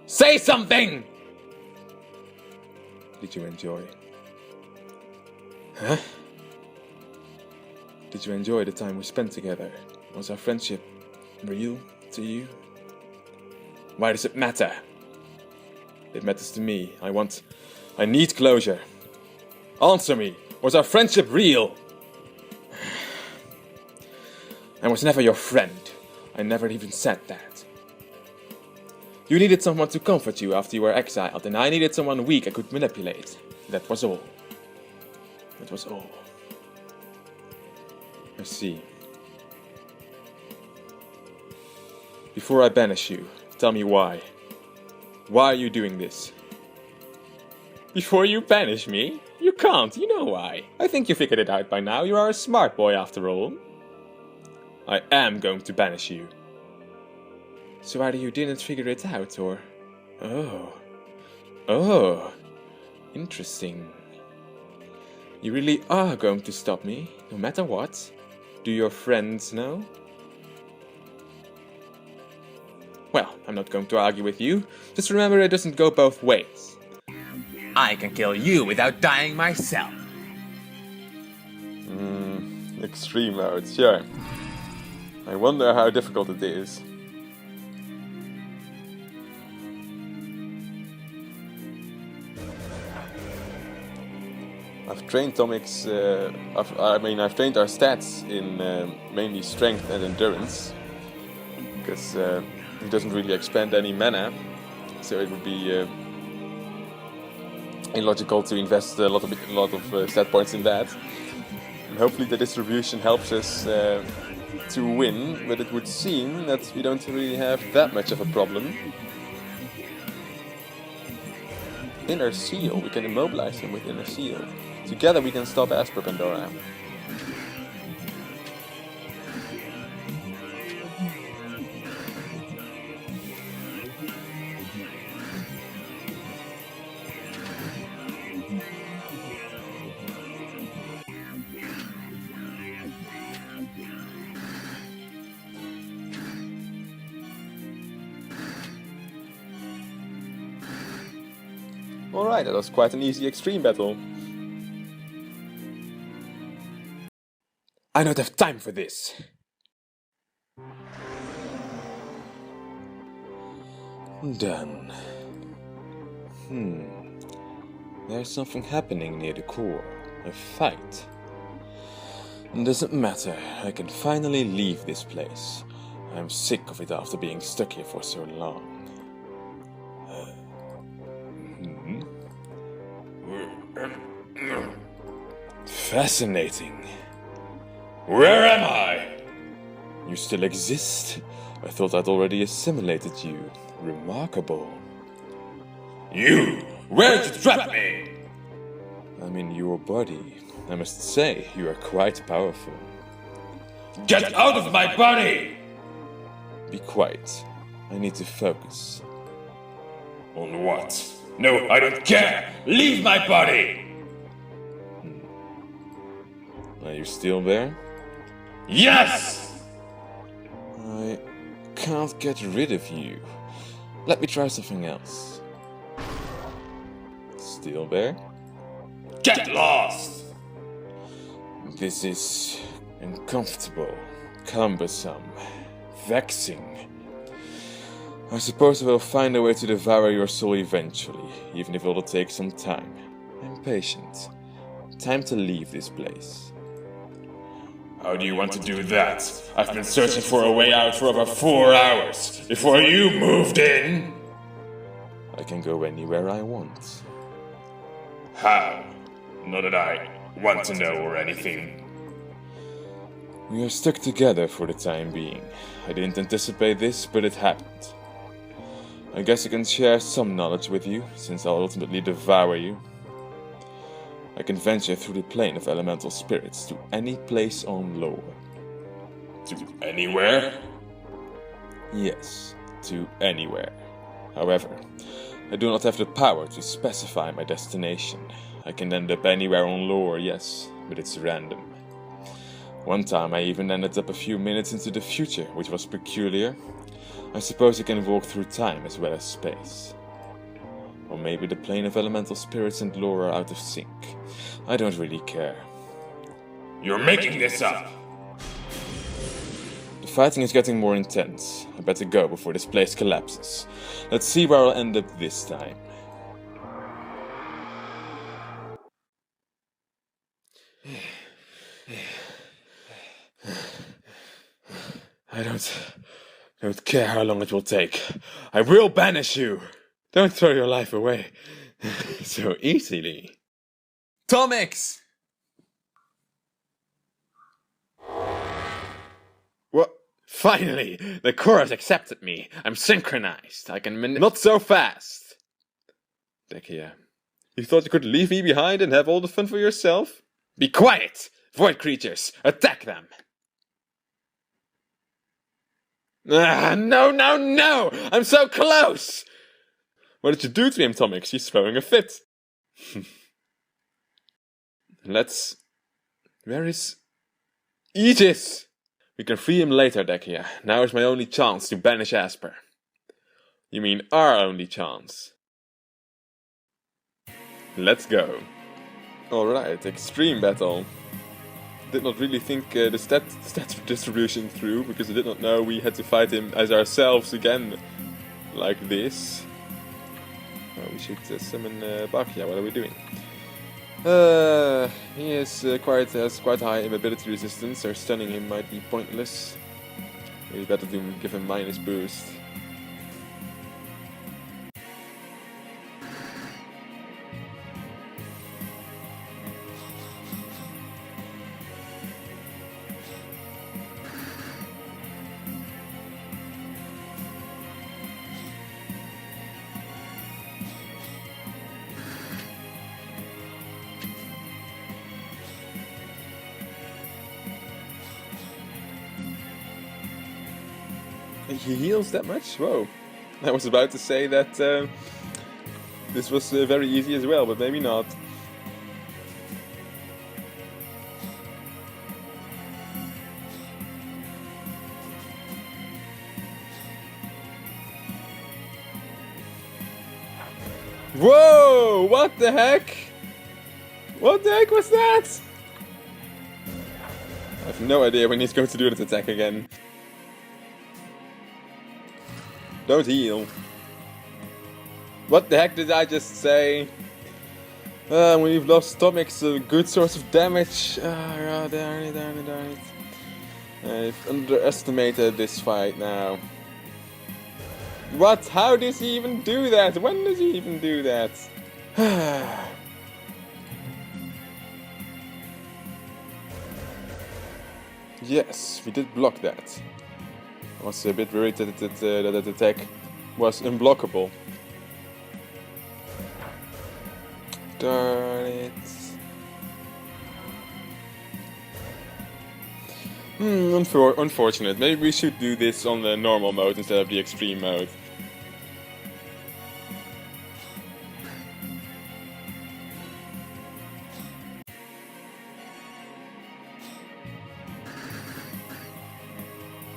Say something! Did you enjoy? Huh? Did you enjoy the time we spent together? Was our friendship real to you? Why does it matter? It matters to me. I need closure. Answer me. Was our friendship real? I was never your friend. I never even said that. You needed someone to comfort you after you were exiled, and I needed someone weak I could manipulate. That was all. That was all. I see. Before I banish you, tell me why. Why are you doing this? Before you banish me? You can't, you know why. I think you figured it out by now. You are a smart boy after all. I am going to banish you. So either you didn't figure it out, or... Oh. Interesting. You really are going to stop me, no matter what? Do your friends know? Well, I'm not going to argue with you. Just remember it doesn't go both ways. I can kill you without dying myself. Extreme mode, sure. I wonder how difficult it is. I've trained Tomix, I've trained our stats in mainly strength and endurance, because he doesn't really expend any mana, so it would be illogical to invest a lot of stat points in that. And hopefully the distribution helps us to win, but it would seem that we don't really have that much of a problem. Inner Seal, we can immobilize him with Inner Seal. Together we can stop Asper Pandora. Alright, that was quite an easy extreme battle. I don't have time for this. Done. There's something happening near the core. A fight. Doesn't matter. I can finally leave this place. I'm sick of it after being stuck here for so long. Fascinating. Where am I? You still exist? I thought I'd already assimilated you. Remarkable. You! Where did you trap me? I'm in your body. I must say, you are quite powerful. Get out of my body! Be quiet. I need to focus. On what? No, I don't care! Leave my body! Are you still there? Yes! I can't get rid of you. Let me try something else. Still there? Get lost! This is uncomfortable, cumbersome, vexing. I suppose I will find a way to devour your soul eventually, even if it'll take some time. I'm patient. Time to leave this place. How do you want to do that? I've been searching for a way out for over 4 hours, before you moved in! I can go anywhere I want. How? Not that I want to know or anything. We are stuck together for the time being. I didn't anticipate this, but it happened. I guess I can share some knowledge with you, since I'll ultimately devour you. I can venture through the plane of elemental spirits to any place on lore. To anywhere? Yes, to anywhere. However, I do not have the power to specify my destination. I can end up anywhere on lore, yes, but it's random. One time I even ended up a few minutes into the future, which was peculiar. I suppose I can walk through time as well as space. Or maybe the plane of elemental spirits and lore are out of sync. I don't really care. You're making this up! The fighting is getting more intense. I better go before this place collapses. Let's see where I'll end up this time. I don't care how long it will take. I will banish you! Don't throw your life away so easily. Tomix! What? Finally! The chorus accepted me. I'm synchronized. I can not so fast. Dekia, you thought you could leave me behind and have all the fun for yourself? Be quiet! Void creatures, attack them! Ah, no, no, no! I'm so close! What did you do to him, Tomix? He's throwing a fit. Where is Aegis? We can free him later, Dekia. Now is my only chance to banish Asper. You mean our only chance? Let's go. Alright, extreme battle. Did not really think the stat distribution through, because I did not know we had to fight him as ourselves again, like this. Oh, we should summon Bakia. What are we doing? He has quite high immobility resistance, so stunning him might be pointless. Maybe better to give him minus boost. He heals that much? Whoa. I was about to say that this was very easy as well, but maybe not. Whoa! What the heck? What the heck was that? I have no idea when he's going to do that attack again. Don't heal. What the heck did I just say? We've lost Tomix, a good source of damage. Oh, darn it. I've underestimated this fight now. What? How does he even do that? When does he even do that? Yes, we did block that. I was a bit worried that that attack was unblockable. Darn it. Unfortunate. Maybe we should do this on the normal mode instead of the extreme mode.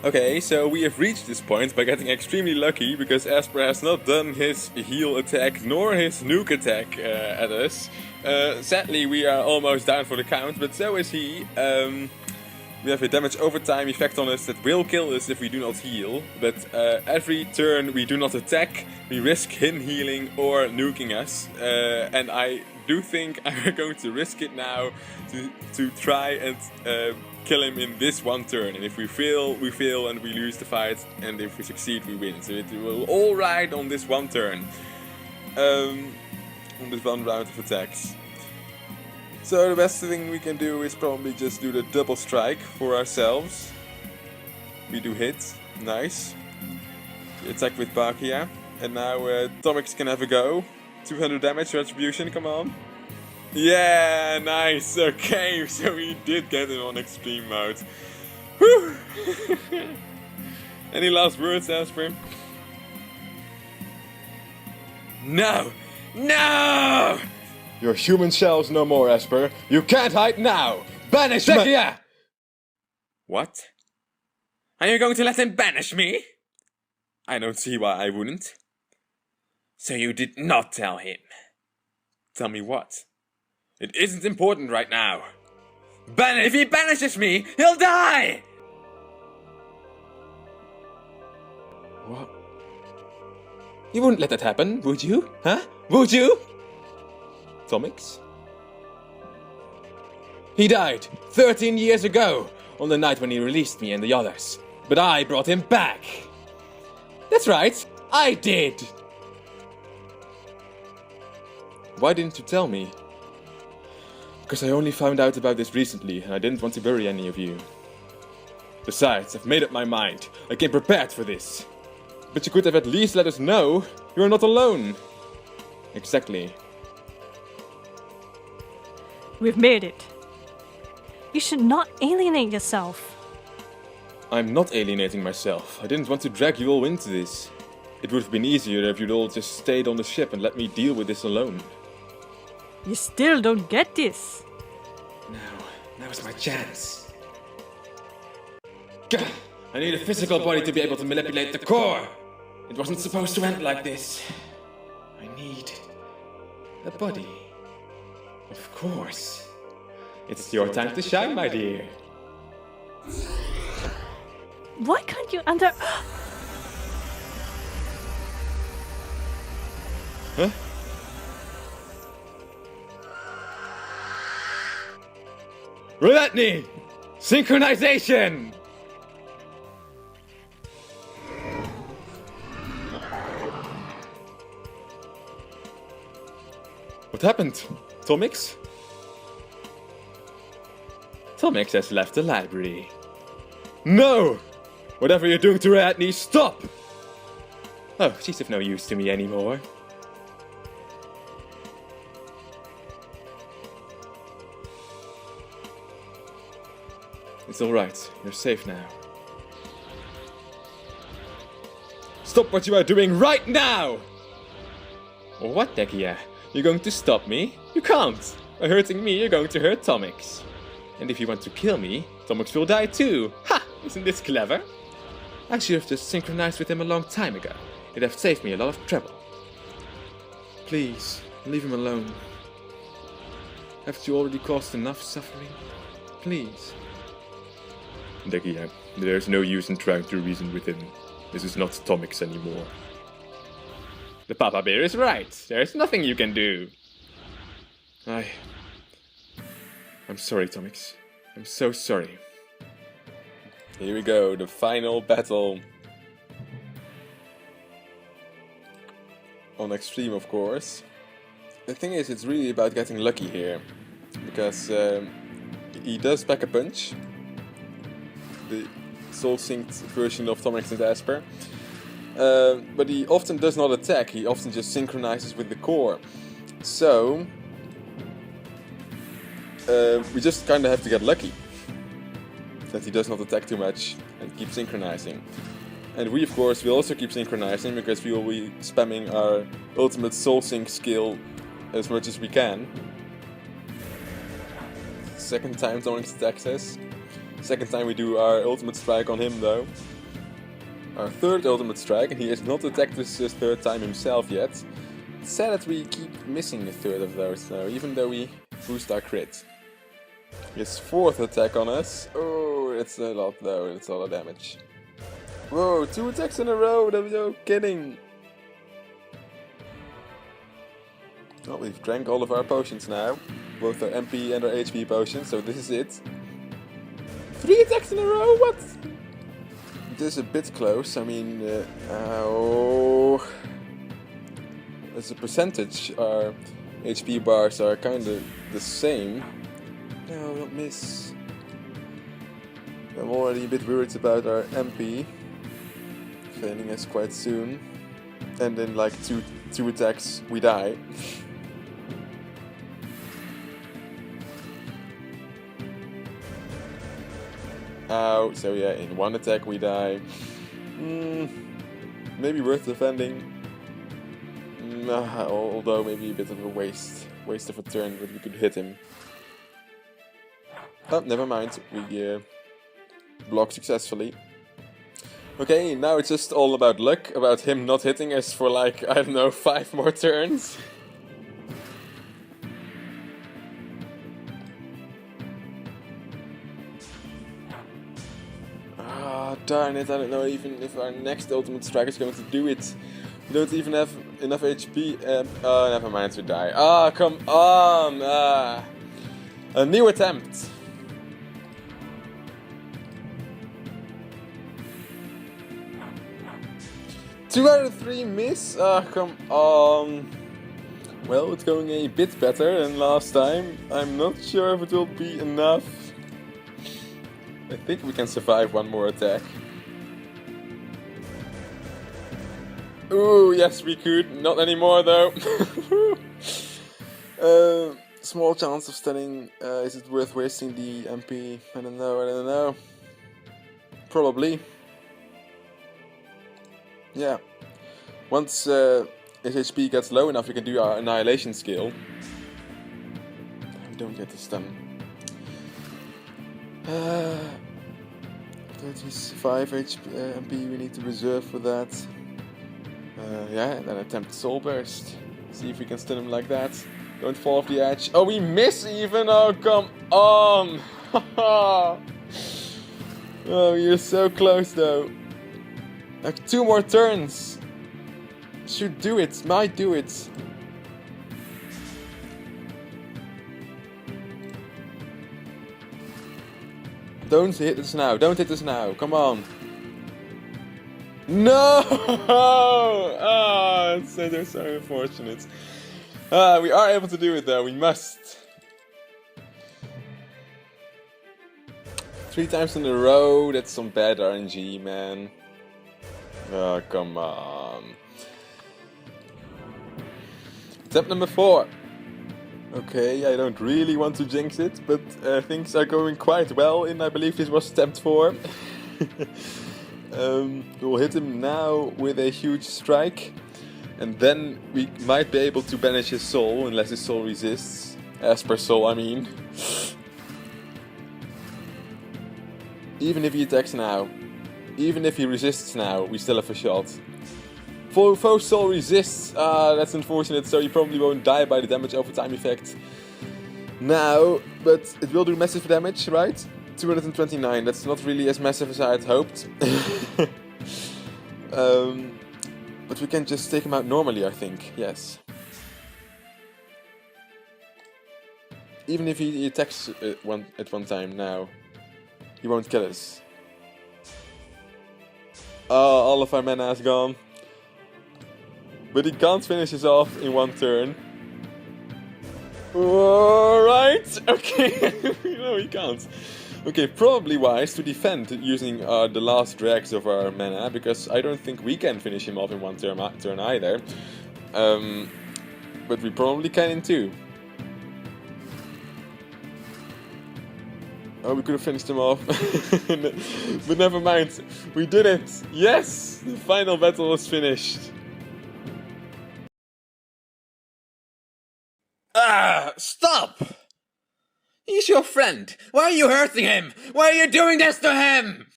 Okay, so we have reached this point by getting extremely lucky because Asper has not done his heal attack nor his nuke attack at us. Sadly, we are almost down for the count, but so is he. We have a damage overtime effect on us that will kill us if we do not heal, but every turn we do not attack, we risk him healing or nuking us, and I do think I'm going to risk it now to try and kill him in this one turn, and if we fail, we fail and we lose the fight, and if we succeed, we win. So it will all ride on this one turn, on this one round of attacks. So the best thing we can do is probably just do the double strike for ourselves. We do hit, nice. The attack with Bakia, and now Tomix can have a go. 200 damage retribution, come on. Yeah, nice, okay, so we did get him on extreme mode. Whew. Any last words, Asper? No! No! Your human shell's no more, Asper. You can't hide now! Banishment! What? Are you going to let him banish me? I don't see why I wouldn't. So you did not tell him. Tell me what? It isn't important right now. If he banishes me, he'll die! What? You wouldn't let that happen, would you? Huh? Would you? Tomix? He died 13 years ago, on the night when he released me and the others. But I brought him back. That's right, I did. Why didn't you tell me? Because I only found out about this recently, and I didn't want to bury any of you. Besides, I've made up my mind. I came prepared for this. But you could have at least let us know you are not alone. Exactly. We've made it. You should not alienate yourself. I'm not alienating myself. I didn't want to drag you all into this. It would have been easier if you'd all just stayed on the ship and let me deal with this alone. You still don't get this. Now is my chance. Gah! I need a physical body to be able to manipulate the core. It wasn't supposed to end like this. I need a body. Of course. It's your time to shine, my dear. Why can't you under... Huh? Reletni! Synchronization! What happened? Tomix? Tomix has left the library. No! Whatever you're doing to Reletni, stop! Oh, she's of no use to me anymore. It's alright, you're safe now. Stop what you are doing right now! What, Dekia? You're going to stop me? You can't! By hurting me, you're going to hurt Tomix. And if you want to kill me, Tomix will die too. Ha! Isn't this clever? I should have just synchronized with him a long time ago. It'd have saved me a lot of trouble. Please, leave him alone. Haven't you already caused enough suffering? Please. Dekia, there's no use in trying to reason with him. This is not Tomix anymore. The Papa Bear is right. There's nothing you can do. I'm sorry, Tomix. I'm so sorry. Here we go, the final battle. On Extreme, of course. The thing is, it's really about getting lucky here. Because he does pack a punch. The soul-synced version of Tomix and Asper. But he often does not attack, he often just synchronizes with the core. So, we just kind of have to get lucky. that he does not attack too much and keep synchronizing. And we of course will also keep synchronizing because we will be spamming our ultimate soul sync skill as much as we can. Second time Tomix attacks us. Second time we do our ultimate strike on him though. Our third ultimate strike, and he has not attacked us this third time himself yet. It's sad that we keep missing a third of those though, even though we boost our crit. His fourth attack on us. Oh, it's a lot though, it's a lot of damage. Whoa, 2 attacks in a row, there's no kidding. Well, we've drank all of our potions now. Both our MP and our HP potions, so this is it. 3 attacks in a row, what? This is a bit close, I mean, oh... As a percentage, our HP bars are kind of the same. No, don't miss. I'm already a bit worried about our MP. Failing us quite soon. And in like two attacks, we die. Ow, so yeah, in 1 attack we die. Maybe worth defending. Although maybe a bit of a waste of a turn, but we could hit him. Oh, never mind, we block successfully. Okay, now it's just all about luck, about him not hitting us for like, I don't know, 5 more turns. Darn it, I don't know even if our next ultimate strike is going to do it. We don't even have enough HP. Oh, never mind, we die. Ah, come on! A new attempt. Two out of 3 miss? Ah, come on. Well, it's going a bit better than last time. I'm not sure if it will be enough. I think we can survive 1 more attack. Ooh, yes we could. Not anymore though. Small chance of stunning. Is it worth wasting the MP? I don't know. Probably. Yeah. Once his HP gets low enough, we can do our annihilation skill. We don't get the stun. 35 MP we need to reserve for that. Yeah, and then attempt Soul Burst. See if we can stun him like that. Don't fall off the edge. Oh, we miss even! Oh, come on! Oh, you're so close though. Like 2 more turns. Should do it, might do it. Don't hit us now, don't hit us now, come on. No! Oh, they're so unfortunate. We are able to do it though, we must. 3 times in a row, that's some bad RNG, man. Oh, come on. Attempt number 4. Okay, I don't really want to jinx it, but things are going quite well, and I believe this was attempt 4. We'll hit him now with a huge strike, and then we might be able to banish his soul, unless his soul resists. Asper soul, I mean. Even if he attacks now, even if he resists now, we still have a shot. Foe soul resists, that's unfortunate, so you probably won't die by the damage over time effect now, but it will do massive damage, right? 229, that's not really as massive as I had hoped. But we can just take him out normally, I think, yes. Even if he attacks at one time now, he won't kill us. All of our mana is gone. But he can't finish us off in 1 turn. Alright, okay. No, he can't. Okay, probably wise to defend using the last dregs of our mana, because I don't think we can finish him off in 1 turn either. But we probably can in 2. Oh, we could have finished him off. But never mind. We did it! Yes! The final battle was finished. Ah! Stop! He's your friend. Why are you hurting him? Why are you doing this to him?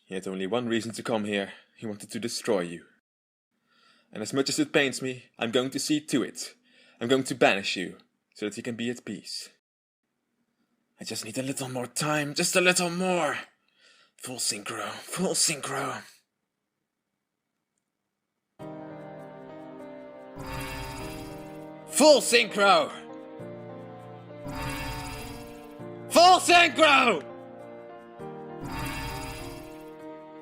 He had only one reason to come here. He wanted to destroy you. And as much as it pains me, I'm going to see to it. I'm going to banish you, so that he can be at peace. I just need a little more time, just a little more. Full synchro, full synchro. Full synchro! Full synchro!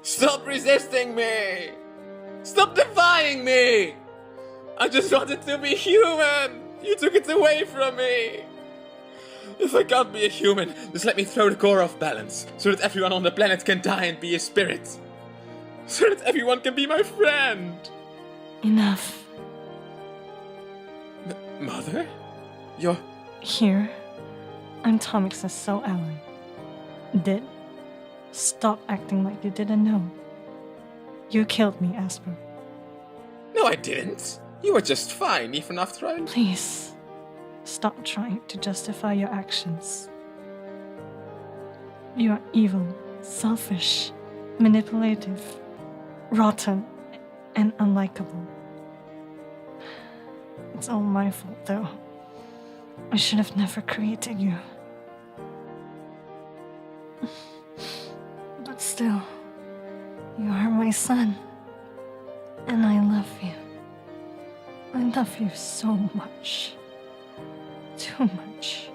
Stop resisting me! Stop defying me! I just wanted to be human! You took it away from me! If I can't be a human, just let me throw the core off balance, so that everyone on the planet can die and be a spirit. So that everyone can be my friend! Enough. Mother? You're... Here, I'm Tomix's sole ally. Did? Stop acting like you didn't know. You killed me, Asper. No, I didn't. You were just fine, even after I... Please, stop trying to justify your actions. You are evil, selfish, manipulative, rotten, and unlikable. It's all my fault, though. I should have never created you. But still, you are my son. And I love you. I love you so much. Too much.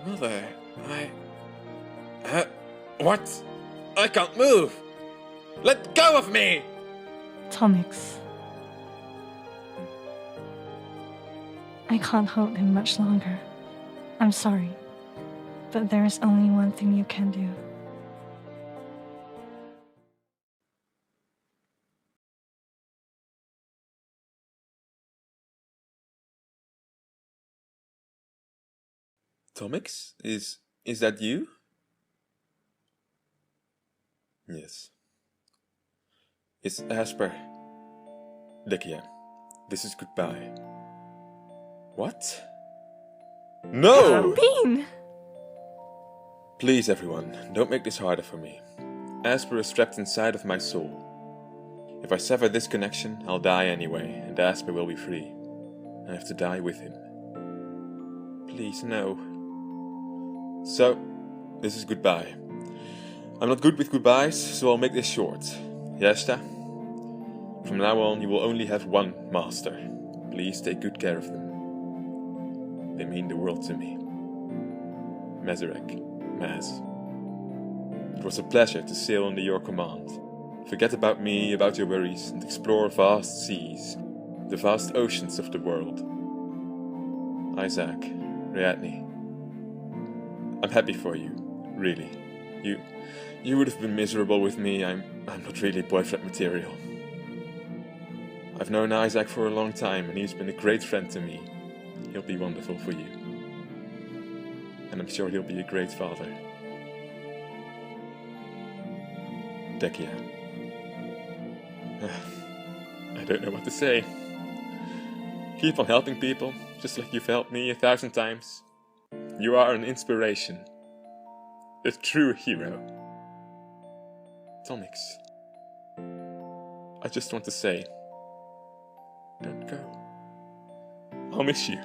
Mother, what? I can't move! Let go of me! Tomix. I can't hold him much longer. I'm sorry. But there is only one thing you can do. Tomix? Is that you? Yes. It's Asper. Adelia, this is goodbye. What? No! Bean! Please, everyone, don't make this harder for me. Asper is trapped inside of my soul. If I sever this connection, I'll die anyway, and Asper will be free. I have to die with him. Please, no. So, this is goodbye. I'm not good with goodbyes, so I'll make this short. Yesta? From now on, you will only have one master. Please take good care of them. They mean the world to me. Mazarek. Maz. It was a pleasure to sail under your command. Forget about me, about your worries, and explore vast seas, the vast oceans of the world. Isaac, Riadni. I'm happy for you, really. You would have been miserable with me. I'm not really boyfriend material. I've known Isaac for a long time, and he's been a great friend to me. He'll be wonderful for you. And I'm sure he'll be a great father. Dekia. I don't know what to say. Keep on helping people, just like you've helped me 1,000 times. You are an inspiration. A true hero. Tomix. I just want to say, don't go. I'll miss you.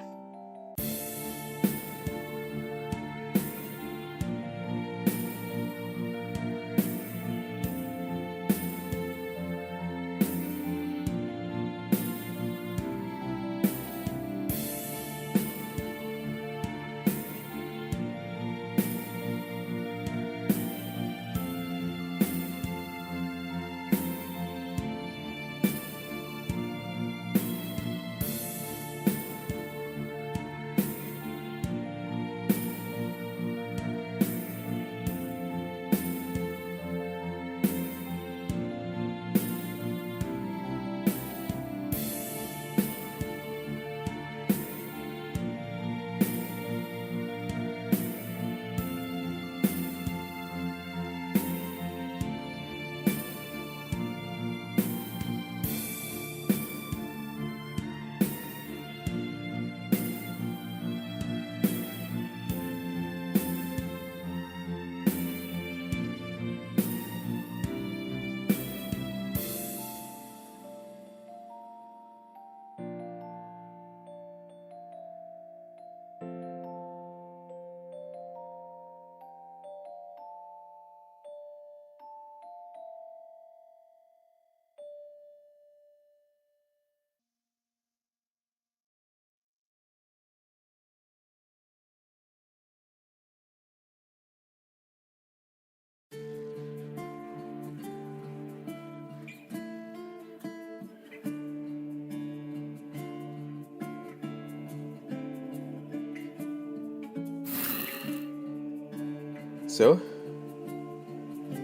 So?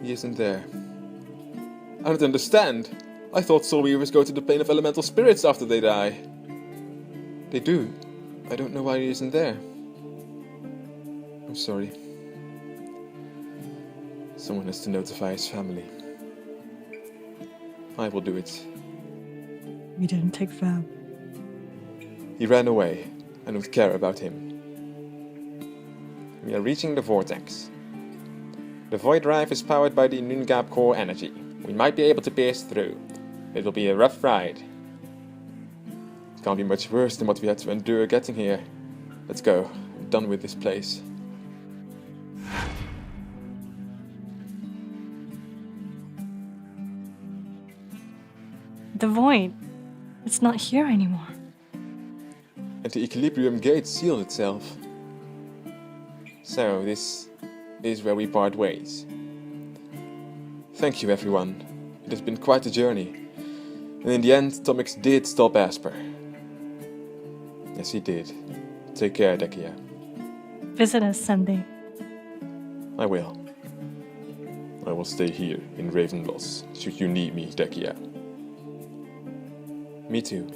He isn't there. I don't understand. I thought soul weavers go to the plane of elemental spirits after they die. They do. I don't know why he isn't there. I'm sorry. Someone has to notify his family. I will do it. We didn't take vow. He ran away. I don't care about him. We are reaching the vortex. The void drive is powered by the Nungab core energy. We might be able to pierce through. It will be a rough ride. It can't be much worse than what we had to endure getting here. Let's go. I'm done with this place. The void. It's not here anymore. And the equilibrium gate sealed itself. So, this is where we part ways. Thank you, everyone. It has been quite a journey. And in the end, Tomix did stop Asper. Yes, he did. Take care, Dekia. Visit us someday. I will. I will stay here in Ravenloss, should you need me, Dekia. Me too.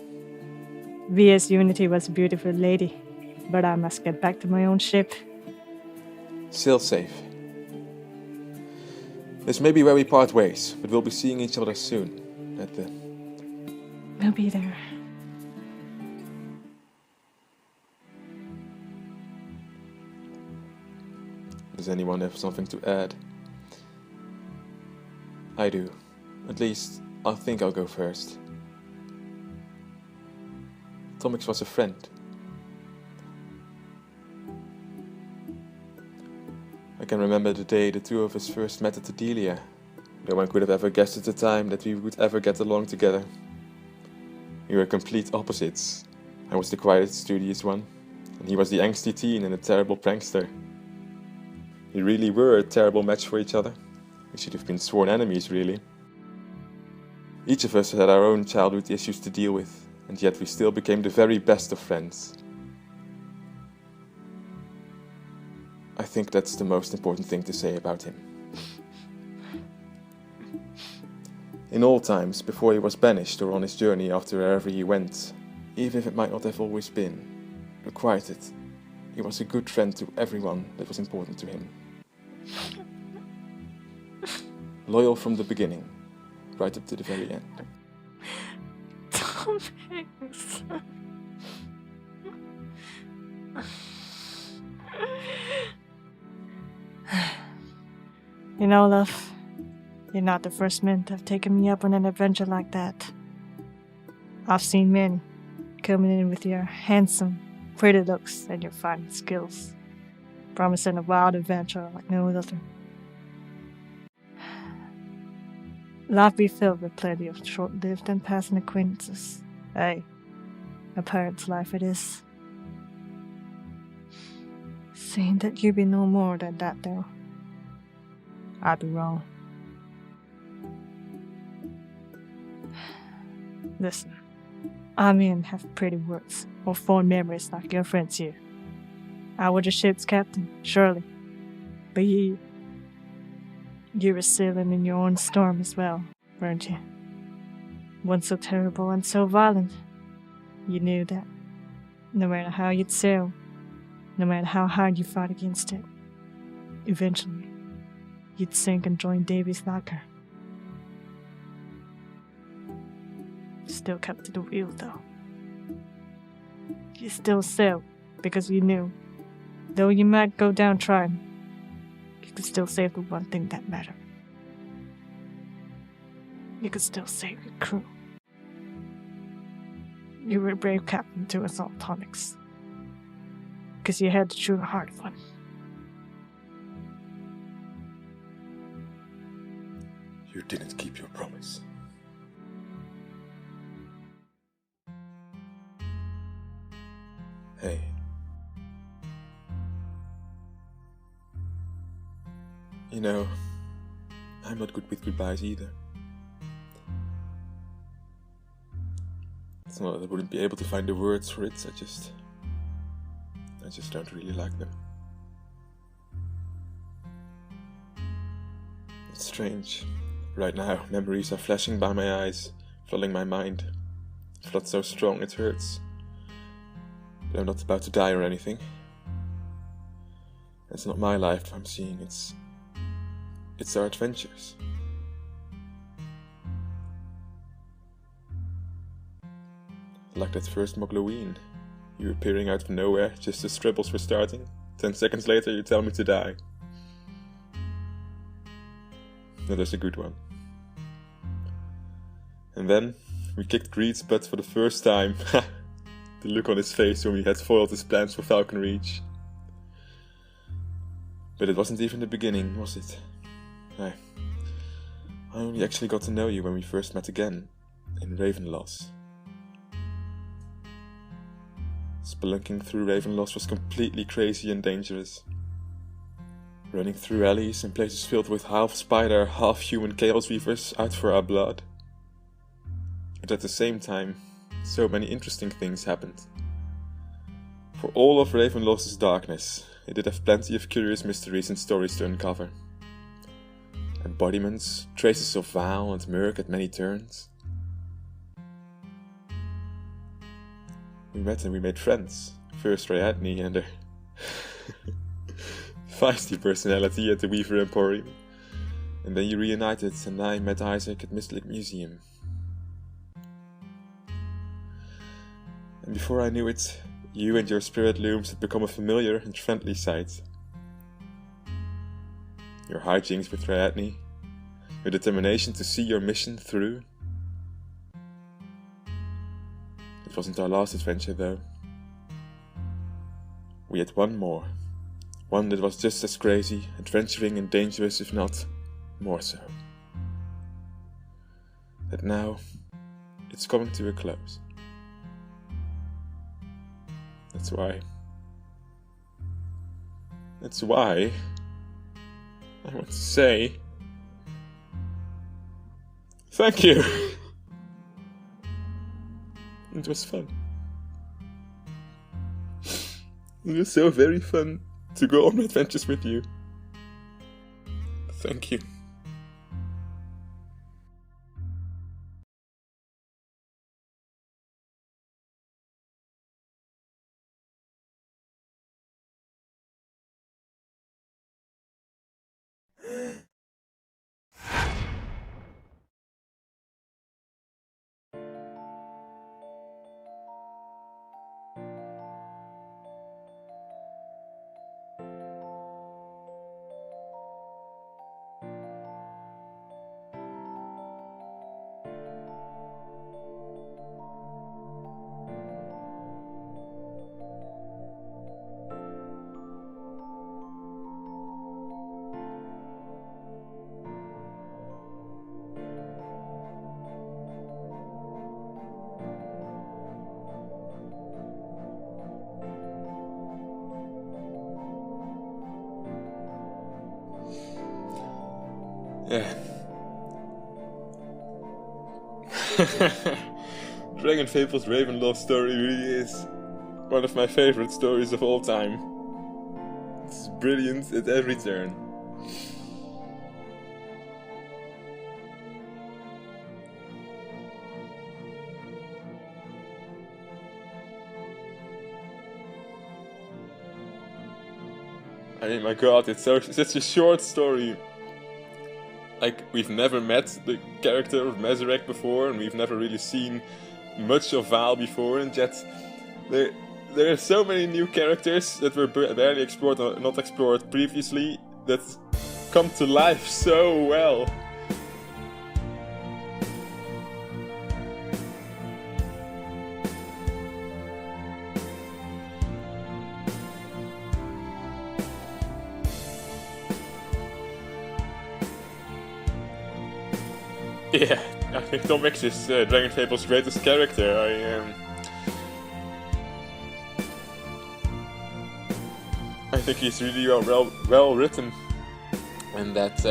VS Unity was a beautiful lady, but I must get back to my own ship. Still safe. This may be where we part ways, but we'll be seeing each other soon. At the... We'll be there. Does anyone have something to add? I do. At least, I think I'll go first. Tomix was a friend. I can remember the day the two of us first met at Adelia. No one could have ever guessed at the time that we would ever get along together. We were complete opposites. I was the quiet, studious one, and he was the angsty teen and a terrible prankster. We really were a terrible match for each other. We should have been sworn enemies, really. Each of us had our own childhood issues to deal with, and yet we still became the very best of friends. I think that's the most important thing to say about him. In all times, before he was banished or on his journey after wherever he went, even if it might not have always been requited, he was a good friend to everyone that was important to him. Loyal from the beginning, right up to the very end. Tomix. You know, love, you're not the first man to have taken me up on an adventure like that. I've seen men coming in with your handsome, pretty looks and your fine skills, promising a wild adventure like no other. Life be filled with plenty of short-lived and passing acquaintances. Hey, a pirate's life it is. Saying that you be no more than that, though. I'd be wrong. Listen, I men have pretty words or fond memories like your friends here. I was a ship's captain, surely, but you were sailing in your own storm as well, weren't you? One so terrible and so violent. You knew that no matter how you'd sail, no matter how hard you fought against it, eventually you'd sink and join Davy's locker. Still kept to the wheel, though. You still sailed because you knew, though you might go down trying, you could still save the one thing that mattered. You could still save your crew. You were a brave captain to us all, Tomix, because you had the true heart of one. You didn't keep your promise. Hey. You know, I'm not good with goodbyes either. It's not that I wouldn't be able to find the words for it, I just don't really like them. It's strange. Right now, memories are flashing by my eyes, flooding my mind. Flood so strong it hurts. But I'm not about to die or anything. It's not my life I'm seeing, it's our adventures. Like that first Mogloween. You appearing out of nowhere just as tribbles were starting. 10 seconds later you tell me to die. That is a good one. And then we kicked Greed's butt for the first time. The look on his face when we had foiled his plans for Falcon Reach. But it wasn't even the beginning, was it? I only actually got to know you when we first met again, in Ravenloss. Spelunking through Ravenloss was completely crazy and dangerous. Running through alleys and places filled with half-spider, half-human chaos weavers out for our blood. But at the same time, so many interesting things happened. For all of Ravenloss's darkness, it did have plenty of curious mysteries and stories to uncover. Embodiments, traces of Val and Murk at many turns. We met and we made friends. First Ariadne and her feisty personality at the Weaver Emporium. And then you reunited and I met Isaac at Mystic Museum. And before I knew it, you and your spirit looms had become a familiar and friendly sight. Your hijinks with Ariadne, your determination to see your mission through. It wasn't our last adventure though. We had one more. One that was just as crazy, adventuring and dangerous if not more so. And now, it's coming to a close. That's why I want to say thank you. It was fun. It was so very fun to go on adventures with you. Thank you. Yeah. DragonFable's Ravenloft story really is one of my favorite stories of all time. It's brilliant at every turn. I mean, my god, it's such a short story. Like, we've never met the character of Mazarek before, and we've never really seen much of Val before, and yet there are so many new characters that were barely explored or not explored previously that come to life so well. Yeah, I think Tomix is DragonFable's greatest character. I think he's really well written, and that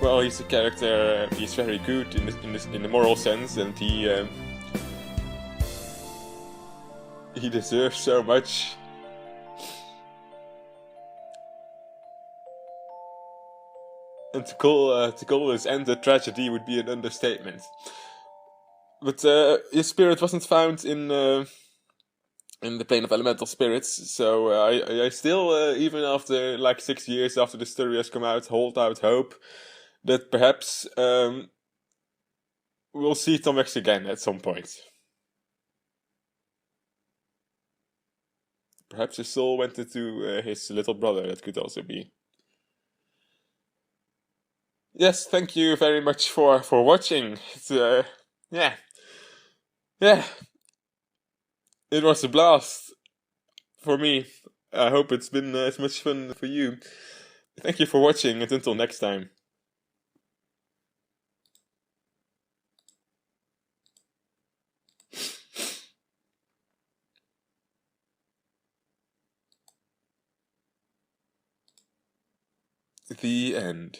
well, he's a character. He's very good in the moral sense, and he deserves so much. And to call this end a tragedy would be an understatement. But his spirit wasn't found in the plane of elemental spirits, so I still, even after like 6 years after the story has come out, hold out hope that perhaps we'll see Tomix again at some point. Perhaps his soul went into his little brother, that could also be. Yes, thank you very much for watching. It's, yeah. It was a blast for me. I hope it's been as much fun for you. Thank you for watching, and until next time. The end.